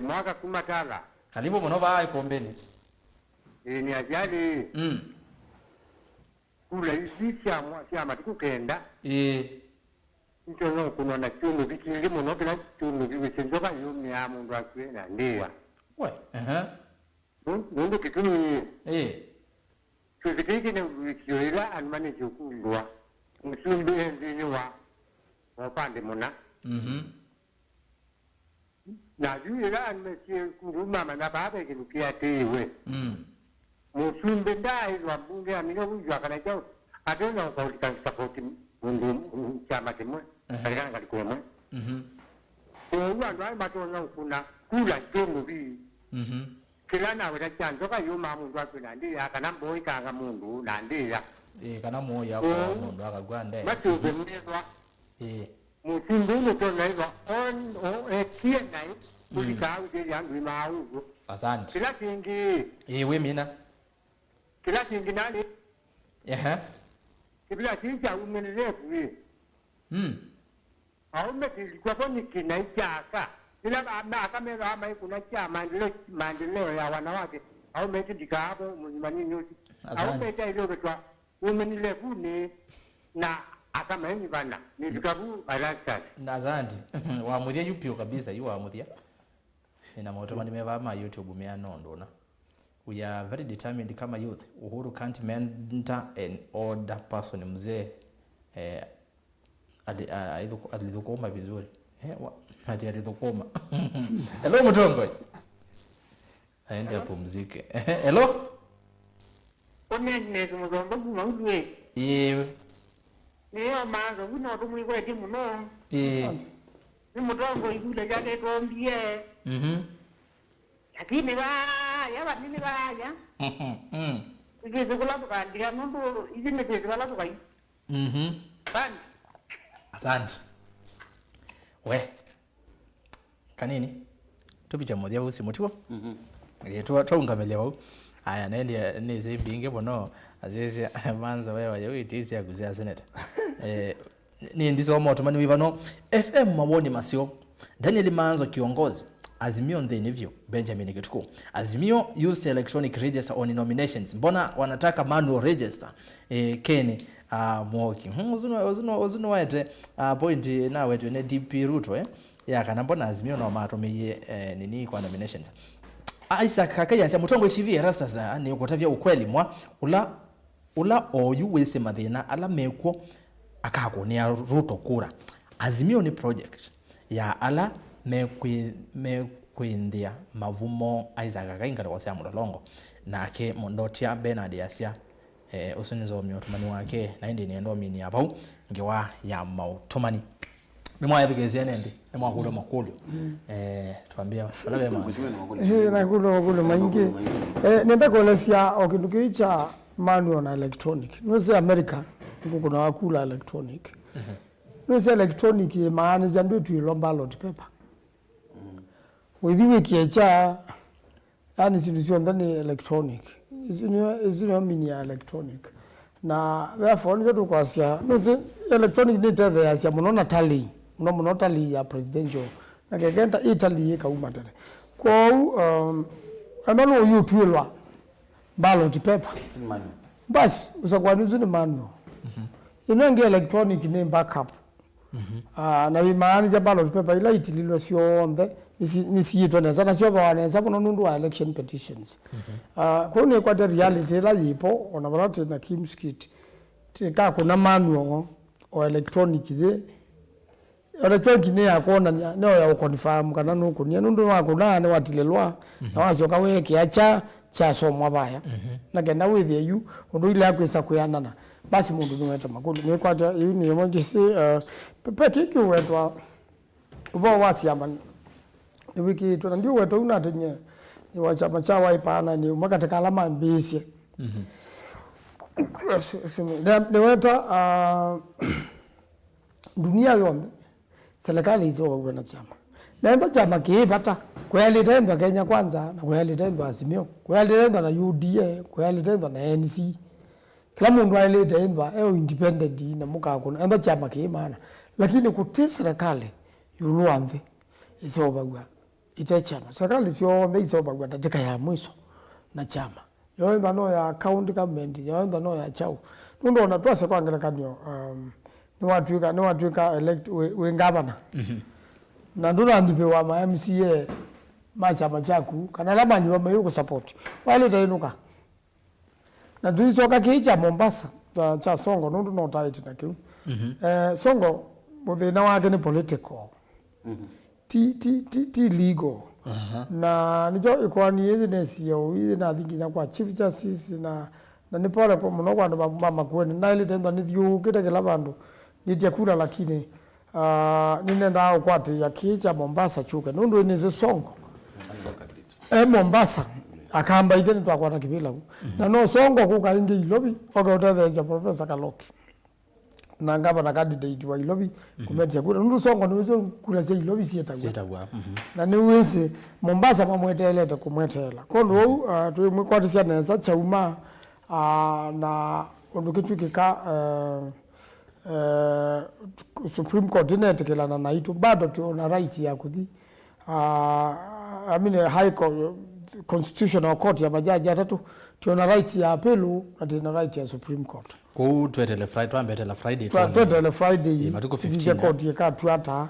mwaka kumatala karibu muno ba ikombeni ni ajali kula isisha mwa matukenda ntono kuno na chumu bikili muno kila chumu bisenjoka yumi ya mundu akwena ndia we mundu kituni tuzikiki ne wikiyoira anmane jukundwa msumbi enzini wa wapande muna na juira anmesi kuruma mana babe kinukia tewe musumbi ndai wa bunge amino ujwa kana chao adona kwa ulikansa mundu chama kimwe kalikana kalikomwe uwa ndo ai matona kuna kula chungu bi kila na wera chanzo ka yuma mundu akwena ndi akana boy kanga mundu na ndiya kana moya kwa mundu akagwande matube mnezwa musumbi mutona iwa on ekie nai ulikawu je yangu maawu asante kila kingi we mina kila kingi nani kibila kinja umenelefu aumeti kwa koni kinaichaka ila akamero ama kuna cha maendeleo ya wanawake aumeti dikapo mmanini yote aumeti ile kwa umenelefu ni na akameni bana ni dikabu alaka na asante waamudia yupio kabisa yu waamudia ina moto nimeva ma YouTube mea nondona we are very determined kama youth Uhuru can't mentor an older person mzee alidhukoma vizuri hadi alidhukoma hello Mutomboy aende apumzike hello onene zomba kumangwe niyo manzo kuno tumwe timu no ni Mutomboy kule yake tombie lakini yaba nini baya ikizo kula tukandika mundu izine tezi wala tukai bani asante we kanini tupicha moja usi mutiwo tuungamelewa aya nende nizi mbinge bono azizi manzo wewe yitisi ya kuzia seneta ni ndizo moto mani wivano FM mawoni masio Daniel Manzo kiongozi Azimio ndenivyo Benjamin Kituku Azimio used electronic register on nominations mbona wanataka manual register Keni mwoki uzuno waete point na wetu ne DP ruto ya kana mbona Azimio na matomeye nini kwa nominations Isaac Kakaya Mutomboy TV rasta za ni ukotavya ukweli mwa ula oyu wese mathina ala mekwo akakonia ruto kura Azimio ni project ya ala mekwindia mavumo Isaac Kakaya kwa sia mulolongo nake mondotia Bernard yasia usunizo myotumani wake na ndi niendo mini abau ngewa ya mautumani nimwa yabigezia nende nimwa kulo makulu tuambia wala na kulo maingi nenda kuonesia okindukicha manual na electronic nose America kuna wakula electronic nose electronic maana zandu tu ballot paper with wiki cha yani sio ndani electronic is mini electronic na therefore ndio tukwasia no electronic ni tete ya sia muno tally muno tally ya presidential na kegenda Italy kauma tete kwa amalo yutulwa ballot paper bas Usakuani ni manual inange electronic ni backup na bimaanza ballot paper ila itililo sio onde nisiyitwa neza na sio bawane sababu nundu wa election petitions kwa ni kwa reality la yipo ona balate na kimskit tika kuna manual o electronic ze electronic ni yakona no ya confirm kana nuko ni nundu wako nane watilelwa na wazoka weke acha cha somwa baya na genda with you undu ile yakwisa kuyanana basi mundu nweta makulu ni kwa hiyo ni emergency pepe kiki wetwa ubo wasi amani ni wiki tu ndio wetu unatenye ni wa chama cha Wiper ni makataka alama mbisi ni weta dunia yote serikali hizo wana chama nenda chama kipata kweli tendo Kenya kwanza na kweli tendo Azimio kweli tendo na UDA kweli tendo na NC kila mundu ile tendo independent na muka kuna nenda chama kiimana lakini kuti serikali yuluamve hizo bagwa ite chama serikali sio hizo bagwa katika ya mwisho na chama yoenda no ya county government yoenda no ya chao ndio unatoa kwa ngirakanyo ni watu elect we governor na ndio andipewa ma MCA machama chaku kana labda ndio wameyo support wale tainuka na tulisoka kicha Mombasa cha Songo ndio no tight na kiu Songo muthina wake ni political ti legal na nijo ikwani evidence yo na thinginya kwa chief justice na ni pole kwa muno kwa MAKUENI na ile tendo ni thiu kila bandu nitia kula lakini ninenda ukwati ya kicha Mombasa chuka nundu ni Songo Mombasa akamba iteni twa kwa kibila na no Songo kuka ingi ilobi okauteza Professor Kaloki na ngaba na candidate wa ilobi kumetia kula nundu Songo nizo kula sia ilobi sietagwa na ni wese Mombasa mamweteleta kumwetela kondo tu mwikwatisia neza chauma na ondokitu kika Supreme Court inetekelana na itu bado tuona right ya kuthi I mean High Court Constitutional Court ya majaji atatu tuona right ya apelu na tuona right ya Supreme Court kwa twetele Friday twetele Friday matuko 15 court yekatu hata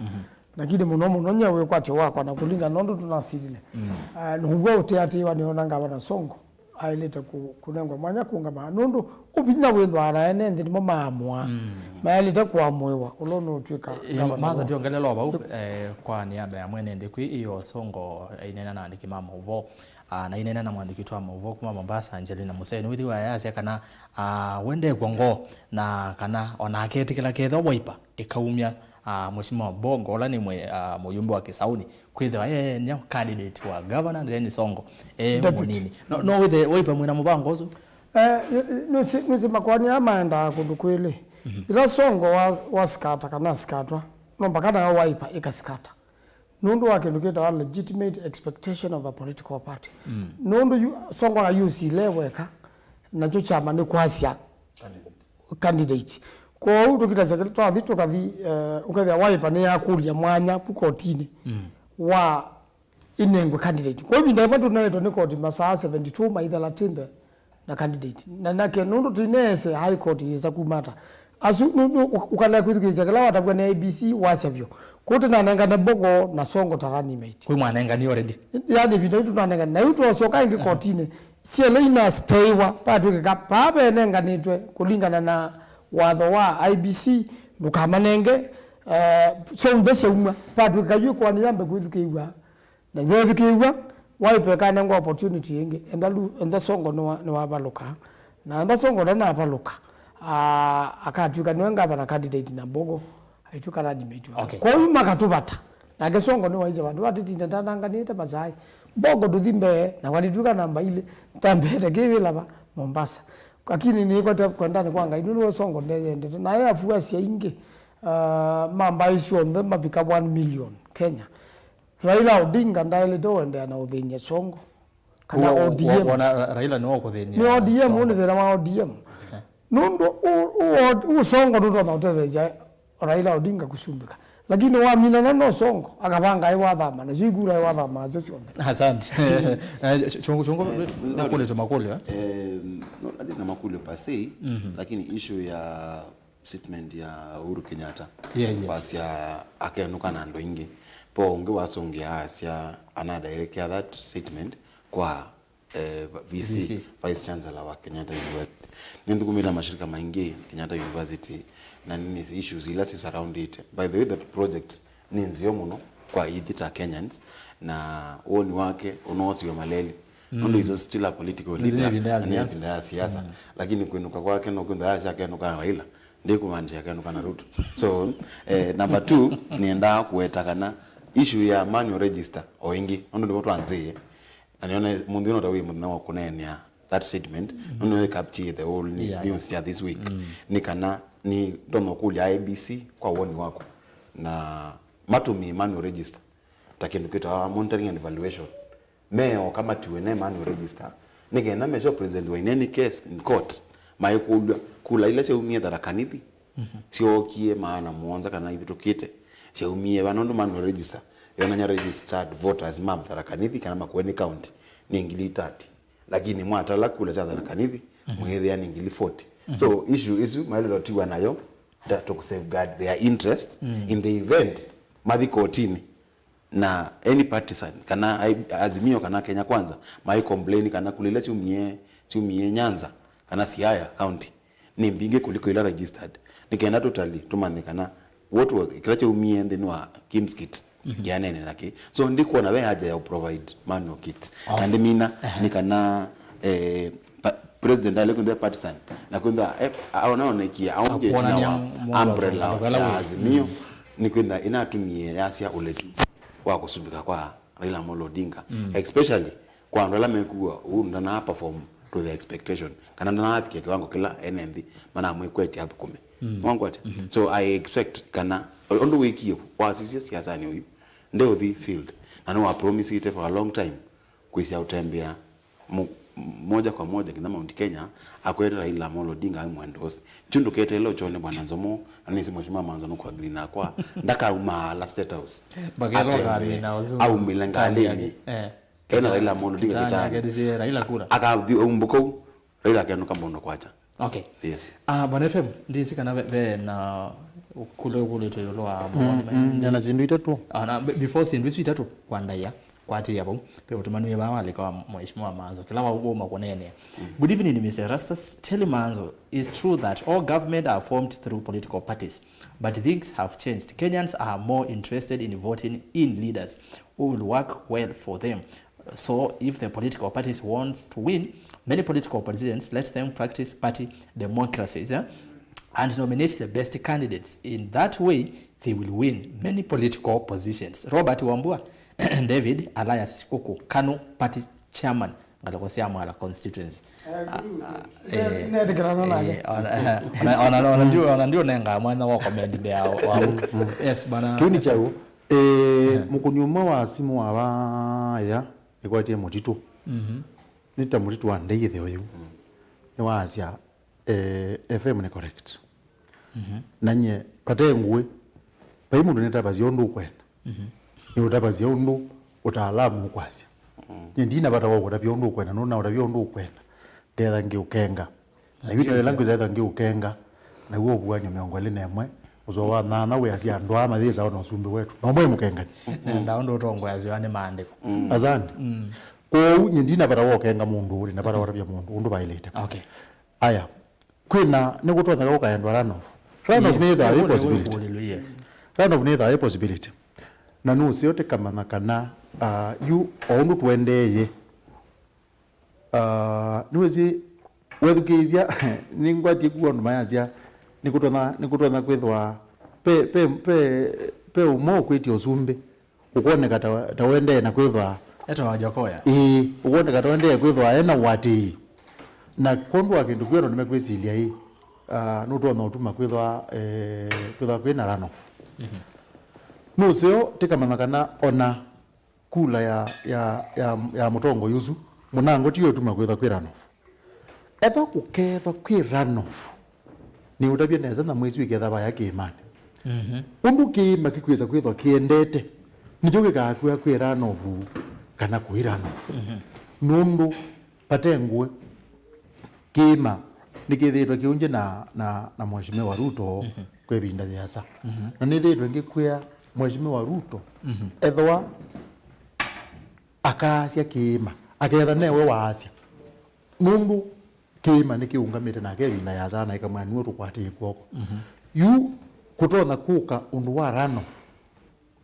lakini muno nyewe kwati wako na kulinga nondo tunasilile nugo uteati waniona ngaba na Songo aileta kunengwa mwanya kunga nondo ubinya wendwa ara nende mo maamwa maileta kwa mwewa ulono twika maza ndio ngalelo ba kwa niaba ya Munene kwi iyo Songo inena na ndikimama uvo na inena na mwandiki twa uvo kuma Mombasa Angelina Museni withi wa yase kana wende gongo na kana onaketi kila ketho Wiper ikaumya mheshimiwa Bongo la ni muyumbe wa Kisauni kwithwa nya candidate wa governor then Songo munini no with the Wiper mwina mubango zo nusi makwani amaenda kundukwele ila Songo wasikata kana sikatwa no mpaka na Wiper ikasikata nundu wake nduketa wa legitimate expectation of a political party nundu Songo na yusi leweka na cho chama ni kwasia candidate kwa hiyo tukitazama twathi tukathi ukathia Wiper ni yakuria mwanya pukotini wa inengwe candidate kwa hivyo ndio tunaitwa ni court masaa 72 maitha latinde na candidate na nake nundu tinese high court yesa kumata asu ukala kwithikiza kala watabwa na ABC wasavyo kote na nanga Bogo na Songo tarani mate kwa mwanenga ni already yani video tunanenga na yutu wasoka ingi courtine sie ina staywa patu kapabe nenga nitwe kulingana na watho wa IBC nukamanenge so mbese umwa patu kayu kwa niyambe kwithikiwa na nyezikiwa Wiper kana ngo opportunity yenge enda Songo no wabaluka na enda Songo na abaluka akatuka nwenga bana candidate na Bogo aituka radi metu kwa hiyo makatubata na Songo no waize bantu batiti ndandanga nita bazai Bogo duthimbe na walituka namba ile tambete kivila ba Mombasa lakini ni kwa ndani kwanga inulo Songo ndende na yeye afuasi inge mamba isio ndo mabika 1 million Kenya Raila Odinga ndaile do ende na udhinya Songo kana ODM wana Raila no ko thini ni ODM ni thira wa ODM nondo u songo ndo ndo tetheja Raila Odinga kusumbika lakini wa mina no songo akabanga ai wathama na sigura ai wathama azo chombe asante chungu kule to makule no na makule pase lakini issue ya statement ya Uhuru Kenyatta basi akaenuka na ndo ingi po unge wasongea asia ana direct that statement kwa VC Vice Chancellor wa Kenyatta University ndio kumira mashirika maingi Kenyatta University na nini issues ila si around it. By the way, that project ni nzio muno kwa idita Kenyans na uoni wake unaosio maleli ndo hizo still a political leader ni siasa lakini kuinuka kwake na kwenda yake anuka Raila ndio kumaanisha yake anuka na Ruto. So number 2 nienda kuetakana issue ya manual register oingi ndo watu anzie na niona mundu ndo tawi mundu na kunenia that statement ndo capture the whole news this week nikana ni domo kuli IBC kwa woni wako na matumi manual register takinukita monitoring and evaluation meo kama tuene manual register nigenda measure president wa in any case in court maikulu kula ile seumie darakanithi sio kie maana muanza kana hivi tukite seumie banondo manual register yana registered voters map darakanithi kana MAKUENI county ni ingili 30 lakini mwatala kula cha darakanithi mwezi yani ingili 40. So issue mailo tiwa nayo to safeguard their interest in the event madhi kotini na any partisan kana azimio kana Kenya Kwanza mai complain kana kulile chumie Nyanza kana Siaya county ni mbinge kuliko ila registered nikaenda totally tumandikana what was kilache umie then wa Kim's kit yanene nake so ndiko na we haja ya provide manual kit and mina nikana president alekunda partisan na kwenda anaona ikia auje tina wa umbrella ya azimio ni kwenda inatumie yasia uletu wa kusubika kwa Raila Amolo Odinga especially kwa ndola mekuwa ndana perform to the expectation kana ndana apike kiwango kila NND maana amwekweti hapo kume wangu ati so I expect kana ondo wiki wa siasa ni huyu ndio the field na no promise it for a long time kuisia utembea moja kwa moja kina Mount Kenya akwenda Raila Amolo Odinga amwendosi chundu kete leo chone bwana Nzomo anisi mheshimiwa MAANZO no kwa green akwa ndaka uma State House bagelo gari na wazungu au milengaleni kana Raila Amolo Odinga kitani Raila kura aka umbuko Raila kanuka mbono kwacha okay yes bwana FM ndisi kana be na kule to yoloa na zindu itatu na before sindu itatu kwandaya kwati yabo pe utumanuye bawale kwa mheshimiwa MAANZO kila wabo makonene. Good evening Mr. Rastas. Tell MAANZO, it's true that all government are formed through political parties, but things have changed. Kenyans are more interested in voting in leaders who will work well for them. So if the political parties want to win, many political politicians let them practice party democracies and nominate the best candidates. In that way, they will win many political positions. Robert Wambua David Alliance Sikuku Kanu Party Chairman ngalokosia mala constituency ndio nenga mwana wa comment bea yes bana tuni chao mukunyuma wa simu wa baya ikwatie mutitu nita mutitu wa ndeye the oyu ni wasia FM ni correct nanye patengwe pai mundu neta baziondu kwenda ni utabazi undu utaalamu kwasya ndina bata wako tabiondu kwenda nona utabiondu kwenda ndetha ngiukenga na vile langu zaitha ngiukenga na uwo bwanyo miongole nemwe uzo wa na we asia ndo ama thisa ona usumbi wetu no mwe mukengani ndaundo utongo yazyo ane maandiko azandi ko ndina bata wako kenga mundu uri na bata warabya mundu undu bailete okay aya kwina nikutwanya ko kaendwa rano ni the possibility rano possibility na nusi yote kama nakana yu oundu tuendeye nuwezi wedukizia ningwati kuondu mayazia nikutona kwithwa pe umo kwiti osumbe ukoneka tawende na kwithwa eto wajokoya ukoneka tawende kwithwa ena wati na kondu akindu kwero nimekwisilia hii nutona utuma kwithwa kwina rano nusio tikamana kana ona kula ya mutongo yuzu munango tiyo tuma kwetha kwi runoff eva kuketha kwi runoff ni utabia neza na mwezi wiketha baya kimani undu kima kikweza kwethwa kiendete nijo gigakua kwi runoff kana kwi runoff nundu patengue kima nikithitwe kiunje na mheshimiwa Ruto kwe binda Siasa na nithitwe ngikwia mheshimiwa Ruto ethwa akasia kima aketha newe wasia nundu kima nikiungamite na binda Siasa na ikamwanua tukwati kwoko yu kutona kuka undu wa rano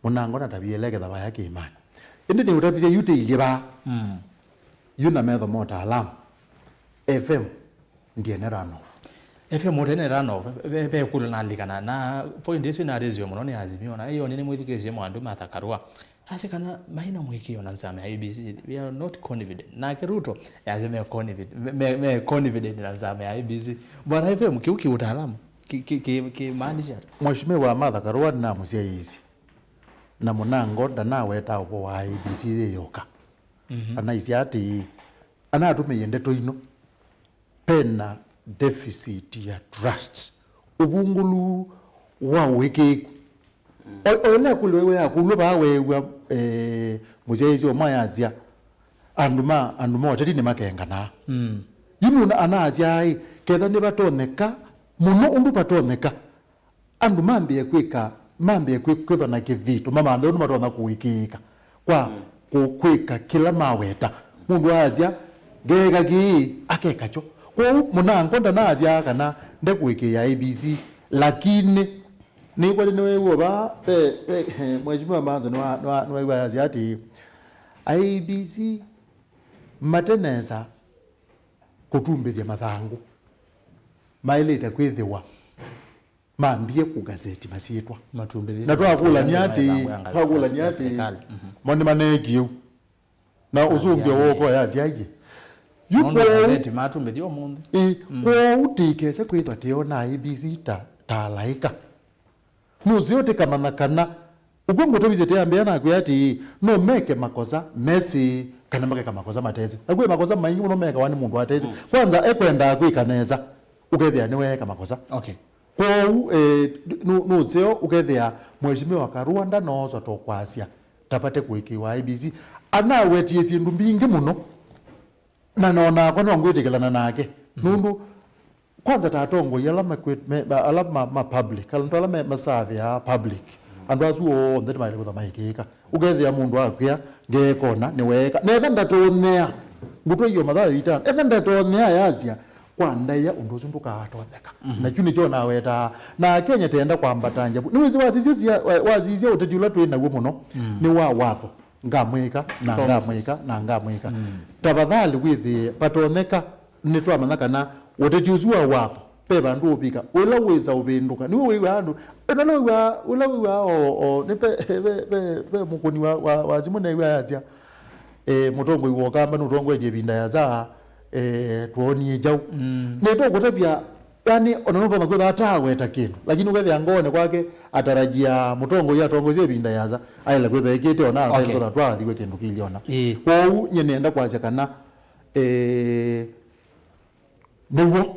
munango na tabieleke thaba ya kimani indi ni utapisia yute iliba yuna metho MUTAALAMU FM ndiye nerano FM mutene rano ve kula nalikana na point isu na rezio muno ni azimio na iyo nini mwithikirisie mwandu mathakarwa ase kana maina mwikio na nsame ABC we are not confident na Ruto yazime confident na nsame ABC bwana FM kiuki utaalamu ki maanisha mheshimiwa mathakarwa na musia hizi na munango ndanaweta upo wa ABC yoka ana isiati ana atume ndeto ino pena deficit ya trust ubungulu wa wiki ona kulewe ya kuloba wewe muzeezi omayazia anduma oteti ni makenga na yinu anazia ai ketha ni batoneka muno undu batoneka andu mambie kwika na kithito mama ndo matona kuikika kwa kukwika kila maweta mundu azia gega gi akekacho kwa munango ndanazia kana ndekuikia ABC lakini ni kwa ni wewe ba mheshimiwa MAANZO no wewe aziati ABC mateneza kutumbithia mathangu maileta kwithiwa mambie ku gazeti masietwa matumbithia na twakula ni ati mone manegiu na uzunge woko yaziaje yuko gazeti matumbithia omundu kwa utikese kwitwa tiona ABC ta laika nuziote kama kana ugongo to bizete ambia na kuyati no meke makosa Messi kana meke makosa matezi agwe makosa maingi uno meka wani mundu atezi kwanza ekwenda kwikaneza ukethia ni weka makosa okay kwa nuzio ukethia mheshimiwa Karwanda nozo tokwasia tapate kuikiwa ABC ana wetie sindu mbingi muno na nona kono ngwitikilana nake nundu kwanza tatongo yala alama public alama masavi ya public andu azuo ndeti maile kwa maikika ugethia mundu akwia ngekona niweka netha ndatonea nguto iyo mathaa itano etha ndatonea yazia kwa ndaya undu zundu katoneka na chuni cho na weta na Kenya tenda kwambata njabu ni wizi wazizia utajula tu na muno ni wa watho ngamwika na ngamwika tafadhali withi patoneka nitwamanya kana utajuzua wapo peba ndu ubika ula weza ubinduka niwe wewe andu ula wewe o ni pe mukuni wa zimune wewe azia mutongo iwo kamba nutongo ejebinda yaza tuoni jau neto kutabia yani onono kwa hata weta kindu lakini ugethe ngone kwake atarajia mutongo ya tongozie binda yaza aila kwetha ikite ona kwa twathiwe kindu kiliona kwa nyene enda kwazia kana niwo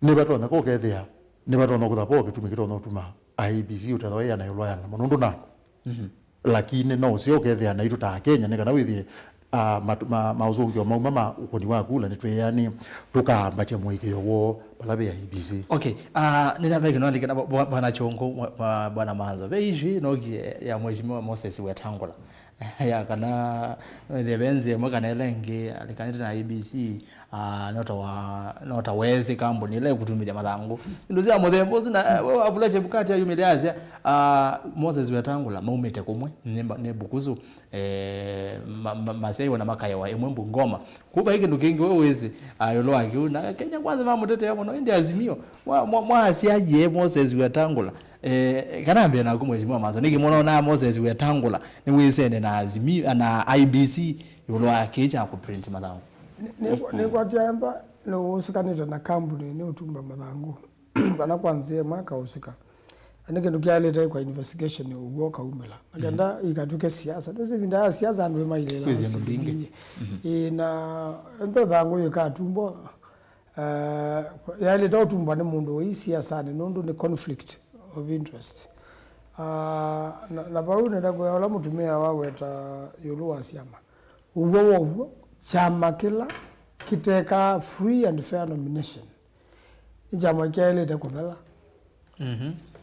nibatona ko kethia nibatona kuthapo kitumikiro no tuma ABC utathwa ya na yolwa na mundu na lakini no sio kethia na ituta Kenya ne kana withi mauzungio mauma ukoni wa kula nitweyani tukambatia mwikio wo palabe ya ABC okay ninaveka no likana bwana chongo bwana MAANZO beiji nogi ya mheshimiwa Moses Wetangula ya kana lebenze mwaka nelenge alikanita na ABC nota wezi kampuni ile kutumia mathangu ndozia muthembo na wewe avulache bukati ayo miliazia Moses Wetangula maumete kumwe ne bukuzu masai wana makayewa emwembu ngoma kuba hiki ndukingi wewe wezi ayolo akiuna Kenya kwanza mamutete muno ndi azimio mwasiaje Moses Wetangula kanambia na kumheshimiwa MAANZO nikimwona na Moses Wetangula ni wisene na azimio na IBC yolo akicha ku print mathangu ni kwa tiamba no usikanita na kampuni ni utumba mathangu bana kwanzia mwaka usika anike ndukialeta kwa investigation ugo kaumela agenda ikatuke siasa ndio vinda siasa ndio mailela kwizi ndingi na ndo dhango yikatumbo yale tautumba ne mundu wa siasa ne nondo ne conflict of interest na baune ndako ya wala mutumia waweta yuluwa siama uwo chama kila kiteka free and fair nomination chama kile takunala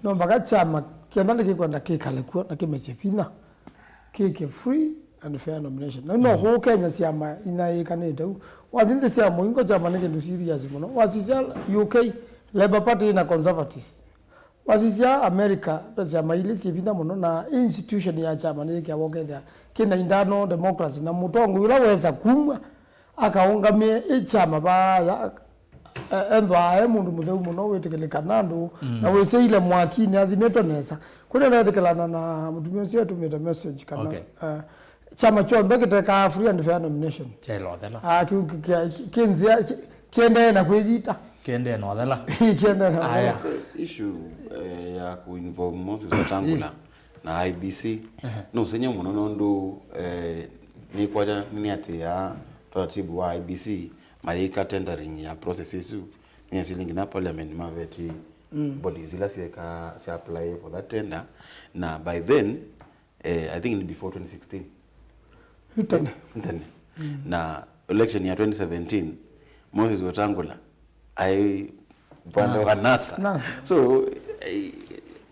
no mpaka chama kiandale kikwenda kikalekuwa na kimechepina kike free and fair nomination no ho Kenya siama inayekaneta wathinde siama ingo chama nige ndu serious muno wasisia UK Labour Party na Conservatives wasisia America siama ile sipinda muno na institution ya chama nige yawogethia kina indano democracy na mutongo ila weza kumwa akaungamie chama ba enva mundu mutheu muno witikilikana ndu na wese ile mwakini athimeto nesa kuna ndekelana na mutumia cio tumita message kana chama chonthe giteka free and fair nomination chelo thela kinzia kiende na kwithita kiende no thela kiende na aya issue ya kuinvolve Moses Wetangula na IBC no senye muno nondu ni kwaja ni ati ya taratibu wa IBC maika tendering ya processes ni asilingi na parliament maveti bodies ila si apply for that tender na by then I think before 2016 Utene. Na election ya 2017 Moses Wetangula wa NASA. So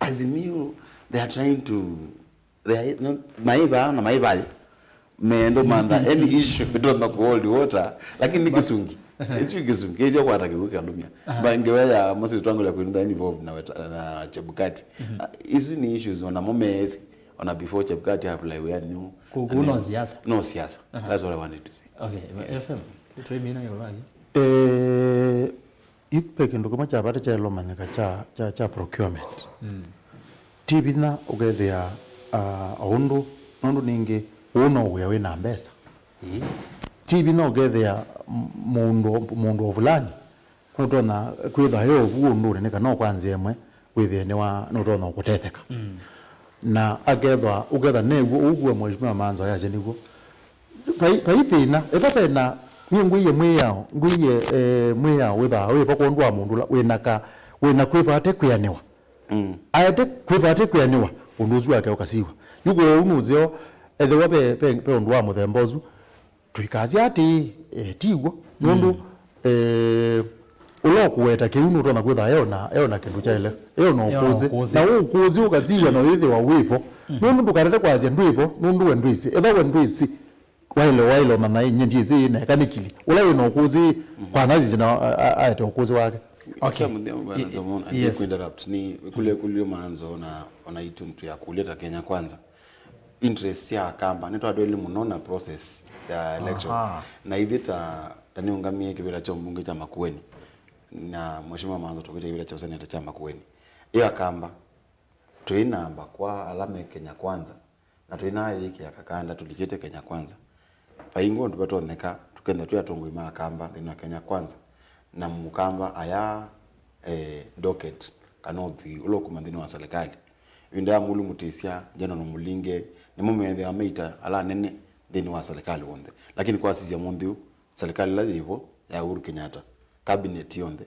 Azimio they are trying to maiba mendo manda any issue don't know cold water lakini kisungi kisungi hizo kwa atakiruka lumia bangewe ya Moses Wetangula kuinda involved na Chebukati hizo ni issues on a moment on a before Chebukati apply we are new no siasa no siasa that's what I wanted to say. Okay FM tuimina yolagi ipeke ndo kama chabata cha lomanyaka cha procurement tibina ugethia aundu nondu ningi uno uyawe na mbesa tibina ugethia mundu ovulani notona kwitha yo vundu ne kana kwanza emwe withie ne wa notona ukutetheka na ugetha neguo ugwe mheshimiwa MAANZO yaje niguo paithina ethapena ngwiye mwiyao witha wipa kondwa mundu wina kwivate kwianiwa aete kwivate kwianiwa unduzu wake ukasiwa yugo unuzio ethewa pe ondwa muthembozu twikazi ati tiguo nundu ulokuweta kiunu tona kwitha eona kindu chaile eona ukuzi na ukuzi ukasiwa no yithi wa wipo nundu ndukarete kwazia ndwipo nundu wendwisi ethawe ndwisi wailo mama nyindi hizi na kanikili ula wino ukuzi kwa nazi na aite ukuzi wake. Okay yes interrupt ni kule MAANZO na itu mtu ya kuleta Kenya kwanza interest ya kamba neto adweli munona process ya election na ithita taniungamie kibira cha mbunge cha MAKUENI na mheshimiwa MAANZO tokete kibira cha seneta cha MAKUENI ya kamba tuinamba kwa alama Kenya kwanza na tuina yiki ya kakanda tulikete Kenya kwanza paingo ndubatoneka tukenda tu yatongo ima kamba thina Kenya kwanza na mukamba aya docket kanothi ulokuma thina wa serikali winda mulu mutesia jana no mulinge ni mumethe amaita ala nene thina wa serikali wonde lakini kwa sisi ya mondhiu serikali la hivyo ya Uhuru Kenyatta cabinet yonde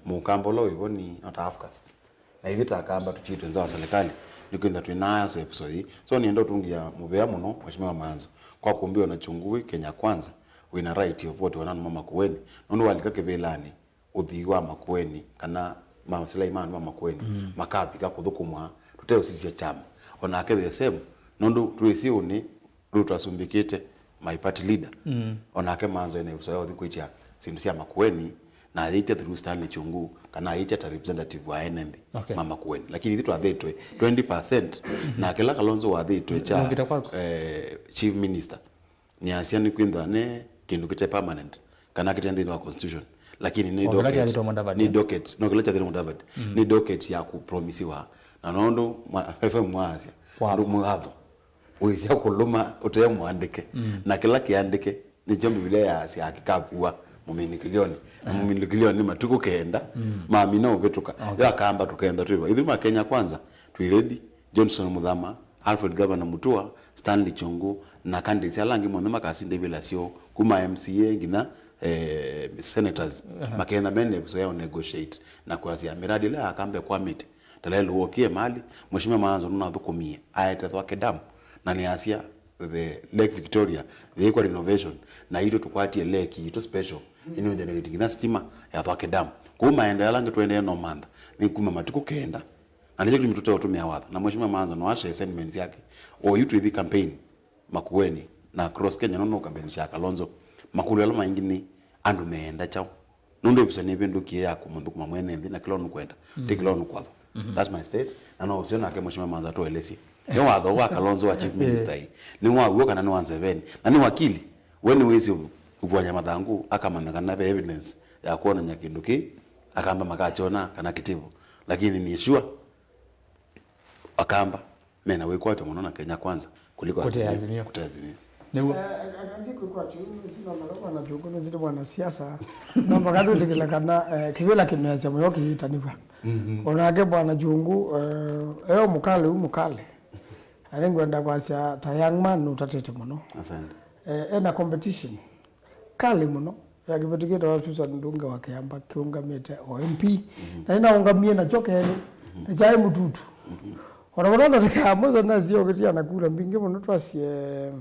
mukamba lo hivyo ni not half caste na ithita kamba tuchitwe nza wa serikali nikwenda twinayo so episode so ni ndo tungia mubea muno mheshimiwa MAANZO kwa kumbio na chungui Kenya kwanza wina right of vote wana MAKUENI nondo walikake belani uthiwa MAKUENI kana mama Sulaiman MAKUENI makapi ka kuthukumwa tuteo sisi ya chama ona akethe the same nondo tuisiuni rutasumbikite my party leader ona ake MAANZO ene usayo thikuitia sindu cia MAKUENI na aite through STANLEY chungu kana aite ta representative wa AENI MAKUENI lakini thitu athetwe 20% na kila Kalonzo wa thitwe cha chief minister ni asiani kwindha ne kindu kite permanent kana kitende wa constitution lakini ni docket no kila cha thiro Mudavadi ni docket ya kupromisiwa na nondo FM mwasia ndu mugatho uisia kuluma uteye muandike na kila kiandike ni jombi vile ya asia akikapua muminikilioni matuko kenda mamina uvetuka ya kamba tukenda tuwa idhuma Kenya kwanza twiredi Johnson Muthama, Alfred Governor Mutua, Stanley Chungu na candidates alangi mwana makasinde bila sio kuma MCA ngina senators makenda mene so yao negotiate na kuanzia miradi la akambe kwa miti dalelo wokie mali mheshimiwa Maanzo nuna thukumie ayete thwake damu na ni asia the Lake Victoria the eco renovation na hilo tukwatie lake ito special ino generating na stima ya thwake damu kuma enda yalangi twende no manda ni kuma matuko kenda na ndicho kimetoa utumia watu na mheshimiwa Maanzo no ashe sentiments yake o you to the campaign MAKUENI na cross Kenya no campaign shaka Kalonzo makulu yalo maingini andu meenda chao nundo bisane bindu kiya kumundu kuma mwene ndina kilonu kwenda tikilonu kwavo that's my state na no usiona ke mheshimiwa Maanzo to elesi yo watho wa Kalonzo wa chief minister hii ni wa kana ni wanzeveni na ni wakili weni wezi ubwanya mathangu akamana na evidence ya kuona nyakinduki akamba makachona kana kitivu lakini ni sure akamba mena wekwata munaona Kenya kwanza kuliko Azimio. Newa ngiko kwa timu sina maloma na tuko nzito bwana siasa namba kadu tikilakana kivela kimeza moyo kiitaniwa onake bwana jungu eo mukale alengwenda kwa sia ta young man utatete muno asante ena competition kali muno ya kibetiketa wasusa ndunga wakiamba kiungamite MP na ina ungamie na chokeni na chai mututu Wanaona tika mozo na zio kitia nakula mbinge muno twasie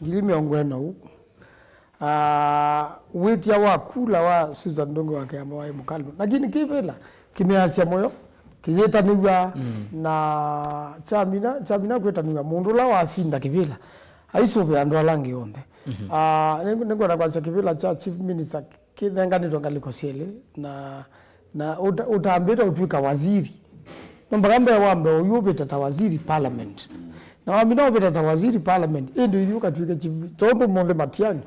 ngilime ongwena u witi ya wakula wa Susan Ndongo wake amba wa mukali lakini kivela kimeasia moyo kijeta niwa na chamina kweta niwa mundu la wasinda kivela aisobe ando alangi onde nengo na kwanza kivela cha chief minister kithenga nitongaliko siele na utambira utwika waziri Nombagambe wambe uyubita tawaziri parliament. Na wamina ubita tawaziri parliament endo yuka tuike chivi tondo monde matiani.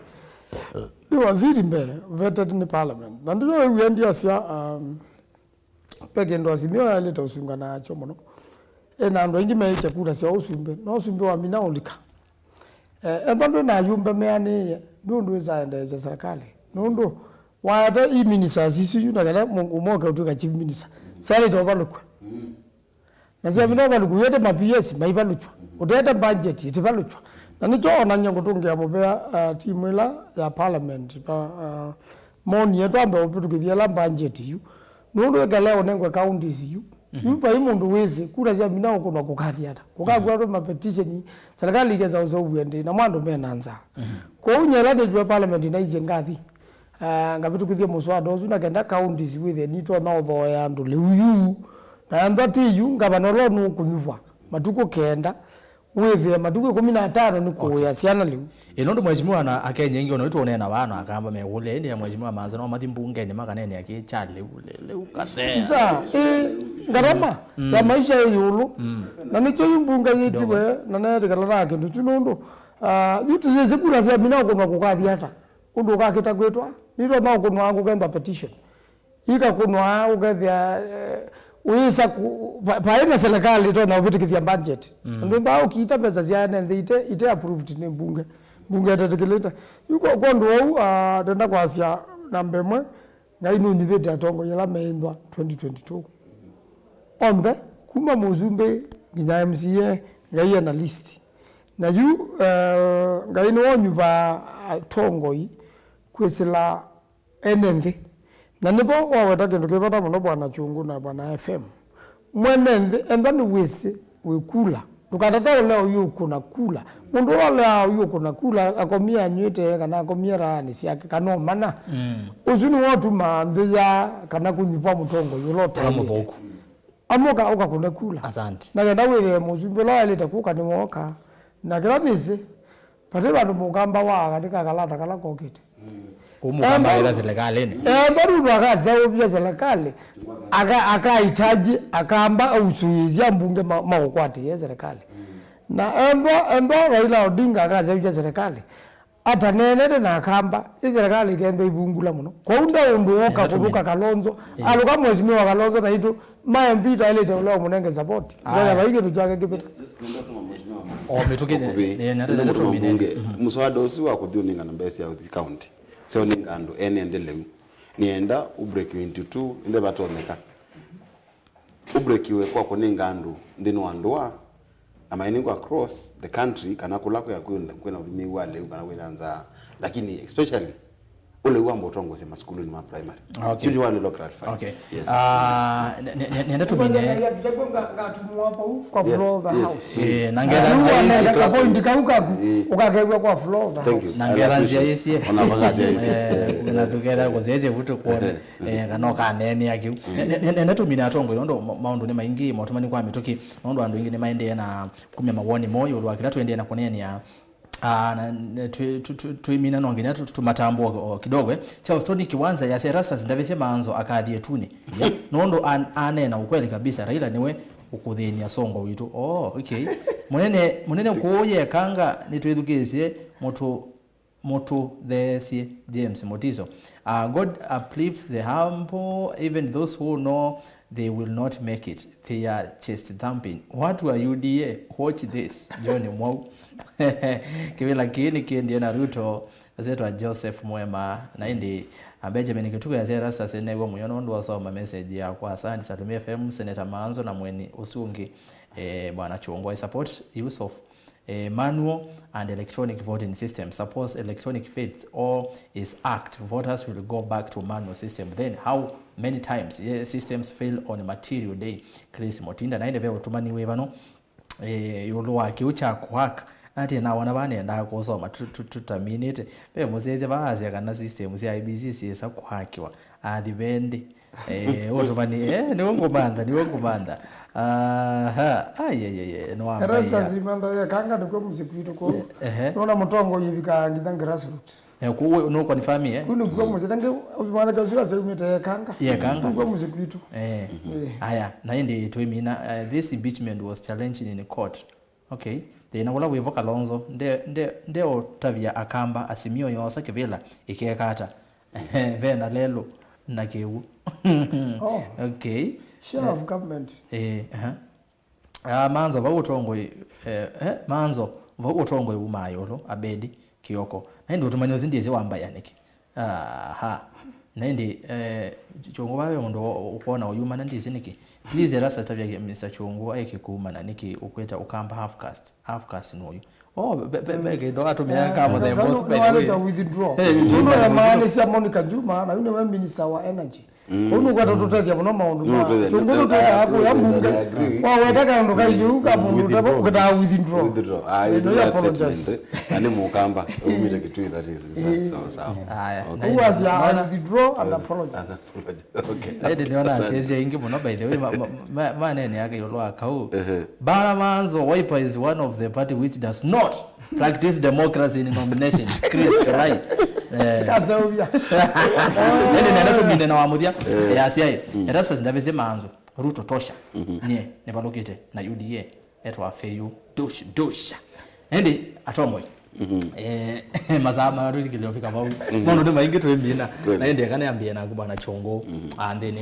Ni waziri mbe vetted ni parliament. Na ndilo uyendi asia peke ndo Azimio ya leta usunga na chomono. Na ndo ingi meiche kura siya usumbe. Na usumbe wamina ulika. Ndo na yumbe meani nundu za enda za serikali. Nundu wada i minister sisi yu na kana umoka utuika chief minister. Sali tobalukwa. Na sasa binoga lukuyete ma-PS maibaluchwa utete budget itibaluchwa na nicho onanya kutungia mopea timu ila ya parliament moni yetu ambe opitukithia la budget yu nundu ekaleo nengwe counties yu yupa imundu wezi kura cia minao kuna kukathiata kukagwa ma petition serikali igeza uzobuende na mwandu menanza kwa unyela de parliament na ize ngathi ngapitukithia muswada ozu na kenda counties with nito na otho ya ndu liu na ndati yu ngabano no kunywa matuko kenda wethe matuko 15 niko ya siana liu inondo mheshimiwa na akenya ingi ono itone na bana akamba megule ndi ya mheshimiwa Maanzo no mathi mbungeni makanene yake chale ule ukase sasa ngarama ya maisha yulu na nicho mbunga yitiwe na nete kalala kindu tunondo yutu yeze kula cia mina kunwa kukathi hata undu kakita kwetwa nito na kunwa kugenda petition ika kunwa ukethia uisa paina serikali to na ubitikithia budget ndio mbao ukiita pesa ziane ndite ite approved ni bunge atatekeleta yuko kondo au tenda kwasia namba 1 na ino nivete atongo yala meindwa 2022 ombe kuma muzumbe nginya MCA ngai na list na yu ngai no nyuba tongo yi kwesela enende na nipo waweta kindu kipata muno bwana chungu na bwana FM mwenende endani wese wekula tukatata leo yuko na kula mundu wala yuko na kula akomia nywete kana akomia rani siake kana mana uzuni watu maandya kana kunyipa mutongo yulota muboku amoka ukakuna kula asante na kenda wele muzumbe la leta kuka ni moka na kila mizi pate bantu mugamba wa katika kalata kala kokete kumukamba ila serikali ni baru wakaza obya serikali akahitaji akaamba usuizia mbunge maokwati ya serikali na embo Raila Odinga akaza obya serikali ata nenete na akamba serikali kende ibungula muno kwa unda undu woka kuruka Kalonzo aluka mheshimiwa Kalonzo na hitu maempita ile tolo munenge support ngoja baige tujake kipeta metukine ni nataka tumbunge muswada usi wa kudhuninga na mbesi ya county so ningando ene endeleu nienda ubreak into two inde batoneka ubrekiwe kwa kuninga andu ndinu andua na mainingo across the country kana kulako ya kwena ubini wale kana kwenanza lakini especially ule uambo tongo sema skulu ni ma primary okay wale local clarify okay yes nenda tumine ngatumwa pa kwa floor the house nangeranzia kwa point kauka ukakegwa kwa floor the house nangeranzia yesi ona bagaje yesi na tukera kozeje vuto kuone kana kanene yake nenda tumine atongo ndo maundu ni maingi motumani kwa mitoki maundu andu ingi ni maende na kumya mawoni moyo lwakira tuende na kunene ya tuimina nongenya tumatambo kidogo cha stoni kiwanza ya serasa zindavese maanzo akadie tuni nondo anena ukweli kabisa Raila niwe ukudhenia songo witu okay munene kuoye kanga nitwithukizie moto the James Motizo God uplifts the humble even those who know they will not make it. They are chest thumping. What were you dear? Watch this. John Mwau. Kivila kini kiendia na Ruto. Azetwa Joseph Mwema. Na indi Benjamin Kituka ya zera sasa nego muyono ndo wasoma message ya kwa asante Satumia FM Senator Maanzo na Mweni Usungi bwana Chungwa. I support use of manual and electronic voting system. Suppose electronic fails or is act, voters will go back to manual system. Then how many times systems fail on a material day? Chris Motinda na ndivyo tumani wevano yulwa kiucha kwak ati na wana bane nda kusoma tutaminite pe muzeze bazi kana system ya IBC sisa kwakiwa adivende otumani ni wongubanda no amba rasa zimanda ya kanga ndiko muzikwito ko nona mutongo yibika ngitanga grassroots kuwe no confirm kuno kwa muzidange uzimana kazwa seyumita kanga kanga kwa muzikwitu aya na indi twimina this impeachment was challenged in court okay then wala wevo kalonzo nde otavia akamba asimio yosa kivela ikekata vena lelo na kewu okay share of government manzo va utongwe manzo va utongwe umayolo abedi kioko naindi utumanyo zindeze wamba yanike naindi chongo bawe ndo ukona uyuma nandize niki please rasa tavya Mr. Chongo ayekikuma na niki ukweta ukamba half cast noyo bege ndo atumia kama the most better withdraw uno ya maana si Monica Juma na yule minister wa energy uno kwa tutotethia muno maundu ma Chongo tutotethia hapo ya bunge wa wetaka ndo kaiju ka mundu tabo ukata withdraw no apologize ani mukamba umire kitu that is so haya who was ya withdraw and apologize okay ndio niona sisi ingi muno by the way manene yake yolo akau bana manzo Wiper is one of the party which does not practice democracy in nominations Chris right kazovia nenda tuminde na wamudia asiai rasa zindavese manzo Ruto tosha nye ne balokite na UDA etwa feyu dosha endi atomwe mazama ruti kilofika bau mono de maingi to mbina na endi kana ambia na kubana Chongo and then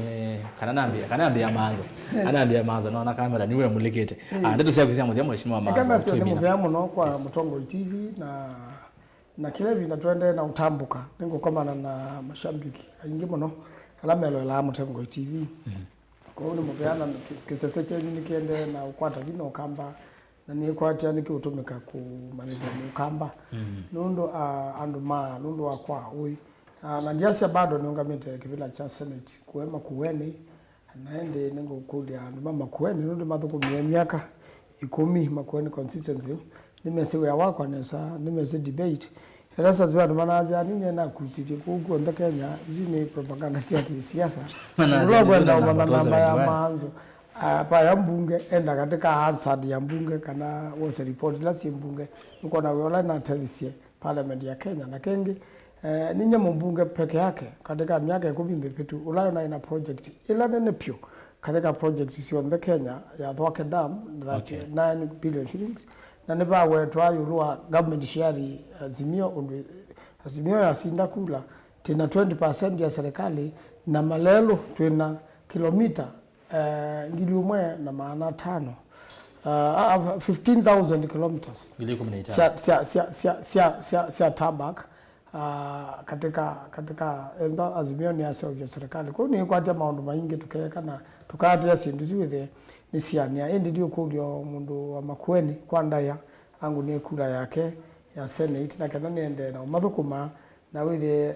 kana ambia manzo anaambia manzo naona kamera niwe mulikete ndio tusema kuzia mudhiamo heshima manzo kama sio mudhiamo no kwa Mutongo TV na kile vinatwende na utambuka ningo kama na mashambiki aingi muno alamelo la Mutongo TV kwa hiyo mupeana kisese chenye nikiende na ukwata vino kamba na ni kwati yani kiutumika ku manage mukamba nundo nundo akwa ui na ndiasi bado niungamite kivila cha Senate kuema kuweni naende ningo kudia mama kuweni nundo mathuko miaka 10 Makueni constituency nimesiwe ya wako nesa nimesi debate rasa zwa manaza nini na kusiti kuko ndo Kenya hizi ni propaganda siasa rogo ndo mama ya Maanzo pa ya mbunge enda katika Hansard ya mbunge kana wose report la si mbunge uko na wala na telisie parliament ya Kenya na kenge ninye mbunge peke yake katika miaka 10 imepita ulayo na ina project ila nene pio katika project sio ndo Kenya ya Thwake Dam that 9 billion shillings na neba wetwa yurua government share azimio ya sinda kula tena 20% ya serikali na malelo tena kilomita ngili umwe na maana 5 15,000 kilometers ngili 18 sia tabak katika enda azimio ni asio ya serikali kwa ni kwa tia maundu maingi tukaweka na tukatia sindu ziwethe ni siania indi ndio kulio mundu wa Makueni kwa ndaya angu ni kura yake ya Senate na kana niende na mathukuma na withe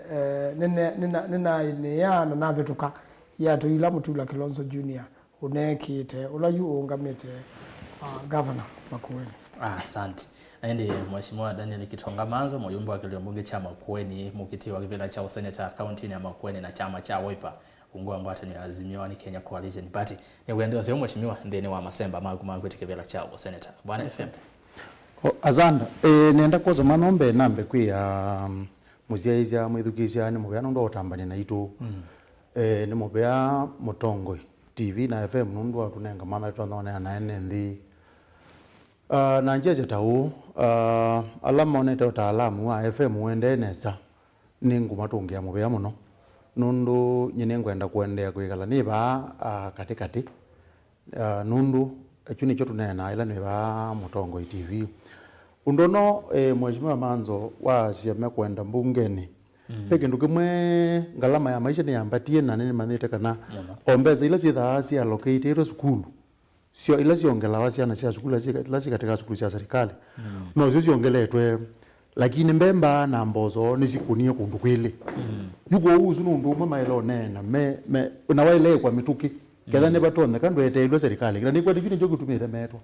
nina ya na betuka ya tuila mutula Kilonzo Junior unekite ulayu ungamite governor Makueni. Asante. Naende Mheshimiwa Daniel Kitonga Manzo, mjumbe wa Kiliombunge cha Makueni, mukiti wa kivila cha useneta kaunti ya Makueni na chama cha Wiper. Ungu ambao ni Azimio ni Kenya Coalition Party. Ni kuendelea sio Mheshimiwa ndeni wa Masemba magumangwe kivila cha useneta. Bwana FM. Azanda nenda koza manombe nambe kwia muziaiza mwithukisia ni mubea ndo otambani na itu ni mubea Mutongoi TV na FM nundu atunenga mana twanaona na NND na njeje tau alama onete utaalamu wa FM wende nesa ningu matungia mubea muno nundu nyine ngwenda kuendea kwikala ni ba katikati nundu echuni chotu nena ila ni ba Mutongoi TV undono Mheshimiwa Manzo wa siame kwenda mbungeni kindu kimwe ngalama ya maisha ni yambatie na nini manite kana ombeza ila si allocate school sio ila siongela wasiana sia shukula ila katika shukulu sia serikali no sio siongeletwe lakini mbemba na mbozo nisikunie kundu kwili yuko uzu nundu mama ilo nena me unawaile kwa mituki kedha ne batonde kandu eteilwe serikali kila nikwa dikini jogo tumire metwa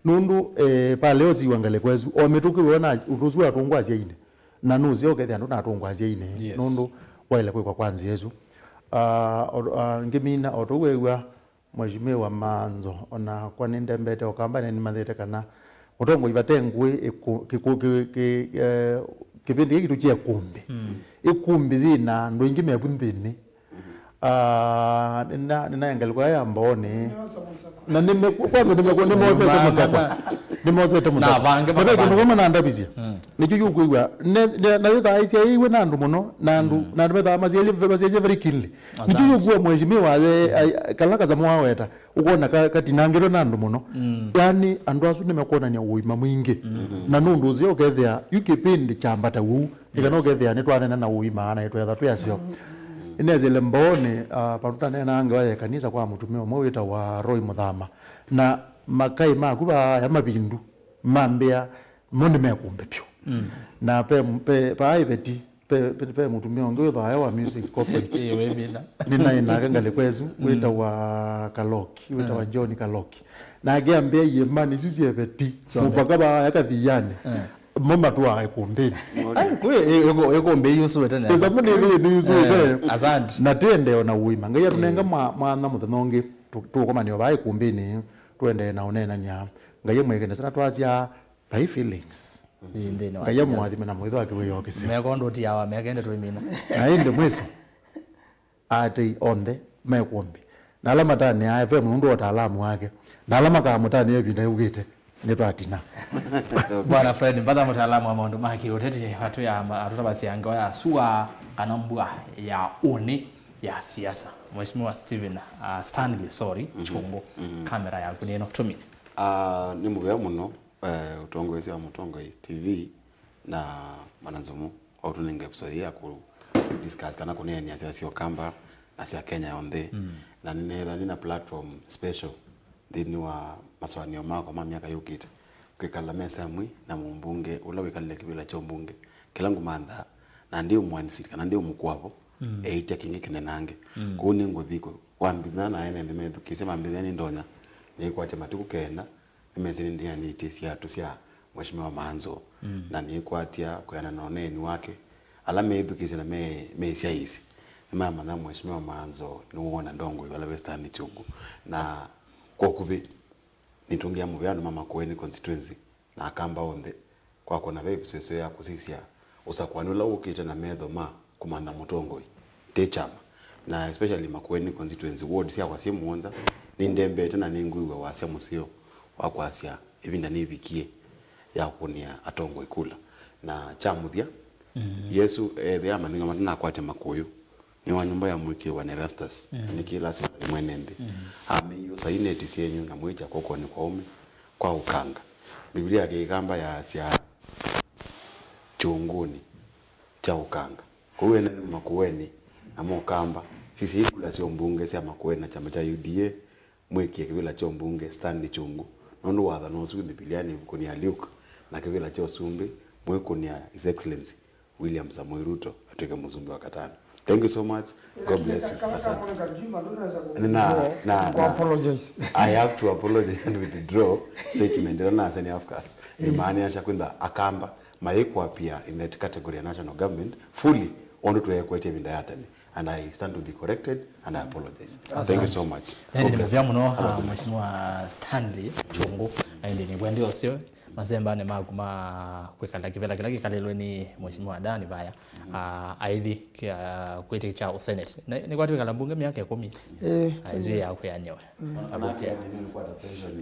nundu pa leo siwangale kwezu o mituki wona utuzu atungwa aziine na nuzi okethe andu natungwa aziine nundu waile kwa kwanza yezu ngimina otuwewa Mheshimiwa Manzo ona kwa ninde mbete okamba ni mathete kana Mutongo ivatengwe kipindi hiki tuchia kumbi ikumbi thina ndo ingi mebunthini ninaengelwa ya mbone na nimozete musaka baba kindu na ndabizia nicho yukuigwa na thithaisia iwe na andu muno na andu betha mazieli very keenly nicho yukua Mheshimiwa kalaka za mwaweta ukona katinangiro na andu muno yani andu asu nimekuonania uima mwingi na nundu uzio ukethia yukipindi chambata uu nikana ukethia nitwanena na uima na itwetha tuyasio inezele mbone paruta nena anga wa kanisa kwa mutumio mwita wa Roy Muthama na makai makuba ya mabindu mambea monde mekumbe pyo na pa iveti pe mutumio ngo ba wa music corporate nina inagangale kwezu wita wa Kaloki wita wa John Kaloki na agiambia yemani sisi eveti mupaka ba yakathiyane mama tuwa ekumbeni eko mbe yusu tena pesa mune ni yusu azandi na tende ona uima ngaya tunenga mwana muthanongi tukoma niyo bae kumbeni twende na onena nya ngaya mwegene sana twazia by feelings ndene wa ngaya mwathime na mwitho akiwe yokisi mekondo ti awa megende twimina na inde mweso ati onde mekumbi na alama tani ya FM mundu wataalamu wake na alama ka mutani ebinda ugite nitwatina bwana Fred mbadha mutaalamu wa maundu maki uteti watu ya tutabasi anga ya sua anambua ya uni ya siasa Mheshimiwa Stanley chungu kamera ya kuneno kutumini ni mubea muno utongoezi wa Mutongoi TV na mananzomu au tunenge episode ya ku discuss kana kunene ya siasa kamba na sia Kenya onde na nina platform special dini wa maswanio mako miaka yukita kwikala mesa mwi na mumbunge ula wikale kibila cha mbunge kilangu manda na ndio mwanisi kana ndio mkwapo eite kingi kinenange kuni ngothiko wambina na ene ndimedu kisema mbithani ndonya ni kwate matiku kenda nimezini ndia ni tisia tusia Mheshimiwa Maanzo na ni kwatia kuyana na oneni wake alame edukise na me siaisi mama na Mheshimiwa Maanzo nuona ndongo wala western chungu na kwa kuvi nitungia muvyano mama MAKUENI constituency na akamba onde kwa kona vepi seso ya kusisia Usakuani ula ukite na medho kumanda Mutongoi techama na especially MAKUENI constituency ward sia kwa simu onza ni ndembe tena ninguiwa wasia musio wakwasia evinda nivikie ya kunia atongo ikula na chamuthia Yesu thea mandinga matana kwate Makuyu ni wa nyumba ya mwiki wa Nerastas ni kila siku mwenende amiyo saineti sienyu na mwicha koko ni kwa umi kwa ukanga Biblia kigamba ya sia chunguni cha ukanga kuwe na MAKUENI na mokamba sisi kula sio mbunge sia MAKUENI na chama cha UDA mwiki kibila cha mbunge Stanley Chungu nondo watha no su mbiliani kuni ya Luke na kibila cha Sumbi mwiko ni His Excellency William Samoei Ruto atweke mzumbe wa katano. Thank you so much. God bless you. Apologize. I have to apologize and withdraw statement. Na asani afkas. Imani acha kwenda akamba maekwa pia in that category ya national government fully on to equate vindayatani. And I stand to be corrected and I apologize. Thank you so much. Mheshimiwa Stanley Chungu aende ni bwende osio mazemba ne maguma kwekala kivela kila kalelo ni Mheshimiwa Dani baya aidhi kwete cha Senate ni kwatu kala bunge miaka 10 aizi ya kwa nyewe Anapia nini kwa attention.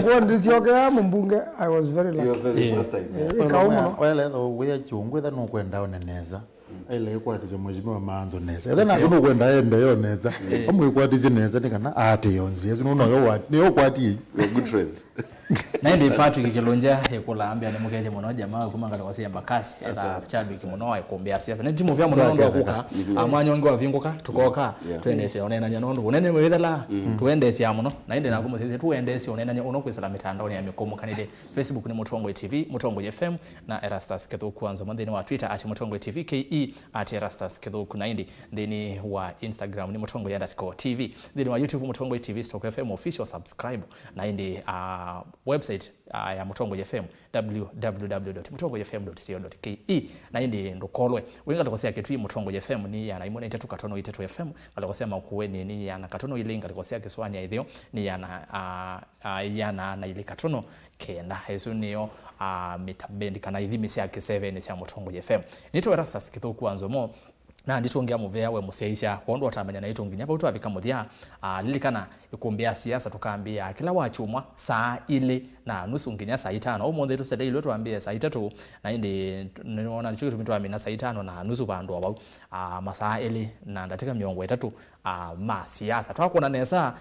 Kwa ndizioge ya mbunge I was very lucky. You were very first time. Wele we Chungu tha no kwenda oneneza ile ikwatije Mheshimiwa MAANZO neza then akuno kwenda ende yo neza amwikwatije neza nikana ate yonzi yesu no yo what ni yo kwati good friends. Naende Patrick Kilonja ekula ambia ne mukele muno jamaa kumanga kwa siya mbakasi eta Chadwick muno ekumbia siasa ne timu vya muno ndo kuka amwanyongo avinguka tukoka twendese onena nyondo unene mwethela twendese ya muno naende nakumuthize twendese onena nyono kwisala mitandao ya mikomo kanide Facebook ni Mutongo TV Mutongo FM na Erastus Kithuku kwanza mwendeni wa Twitter @Mutongo TV KE @Erastus Kithuku naindi ndeni wa Instagram ni Mutongo_TV ndeni wa YouTube Mutongo TV Stock FM official subscribe naindi website ya Mutongo FM www.mutongofm.co.ke na indi ndokolwe winga tukosea kitu Mutongo FM ni yana imone 3 FM alikosea MAKUENI ni yana katono ile alikosea Kiswahili ya idhio ni yana na ile katono kenda hezu niyo mitabendi kana idhimi sia ke7 sia Mutongo FM nito Erastus Kithuku kwanza mo na nditongia muvea we museisha kondo atamanya na itongi nyapa utu avika muthia lilikana ikumbia siasa tukambia kila wachumwa saa ile na nusu nginya saa 5 au monde tusede ile tuambia saa 3 na indi niona lichiko tumitwamina saa 5 na nusu bandu abo masaa ile na ndatika miongo 3 ma siasa twakona nesa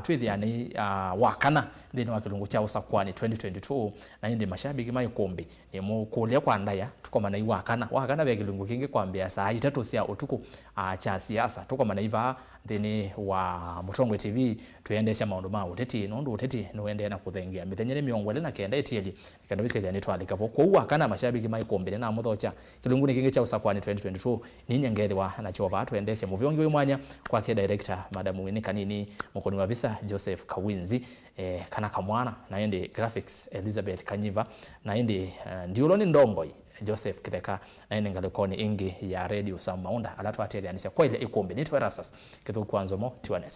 twithiani wakana ndini wa kilungu cha Usakuani 2022 na indi mashabiki mai Ikumbi ni mukulia kwa ndaya tukomana wakana be kilungu kingi kwambia saa 3 sia utuku cha siasa tukomana iva ndini wa Mutongo TV tuendesha maundu ma uteti nondo uteti nuende na kuthengia mitenye miongo ile na kenda etieli ikandobiseli ani twalika kwa wakana mashabiki mai Ikumbi na muthocha kilungu kingi cha Usakuani 2022 ni nyengere wa na chova tuendeshe muviongi we mwanya kwa director Madam Munene kanini mukoni wa visa Joseph Kawinzi kana kamwana na ende graphics Elizabeth Kanyiva na ende ndiuloni ndongoi Joseph Kitheka na ende ngalekoni ingi ya radio Sam Maunda alatwa ateli anisia kwa ile Ikumbi nitwa Erastus Kithuku kwanza mo tiwanesa